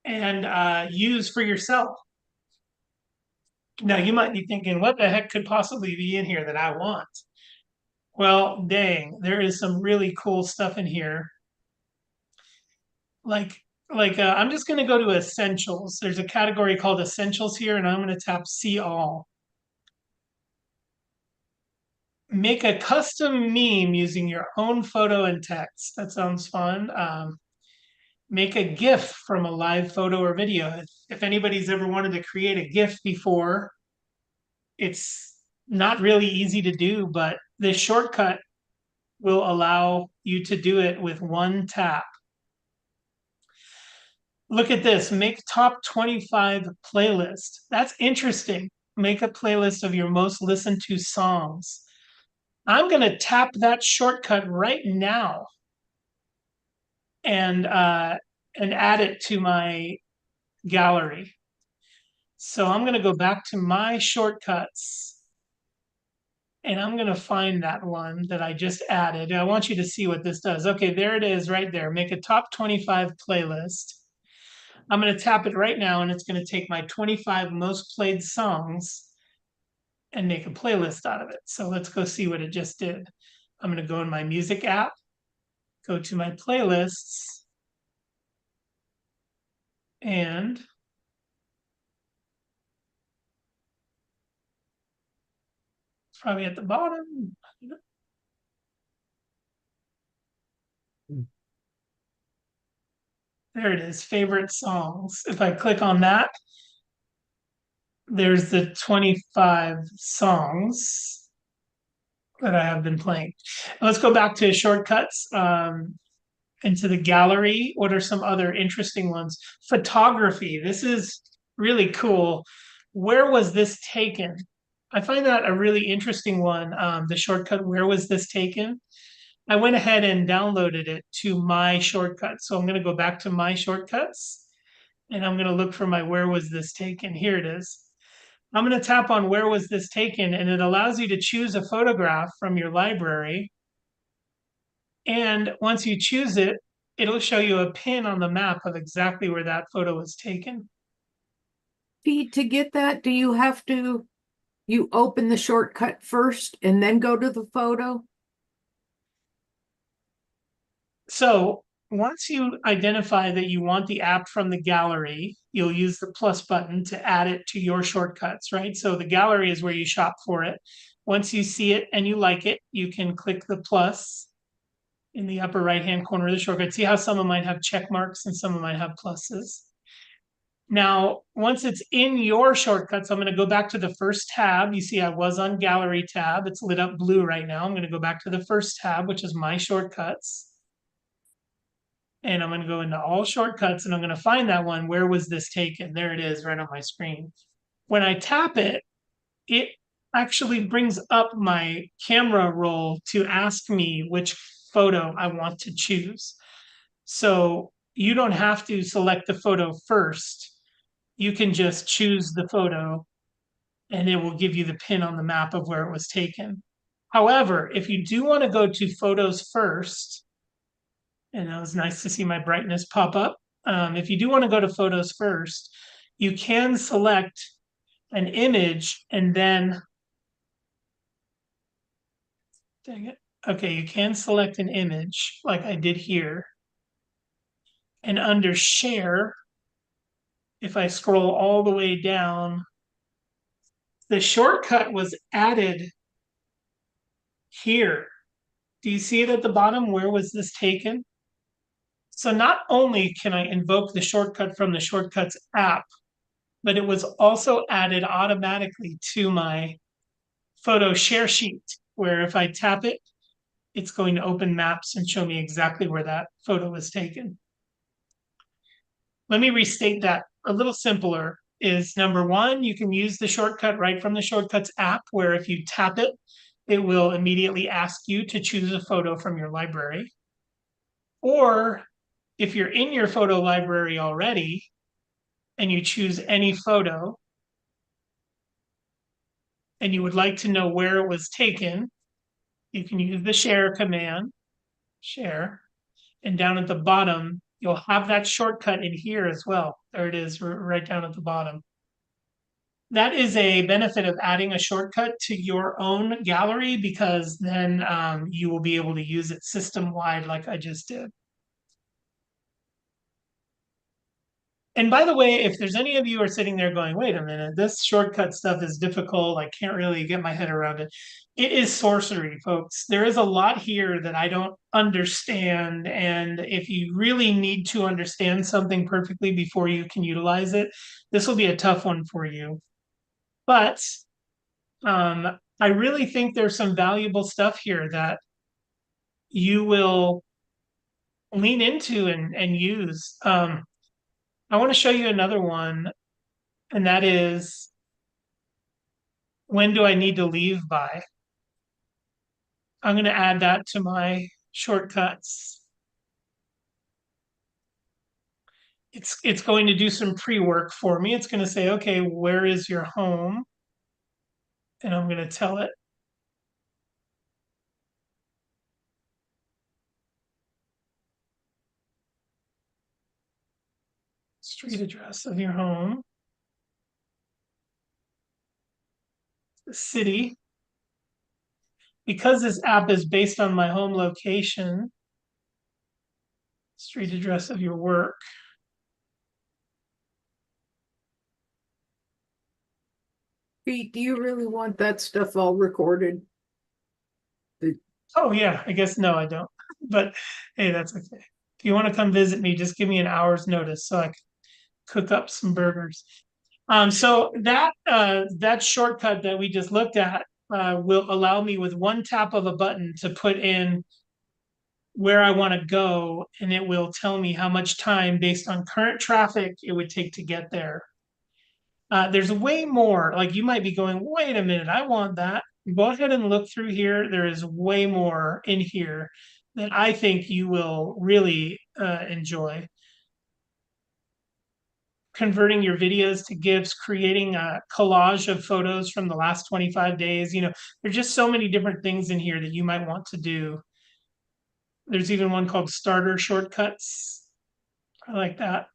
and use for yourself. Now, you might be thinking, what the heck could possibly be in here that I want? Well, dang, there is some really cool stuff in here. I'm just going to go to Essentials. There's a category called Essentials here, and I'm going to tap See All. Make a custom meme using your own photo and text. That sounds fun. Make a GIF from a live photo or video. If anybody's ever wanted to create a GIF before, it's not really easy to do, but this shortcut will allow you to do it with one tap. Look at this, make top 25 playlist. That's interesting. Make a playlist of your most listened to songs. I'm going to tap that shortcut right now and add it to my gallery. So I'm going to go back to my shortcuts and I'm going to find that one that I just added. I want you to see what this does. Okay, there it is right there. Make a top 25 playlist. I'm going to tap it right now and it's going to take my 25 most played songs and make a playlist out of it. So let's go see what it just did. I'm going to go in my music app, go to my playlists, and it's probably at the bottom. There it is, favorite songs. If I click on that, there's the 25 songs that I have been playing. Let's go back to shortcuts. Into the gallery. What are some other interesting ones? Photography. This is really cool. Where was this taken? I find that a really interesting one. The shortcut, where was this taken? I went ahead and downloaded it to my shortcut. So I'm going to go back to my shortcuts and I'm going to look for my where was this taken. Here it is. I'm going to tap on where was this taken and it allows you to choose a photograph from your library. And once you choose it, it'll show you a pin on the map of exactly where that photo was taken. Pete, to get that, do you have to, you open the shortcut first and then go to the photo? So once you identify that you want the app from the gallery, you'll use the plus button to add it to your shortcuts, right? So the gallery is where you shop for it. Once you see it and you like it, you can click the plus in the upper right-hand corner of the shortcut. See how some of mine have check marks and some of mine have pluses. Now, once it's in your shortcuts, I'm going to go back to the first tab. You see I was on gallery tab. It's lit up blue right now. I'm going to go back to the first tab, which is my shortcuts. And I'm going to go into all shortcuts and I'm going to find that one. Where was this taken? There it is right on my screen. When I tap it, it actually brings up my camera roll to ask me which photo I want to choose. So you don't have to select the photo first. You can just choose the photo and it will give you the pin on the map of where it was taken. However, if you do want to go to photos first, and it was nice to see my brightness pop up. If you do want to go to photos first, you can select an image and then, dang it. Okay, you can select an image like I did here. And under share, if I scroll all the way down, the shortcut was added here. Do you see it at the bottom? Where was this taken? So not only can I invoke the shortcut from the Shortcuts app, but it was also added automatically to my photo share sheet, where if I tap it, it's going to open maps and show me exactly where that photo was taken. Let me restate that a little simpler. Is number one, you can use the shortcut right from the Shortcuts app, where if you tap it, it will immediately ask you to choose a photo from your library. Or if you're in your photo library already and you choose any photo and you would like to know where it was taken, you can use the share command, share, and down at the bottom, you'll have that shortcut in here as well. There it is, right down at the bottom. That is a benefit of adding a shortcut to your own gallery, because then you will be able to use it system-wide like I just did. And by the way, if there's any of you are sitting there going, wait a minute, this shortcut stuff is difficult, I can't really get my head around it. It is sorcery, folks. There is a lot here that I don't understand. And if you really need to understand something perfectly before you can utilize it, this will be a tough one for you. But I really think there's some valuable stuff here that you will lean into and use. I want to show you another one, and that is, when do I need to leave by? I'm going to add that to my shortcuts. It's going to do some pre-work for me. It's going to say, okay, where is your home? And I'm going to tell it. Street address of your home. The city. Because this app is based on my home location, street address of your work. Pete, do you really want that stuff all recorded? Oh yeah, I guess no, I don't. But hey, that's okay. If you want to come visit me, just give me an hour's notice so I can cook up some burgers. So that shortcut that we just looked at will allow me with one tap of a button to put in where I want to go, and it will tell me how much time based on current traffic it would take to get there. There's way more. Like, you might be going, wait a minute, I want that. Go ahead and look through here. There is way more in here that I think you will really enjoy. Converting your videos to GIFs, creating a collage of photos from the last 25 days. You know, there's just so many different things in here that you might want to do. There's even one called starter shortcuts. I like that.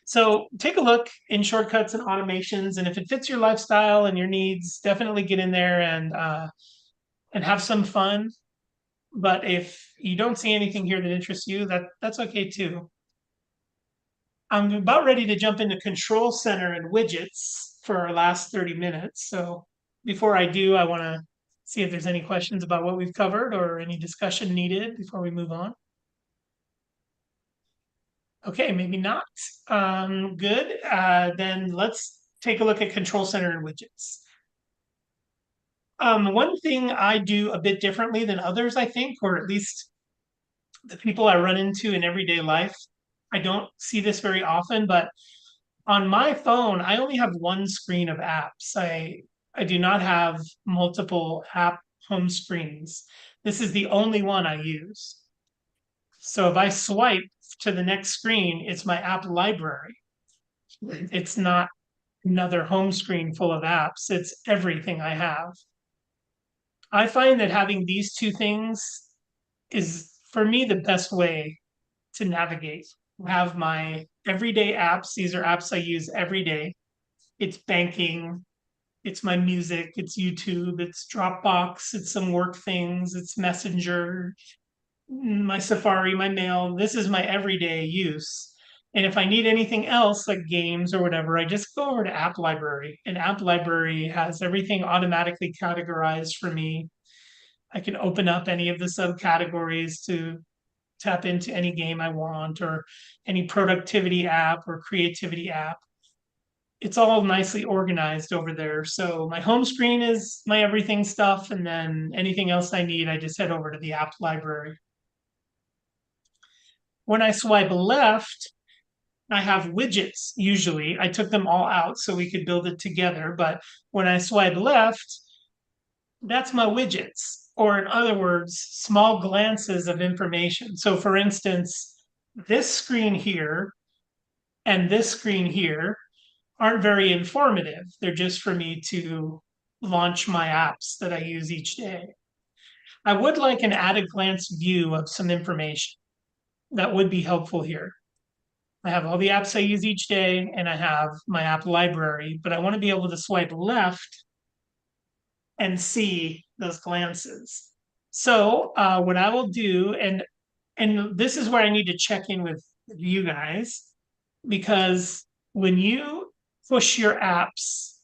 So take a look in shortcuts and automations, and if it fits your lifestyle and your needs, definitely get in there and have some fun. But if you don't see anything here that interests you, that's okay too. I'm about ready to jump into Control Center and widgets for our last 30 minutes. So before I do, I want to see if there's any questions about what we've covered or any discussion needed before we move on. Okay, maybe not. Good. Then let's take a look at Control Center and widgets. One thing I do a bit differently than others, I think, or at least the people I run into in everyday life, I don't see this very often, but on my phone, I only have one screen of apps. I do not have multiple app home screens. This is the only one I use. So if I swipe to the next screen, it's my app library. It's not another home screen full of apps. It's everything I have. I find that having these two things is, for me, the best way to navigate. I have my everyday apps. These are apps I use every day. It's banking, it's my music, it's YouTube, it's Dropbox, it's some work things, it's Messenger, my Safari, my mail. This is my everyday use. And if I need anything else, like games or whatever, I just go over to App Library. And App Library has everything automatically categorized for me. I can open up any of the subcategories to tap into any game I want, or any productivity app or creativity app. it's all nicely organized over there. So my home screen is my everything stuff, and then anything else I need, I just head over to the app library. When I swipe left, I have widgets usually. I took them all out so we could build it together. But when I swipe left, that's my widgets, or in other words, small glances of information. So for instance, this screen here and this screen here aren't very informative. They're just for me to launch my apps that I use each day. I would like an at a glance view of some information. That would be helpful here. I have all the apps I use each day and I have my app library, but I want to be able to swipe left and see those glances. So what I will do, and this is where I need to check in with you guys, because when you push your apps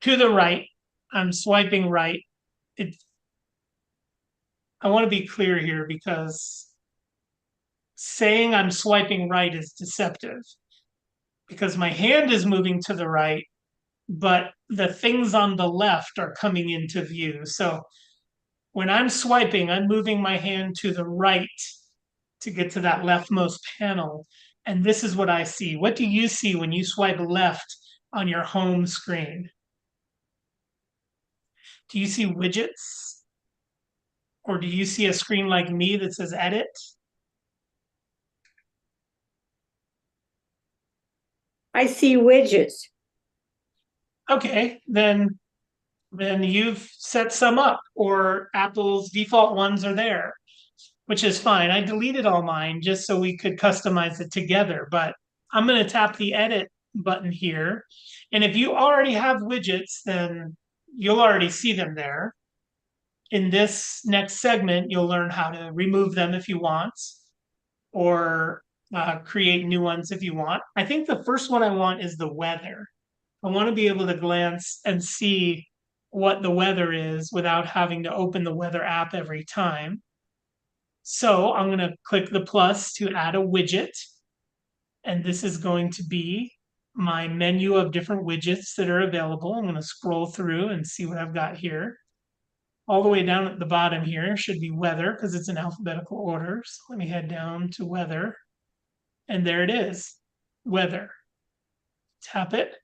to the right, I'm swiping right. I want to be clear here because saying I'm swiping right is deceptive because my hand is moving to the right, but the things on the left are coming into view. So when I'm swiping, I'm moving my hand to the right to get to that leftmost panel. And this is what I see. What do you see when you swipe left on your home screen? Do you see widgets? Or do you see a screen like me that says edit? I see widgets. Okay, then you've set some up, or Apple's default ones are there, which is fine. I deleted all mine just so we could customize it together, but I'm going to tap the edit button here. And if you already have widgets, then you'll already see them there. In this next segment, you'll learn how to remove them if you want, or create new ones if you want. I think the first one I want is the weather. I want to be able to glance and see what the weather is without having to open the weather app every time. So I'm going to click the plus to add a widget. And this is going to be my menu of different widgets that are available. I'm going to scroll through and see what I've got here. All the way down at the bottom here should be weather because it's in alphabetical order. So let me head down to weather. And there it is, weather. Tap it.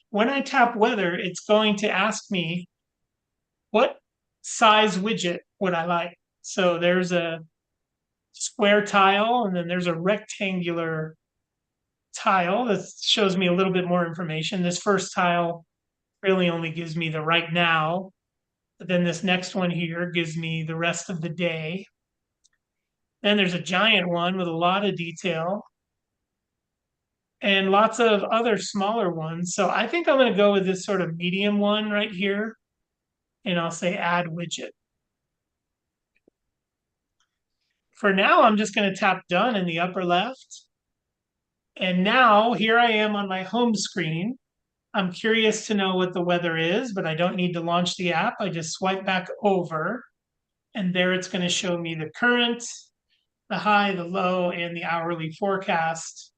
When I tap weather, it's going to ask me what size widget would I like. So there's a square tile and then there's a rectangular tile that shows me a little bit more information. This first tile really only gives me the right now, but then this next one here gives me the rest of the day. Then there's a giant one with a lot of detail and lots of other smaller ones. So I think I'm going to go with this sort of medium one right here, and I'll say add widget. For now, I'm just going to tap done in the upper left. And now here I am on my home screen. I'm curious to know what the weather is, but I don't need to launch the app. I just swipe back over, and there it's going to show me the current, the high, the low, and the hourly forecast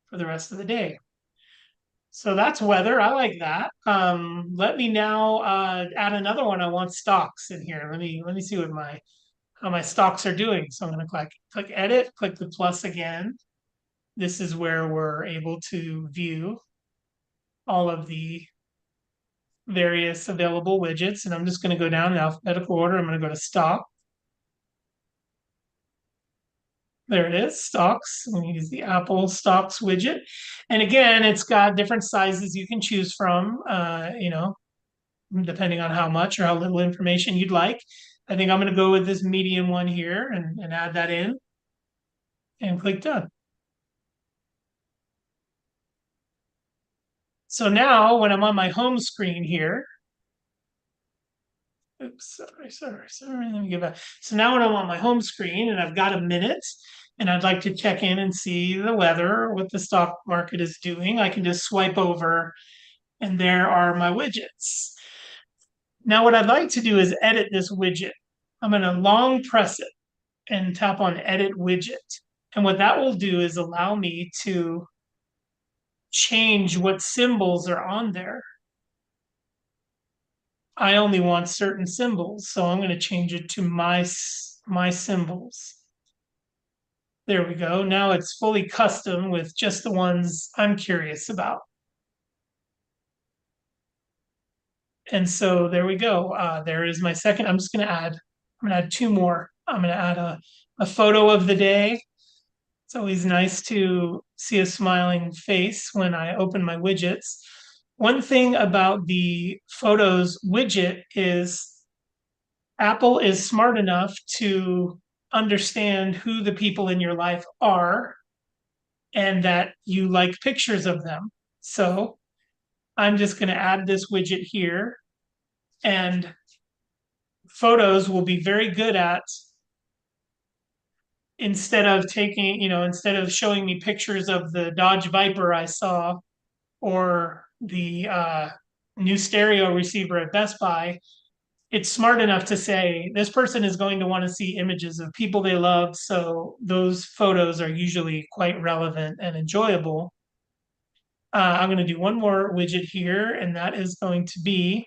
for the rest of the day. So that's weather. I like that. Let me now add another one. I want stocks in here. Let me see what how my stocks are doing. So I'm going to click edit, click the plus again. This is where we're able to view all of the various available widgets. And I'm just going to go down in alphabetical order. I'm going to go to stock. There it is, stocks. I'm going to use the Apple stocks widget. And again, it's got different sizes you can choose from, depending on how much or how little information you'd like. I think I'm going to go with this medium one here and add that in and click done. So now when I'm on my home screen here, oops, sorry, let me get back. So now when I'm on my home screen and I've got a minute and I'd like to check in and see the weather, what the stock market is doing, I can just swipe over and there are my widgets. Now what I'd like to do is edit this widget. I'm going to long press it and tap on edit widget. And what that will do is allow me to change what symbols are on there. I only want certain symbols, so I'm going to change it to my symbols. There we go. Now it's fully custom with just the ones I'm curious about. And so there we go. There is my second. I'm going to add two more. I'm going to add a photo of the day. It's always nice to see a smiling face when I open my widgets. One thing about the Photos widget is Apple is smart enough to understand who the people in your life are and that you like pictures of them. So I'm just going to add this widget here, and Photos will be very good at, instead of showing me pictures of the Dodge Viper I saw or the new stereo receiver at Best Buy, it's smart enough to say this person is going to want to see images of people they love. So those photos are usually quite relevant and enjoyable. I'm going to do one more widget here, and that is going to be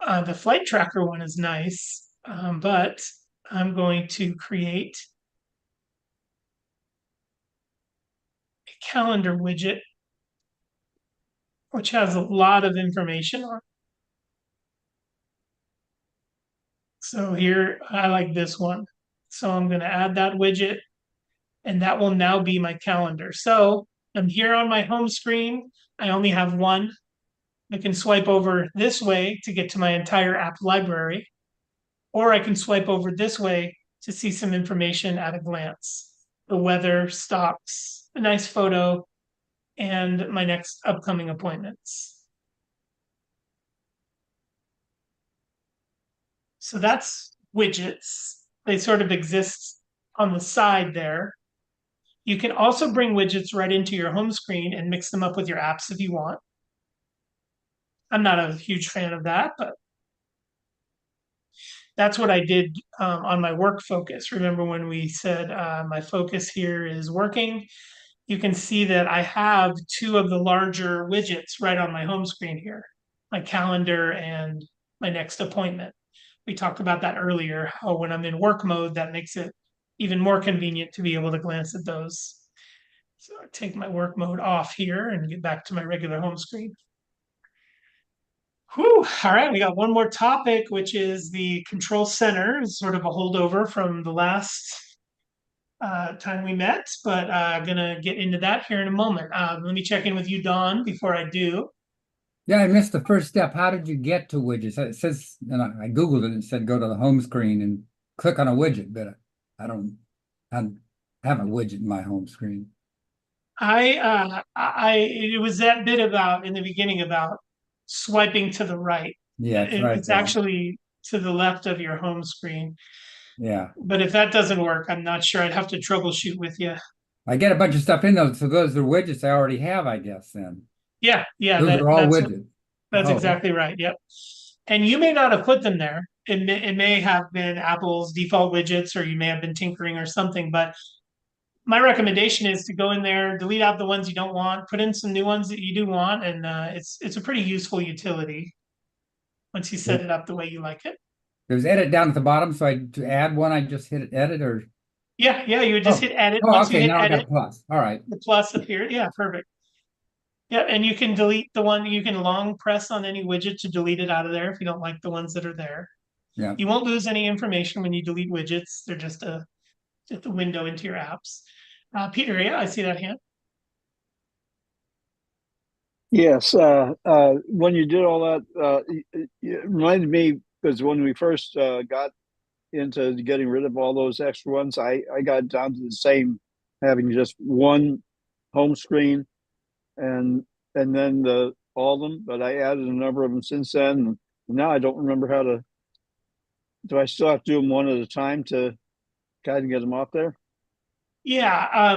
the flight tracker one is nice, but I'm going to create a calendar widget, which has a lot of information on. So here, I like this one. So I'm going to add that widget, and that will now be my calendar. So I'm here on my home screen. I only have one. I can swipe over this way to get to my entire app library, or I can swipe over this way to see some information at a glance. The weather, stocks, a nice photo, and my next upcoming appointments. So that's widgets. They sort of exist on the side there. You can also bring widgets right into your home screen and mix them up with your apps if you want. I'm not a huge fan of that, but that's what I did on my work focus. Remember when we said my focus here is working? You can see that I have two of the larger widgets right on my home screen here, my calendar and my next appointment. We talked about that earlier, how when I'm in work mode, that makes it even more convenient to be able to glance at those. So I take my work mode off here and get back to my regular home screen. Whew, all right, we got one more topic, which is the control center. It's sort of a holdover from the last time we met, but I'm gonna get into that here in a moment. Let me check in with you, Don, before I do. Yeah, I missed the first step. How did you get to widgets? It says, and I Googled it and it said go to the home screen and click on a widget, but I don't have a widget in my home screen. It was that bit about in the beginning about swiping to the right. Yeah, it's right It's there. actually to the left of your home screen. Yeah. But if that doesn't work, I'm not sure. I'd have to troubleshoot with you. I get a bunch of stuff in those, so those are widgets I already have, I guess, then. Yeah, Those are all widgets. That's Oh. exactly right. Yep. And you may not have put them there. It may have been Apple's default widgets, or you may have been tinkering or something. But my recommendation is to go in there, delete out the ones you don't want, put in some new ones that you do want, and it's a pretty useful utility once you set it up the way you like it. There's edit down at the bottom, so to add one, I just hit edit, or Yeah, you would just hit edit. Oh, Once okay, you hit now I got edit, a plus. All right. the plus appeared. Yeah, perfect. Yeah, and you can delete the one, you can long press on any widget to delete it out of there if you don't like the ones that are there. Yeah. You won't lose any information when you delete widgets. They're just a window into your apps. Peter, yeah, I see that hand. Yes, when you did all that, it reminded me because when we first got into getting rid of all those extra ones, I got down to the same, having just one home screen and then all of them, but I added a number of them since then. And now I don't remember how to. Do I still have to do them one at a time to kind of get them off there? Yeah,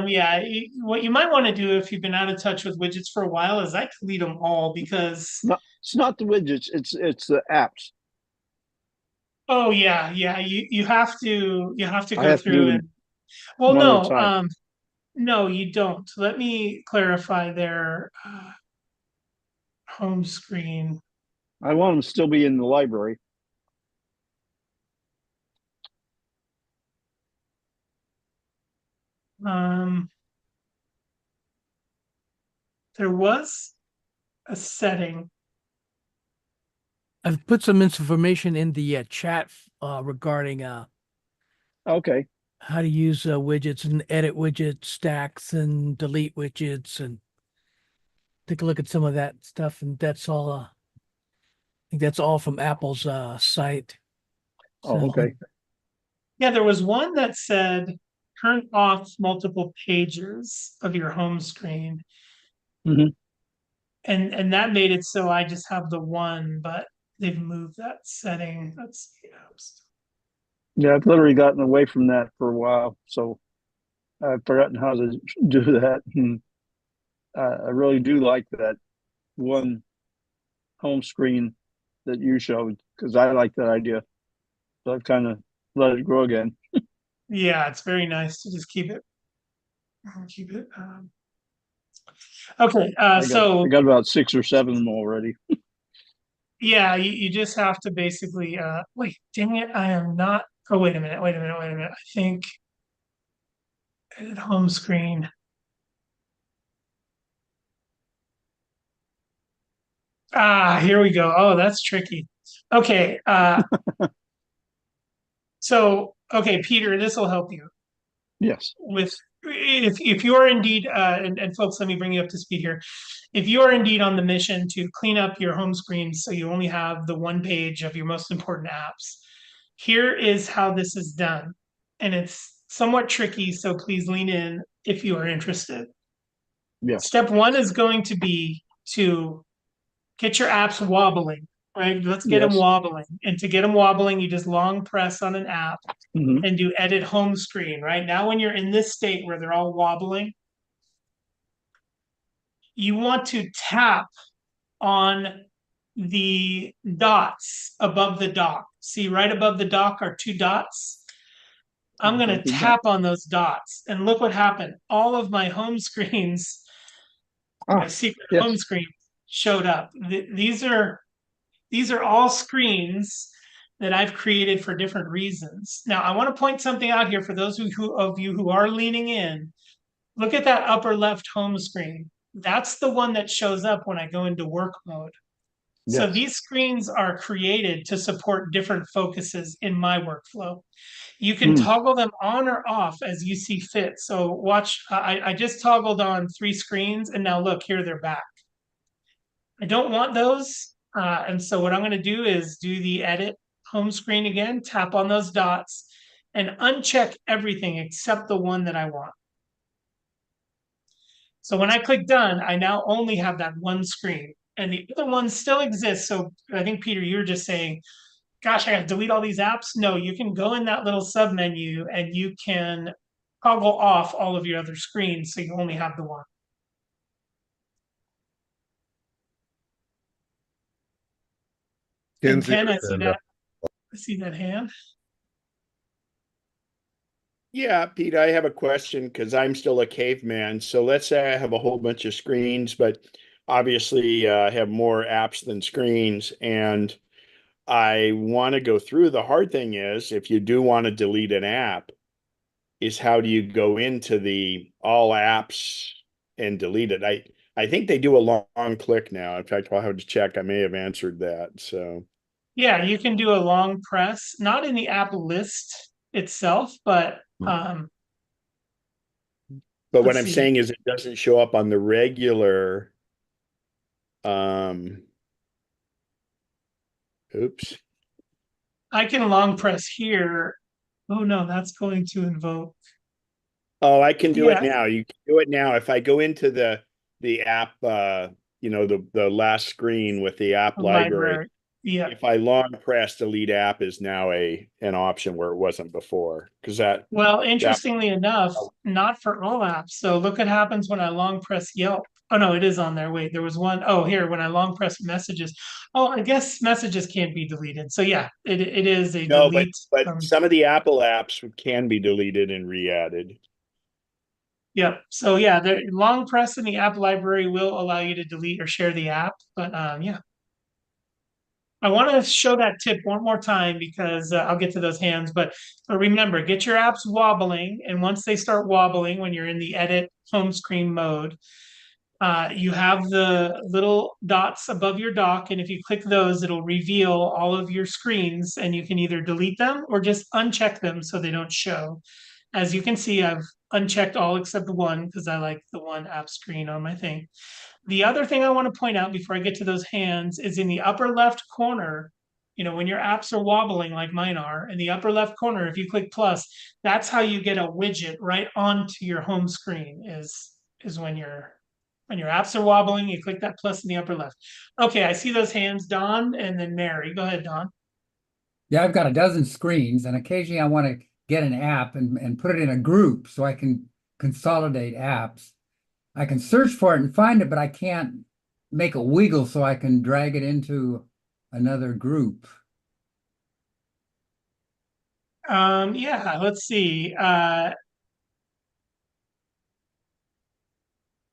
what you might want to do if you've been out of touch with widgets for a while is I delete them all because No, it's not the widgets. It's the apps. oh yeah, you have to I go have to do through them and well one at a no, time. No, you don't. Let me clarify their home screen. I want them to still be in the library. There was a setting. I've put some information in the chat regarding Okay. how to use widgets and edit widget stacks and delete widgets and take a look at some of that stuff. And that's all. I think that's all from Apple's site. Oh, So, okay. Yeah, there was one that said turn off multiple pages of your home screen. Mhm. And that made it so I just have the one, but they've moved that setting. Let's see. Yeah, I've literally gotten away from that for a while, so I've forgotten how to do that. I really do like that one home screen that you showed because I like that idea. So I've kind of let it grow again. Yeah, it's very nice to just keep it. Okay, I got about 6 or 7 of them already. yeah, you just have to basically wait, dang it, I am not. Oh, wait a minute. I think edit home screen. Here we go. Oh, that's tricky. Okay, so okay, Peter, this will help you Yes. with if you are indeed and folks, let me bring you up to speed here. If you are indeed on the mission to clean up your home screen so you only have the one page of your most important apps, here is how this is done. And it's somewhat tricky, so please lean in if you are interested. Yes. Step one is going to be to get your apps wobbling, right? Let's get them Yes. wobbling. And to get them wobbling, you just long press on an app Mhm. and do edit home screen, right? Now, when you're in this state where they're all wobbling, you want to tap on the dots above the dock. See, right above the dock are 2 dots. I'm going to tap on those dots and look what happened. All of my home screens, my secret yes. home screen showed up. These are all screens that I've created for different reasons. Now, I want to point something out here for those of you who are leaning in. Look at that upper left home screen. That's the one that shows up when I go into work mode. So Yes. these screens are created to support different focuses in my workflow. You can toggle them on or off as you see fit. So watch, I just toggled on 3 screens and now look, here they're back. I don't want those. And so what I'm going to do is do the edit home screen again, tap on those dots and uncheck everything except the one that I want. So when I click done, I now only have that one screen and the other one still exists. So I think, Peter, you were just saying, gosh, I got to delete all these apps. No, you can go in that little sub menu and you can toggle off all of your other screens. So you only have the one. And Ken, I see that hand. Yeah, Pete, I have a question because I'm still a caveman. So let's say I have a whole bunch of screens, but obviously I have more apps than screens, and I want to go through. The hard thing is, if you do want to delete an app, is how do you go into the all apps and delete it? I think they do a long click now. In fact, I'll have to check. I may have answered that. So Yeah, you can do a long press, not in the app list itself, but but what let's I'm see. saying is it doesn't show up on the regular. Oops. I can long press here. Oh no, that's going to invoke. Oh, I can do it Yeah. now. You can do it now. If I go into the app, the last screen with the app library. Yeah. If I long press, delete app is now an option where it wasn't before. Because Well, interestingly enough, not for all apps. So look what happens when I long press Yelp. Oh no, it is on there. Wait, there was one. Oh, here, when I long press messages. Oh, I guess messages can't be deleted. So yeah, it is a no, delete. but some of the Apple apps can be deleted and re-added. Yep. So yeah, the long press in the app library will allow you to delete or share the app. But yeah. I want to show that tip one more time because I'll get to those hands. But remember, get your apps wobbling. And once they start wobbling, when you're in the edit home screen mode, you have the little dots above your dock. And if you click those, it'll reveal all of your screens. And you can either delete them or just uncheck them so they don't show. As you can see, I've unchecked all except one because I like the one app screen on my thing. The other thing I want to point out before I get to those hands is in the upper left corner, when your apps are wobbling like mine are, in the upper left corner, if you click plus, that's how you get a widget right onto your home screen is when your apps are wobbling, you click that plus in the upper left. Okay, I see those hands, Don, and then Mary. Go ahead, Don. Yeah, I've got a dozen screens, and occasionally I want to get an app and put it in a group so I can consolidate apps. I can search for it and find it, but I can't make a wiggle so I can drag it into another group. Yeah, let's see. I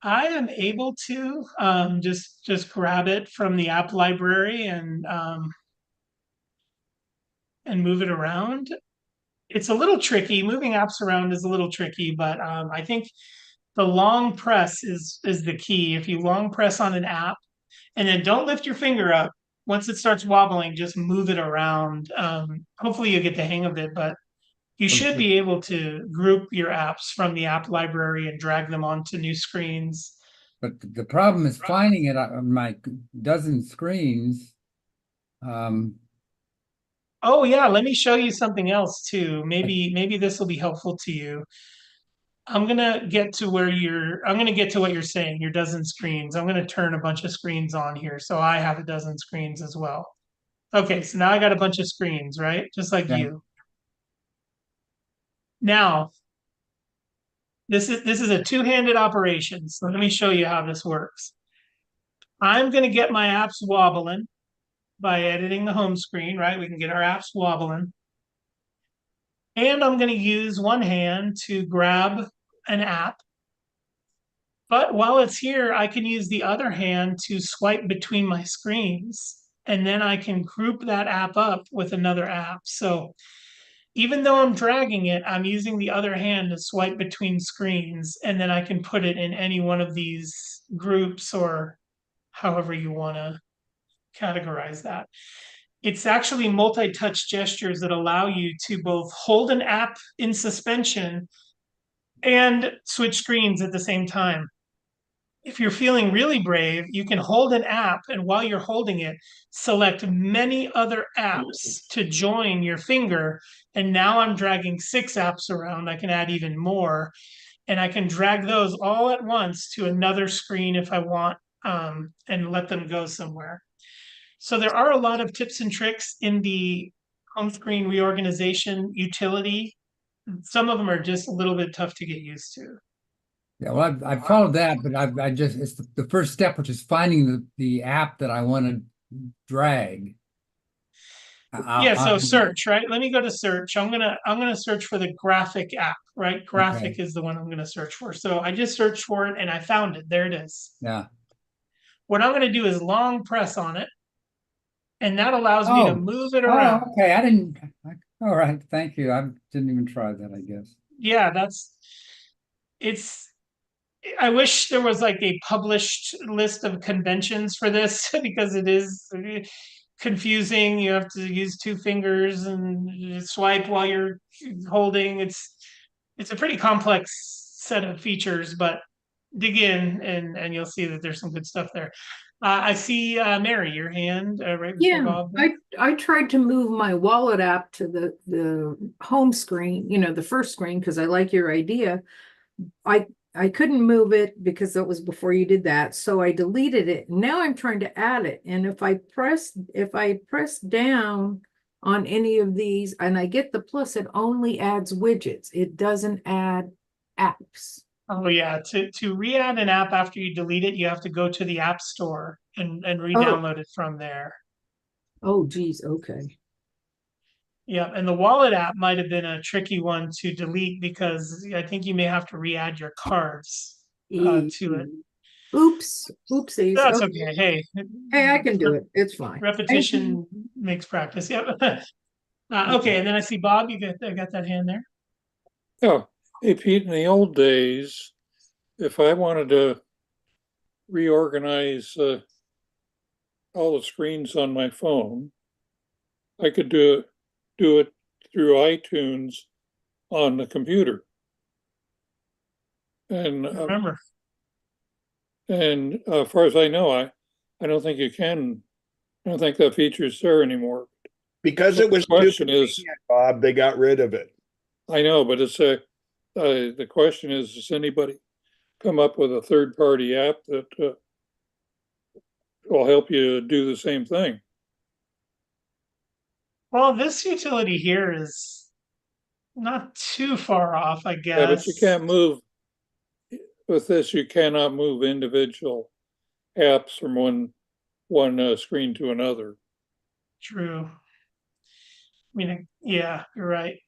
am able to just grab it from the app library and move it around. It's a little tricky. Moving apps around is a little tricky, but I think the long press is the key. If you long press on an app and then don't lift your finger up, once it starts wobbling, just move it around. Hopefully you get the hang of it, but you should be able to group your apps from the app library and drag them onto new screens. But the problem is finding it on my dozen screens. Oh yeah, let me show you something else too. Maybe this will be helpful to you. I'm gonna get to what you're saying, your dozen screens. I'm gonna turn a bunch of screens on here. So I have a dozen screens as well. Okay, so now I got a bunch of screens, right? Just like Yeah. you. Now, this is a two-handed operation. So let me show you how this works. I'm gonna get my apps wobbling by editing the home screen, right? We can get our apps wobbling. And I'm gonna use one hand to grab an app. But while it's here, I can use the other hand to swipe between my screens. And then I can group that app up with another app. So even though I'm dragging it, I'm using the other hand to swipe between screens. And then I can put it in any one of these groups or however you want to categorize that. It's actually multi-touch gestures that allow you to both hold an app in suspension and switch screens at the same time. If you're feeling really brave, you can hold an app, and while you're holding it, select many other apps to join your finger. And now I'm dragging 6 apps around. I can add even more, and I can drag those all at once to another screen if I want, and let them go somewhere. So there are a lot of tips and tricks in the home screen reorganization utility. Some of them are just a little bit tough to get used to. Yeah, well, I've followed that, but I just, it's the first step, which is finding the app that I want to drag. Yeah, so search, right? Let me go to search. I'm gonna search for the graphic app, right? Graphic is the one I'm gonna search for. So I just searched for it and I found it. There it is. Yeah. What I'm gonna do is long press on it, and that allows me to move it around. Oh, okay. All right. Thank you. I didn't even try that, I guess. Yeah, I wish there was like a published list of conventions for this because it is confusing. You have to use 2 fingers and swipe while you're holding. It's a pretty complex set of features, but dig in and you'll see that there's some good stuff there. I see Mary, your hand right before Yeah, Bob. I tried to move my wallet app to the home screen, the first screen, because I like your idea. I couldn't move it because that was before you did that. So I deleted it. Now I'm trying to add it. And if I press down on any of these and I get the plus, it only adds widgets. It doesn't add apps. Oh yeah, to re-add an app after you delete it, you have to go to the App Store and re-download it from there. Oh geez, okay. Yeah, and the wallet app might have been a tricky one to delete because I think you may have to re-add your cards to it. Oops, oopsies. That's Okay. okay. Hey, Hey, I can do it. It's fine. Thank you. repetition makes practice. Yep. Okay, and then I see Bob. I got that hand there. Yeah. Hey, Pete, in the old days, if I wanted to reorganize all the screens on my phone, I could do it through iTunes on the computer. And Remember, as far as I know, I don't think you can. I don't think that feature is there anymore. Because it was too Question is, convenient, Bob, they got rid of it. I know, but it's the question is, does anybody come up with a third-party app that will help you do the same thing? well, this utility here is not too far off, I Yeah, but you guess. can't move with this. You cannot move individual apps from one screen to another. True. I mean, yeah, you're right.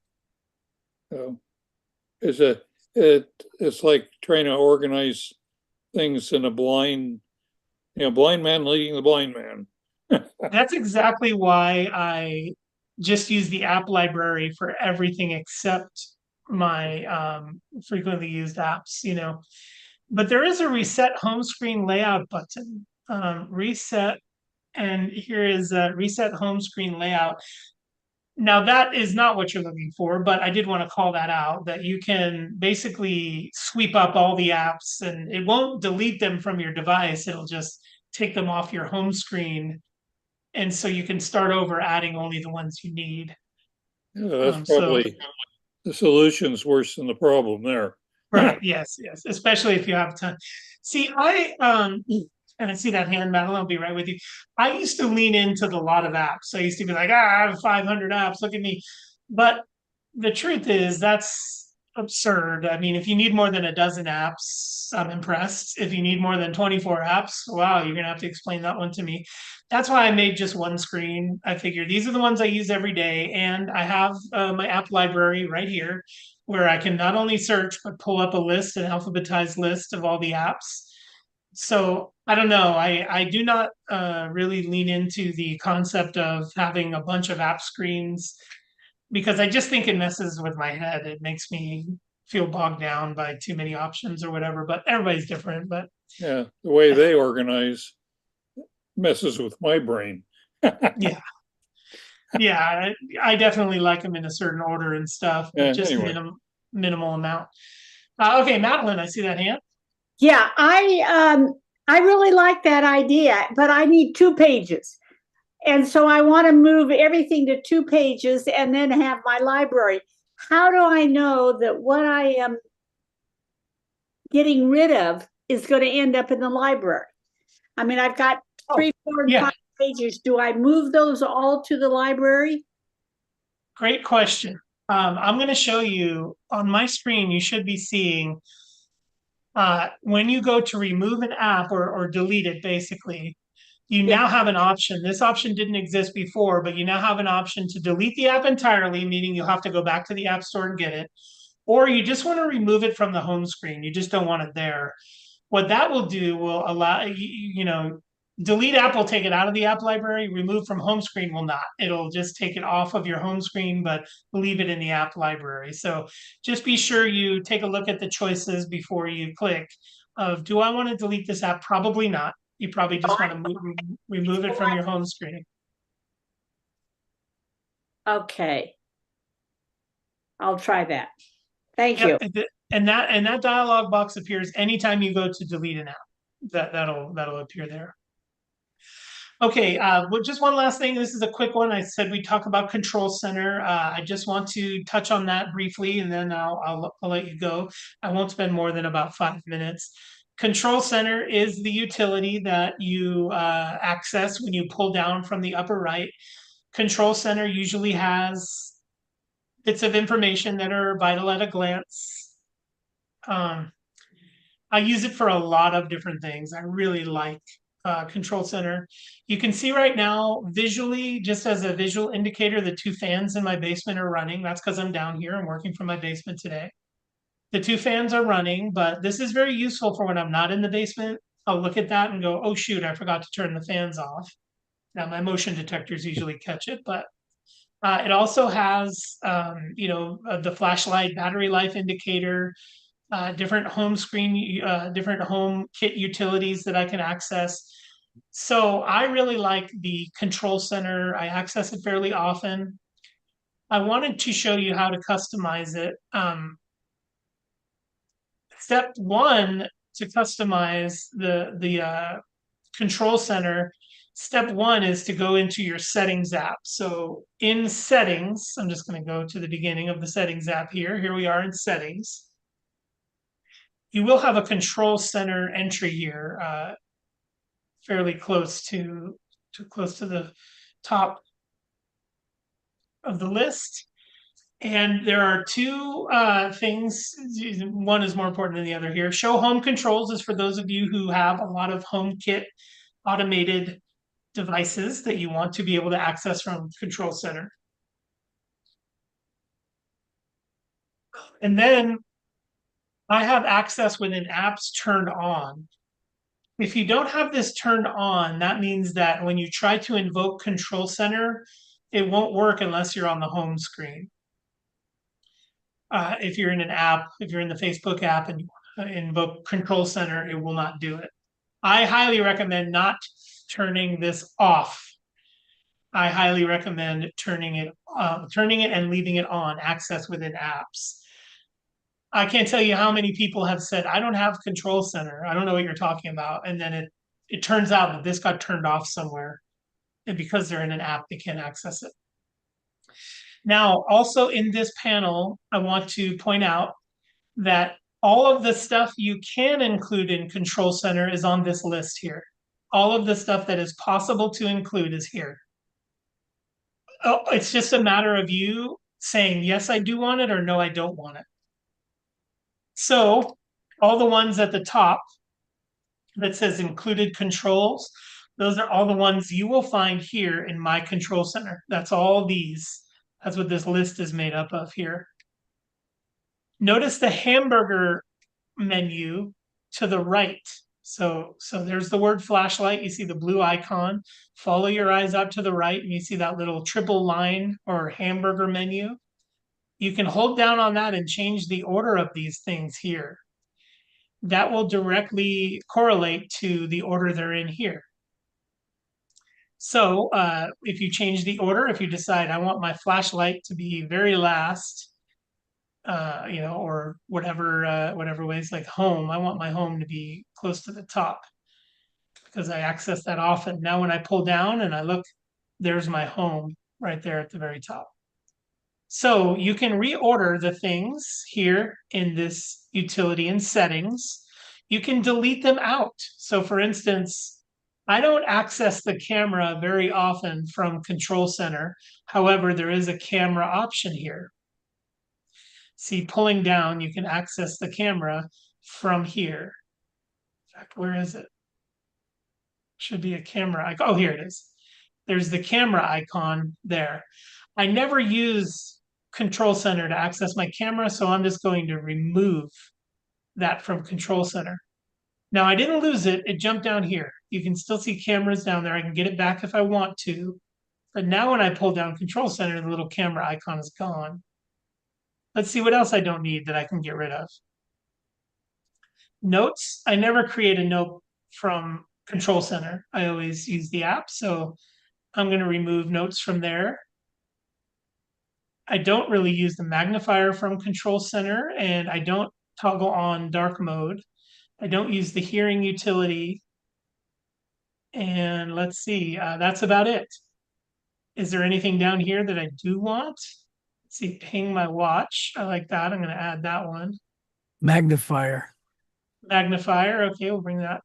So it's like trying to organize things in a blind man leading the blind man. That's exactly why I just use the app library for everything except my frequently used apps, But there is a reset home screen layout button. Reset, and here is a reset home screen layout. Now that is not what you're looking for, but I did want to call that out, that you can basically sweep up all the apps and it won't delete them from your device. It'll just take them off your home screen. And so you can start over adding only the ones you need. Yeah, that's So probably the solution's worse than the problem there. right, yes, especially if you have time. See, and I see that hand, Madeline, I'll be right with you. I used to lean into the lot of apps. I used to be like, I have 500 apps, look at me. But the truth is, that's absurd. I mean, if you need more than a dozen apps, I'm impressed. If you need more than 24 apps, wow, you're gonna have to explain that one to me. That's why I made just one screen. I figured these are the ones I use every day, and I have my app library right here where I can not only search but pull up a list, an alphabetized list of all the apps. So I don't know. I do not really lean into the concept of having a bunch of app screens because I just think it messes with my head. It makes me feel bogged down by too many options or whatever. But everybody's different. But Yeah, the way they organize messes with my brain. yeah, yeah, I definitely like them in a certain order and stuff, but Yeah, just anyway. minimal amount. Okay, Madeline, I see that hand. Yeah, I really like that idea, but I need 2 pages. And so I want to move everything to 2 pages and then have my library. How do I know that what I am getting rid of is going to end up in the library? I mean, I've got 3, 4, and 5 pages. Do I move those all to the library? Great question. I'm going to show you on my screen. You should be seeing when you go to remove an app or delete it, basically, you now have an option. This option didn't exist before, but you now have an option to delete the app entirely, meaning you'll have to go back to the App Store and get it. Or you just want to remove it from the home screen. You just don't want it there. What that will do will allow, delete app will take it out of the app library, remove from home screen will not. It'll just take it off of your home screen, but leave it in the app library. So just be sure you take a look at the choices before you click of, do I want to delete this app? Probably not. You probably just want to remove it from your home screen. Okay. I'll try that. Thank you. And that dialog box appears anytime you go to delete an app. That'll appear there. Okay, well, just one last thing. This is a quick one. I said we talk about Control Center. I just want to touch on that briefly, and then I'll let you go. I won't spend more than about 5 minutes. Control Center is the utility that you access when you pull down from the upper right. Control Center usually has bits of information that are vital at a glance. I use it for a lot of different things. I really like control center. You can see right now visually, just as a visual indicator, the 2 fans in my basement are running. That's because I'm down here. I'm working from my basement today. The 2 fans are running, but this is very useful for when I'm not in the basement. I'll look at that and go, oh shoot, I forgot to turn the fans off. Now my motion detectors usually catch it, but it also has, the flashlight battery life indicator, different home screen, different home kit utilities that I can access. So I really like the control center. I access it fairly often. I wanted to show you how to customize it. Step 1 to customize the control center. Step 1 is to go into your settings app. So in settings, I'm just going to go to the beginning of the settings app here. Here we are in settings. You will have a control center entry here, fairly close to the top of the list. And there are 2 things. One is more important than the other here. Show home controls is for those of you who have a lot of HomeKit automated devices that you want to be able to access from Control Center. And then I have access within apps turned on. If you don't have this turned on, that means that when you try to invoke Control Center, it won't work unless you're on the home screen. If you're in an app, if you're in the Facebook app and you invoke Control Center, it will not do it. I highly recommend not turning this off. I highly recommend turning it and leaving it on, access within apps. I can't tell you how many people have said, I don't have Control Center. I don't know what you're talking about. And then it turns out that this got turned off somewhere. And because they're in an app, they can't access it. Now, also in this panel, I want to point out that all of the stuff you can include in Control Center is on this list here. All of the stuff that is possible to include is here. Oh, it's just a matter of you saying, yes, I do want it, or no, I don't want it. So all the ones at the top that says included controls, those are all the ones you will find here in my control center. That's all these. That's what this list is made up of here. Notice the hamburger menu to the right. So there's the word flashlight. You see the blue icon. Follow your eyes out to the right and you see that little triple line or hamburger menu. You can hold down on that and change the order of these things here. That will directly correlate to the order they're in here. So if you change the order, if you decide I want my flashlight to be very last, or whatever ways, like home, I want my home to be close to the top because I access that often. Now when I pull down and I look, there's my home right there at the very top. So you can reorder the things here in this utility and settings. You can delete them out. So for instance, I don't access the camera very often from Control Center. However, there is a camera option here. See, pulling down, you can access the camera from here. In fact, where is it? Should be a camera icon. Oh, here it is. There's the camera icon there. I never use Control Center to access my camera, so I'm just going to remove that from Control Center. Now, I didn't lose it. It jumped down here. You can still see cameras down there. I can get it back if I want to. But now when I pull down Control Center, the little camera icon is gone. Let's see what else I don't need that I can get rid of. Notes. I never create a note from Control Center. I always use the app. So I'm going to remove notes from there. I don't really use the magnifier from Control Center, and I don't toggle on dark mode. I don't use the hearing utility. And let's see, that's about it. Is there anything down here that I do want? Let's see, ping my watch. I like that. I'm going to add that one. Magnifier. Magnifier. Okay, we'll bring that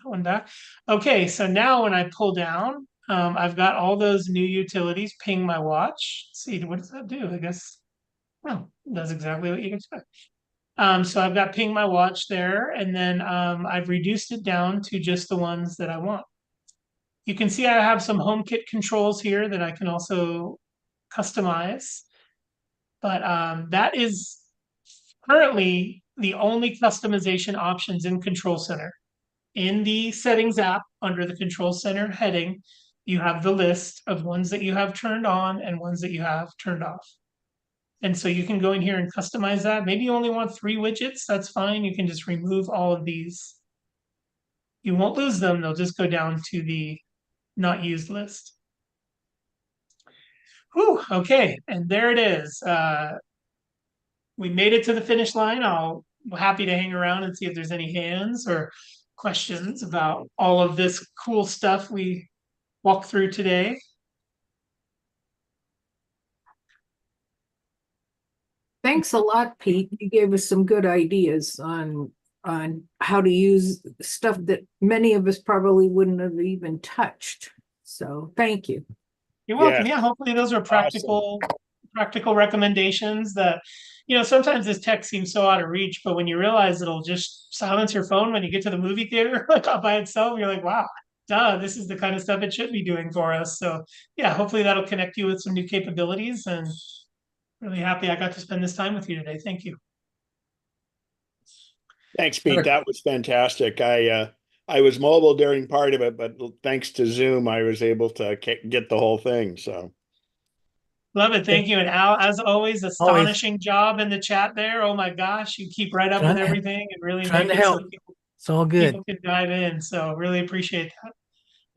one back. Okay, so now when I pull down, I've got all those new utilities. Ping my watch. Let's see, what does that do? I guess, well, it does exactly what you'd expect. So I've got ping my watch there, and then I've reduced it down to just the ones that I want. You can see I have some HomeKit controls here that I can also customize. But that is currently the only customization options in Control Center. In the Settings app, under the Control Center heading, you have the list of ones that you have turned on and ones that you have turned off. And so you can go in here and customize that. Maybe you only want 3 widgets, that's fine. You can just remove all of these. You won't lose them, they'll just go down to the not used list. Whew, okay, and there it is. We made it to the finish line. I'm happy to hang around and see if there's any hands or questions about all of this cool stuff we walked through today. Thanks a lot, Pete. You gave us some good ideas on how to use stuff that many of us probably wouldn't have even touched. So thank you. You're welcome. Yeah, hopefully those are practical recommendations that, sometimes this tech seems so out of reach, but when you realize it'll just silence your phone when you get to the movie theater like all by itself, you're like, wow, duh, this is the kind of stuff it should be doing for us. So yeah, hopefully that'll connect you with some new capabilities, and really happy I got to spend this time with you today. Thank you. Thanks, Pete. That was fantastic. I was mobile during part of it, but thanks to Zoom, I was able to get the whole thing. So love it. Thank you. And Al, as always, astonishing job in the chat there. Oh my gosh, you keep right up with everything and really trying make to it help. so people, It's all good. people can dive in. So really appreciate that.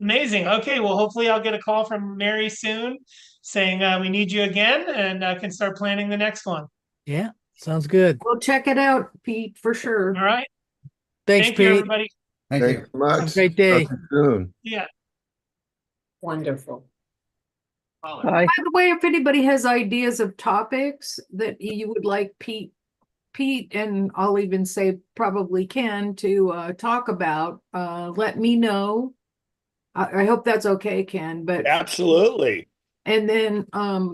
Amazing. Okay, well, hopefully I'll get a call from Mary soon saying we need you again, and I can start planning the next one. Yeah, sounds good. We'll check it out, Pete, for sure. All right. Thanks, Thank Pete. you, everybody. Thank Thanks you. so much. Have a great day. Talk to you soon. Yeah. Wonderful. Hi. By the way, if anybody has ideas of topics that you would like Pete, and I'll even say probably Ken to talk about, let me know. I hope that's okay, Ken, but absolutely. and then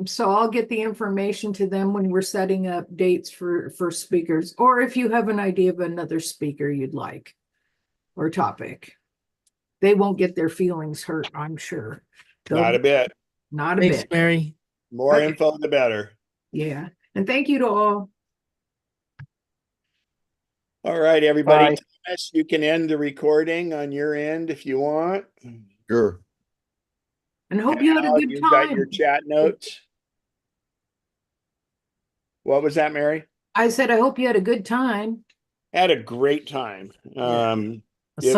so I'll get the information to them when we're setting up dates for speakers, or if you have an idea of another speaker you'd like or topic. They won't get their feelings hurt, I'm sure. Not a bit. Not a Thanks, bit. Mary. More Okay. info, the better. Yeah. And thank you to all. All right, everybody. Bye. Thomas, you can end the recording on your end if you want. Sure. And hope you had a Al, good you've got your time. chat notes. What was that, Mary? I said, I hope you had a good time. Had a great time. Yeah. It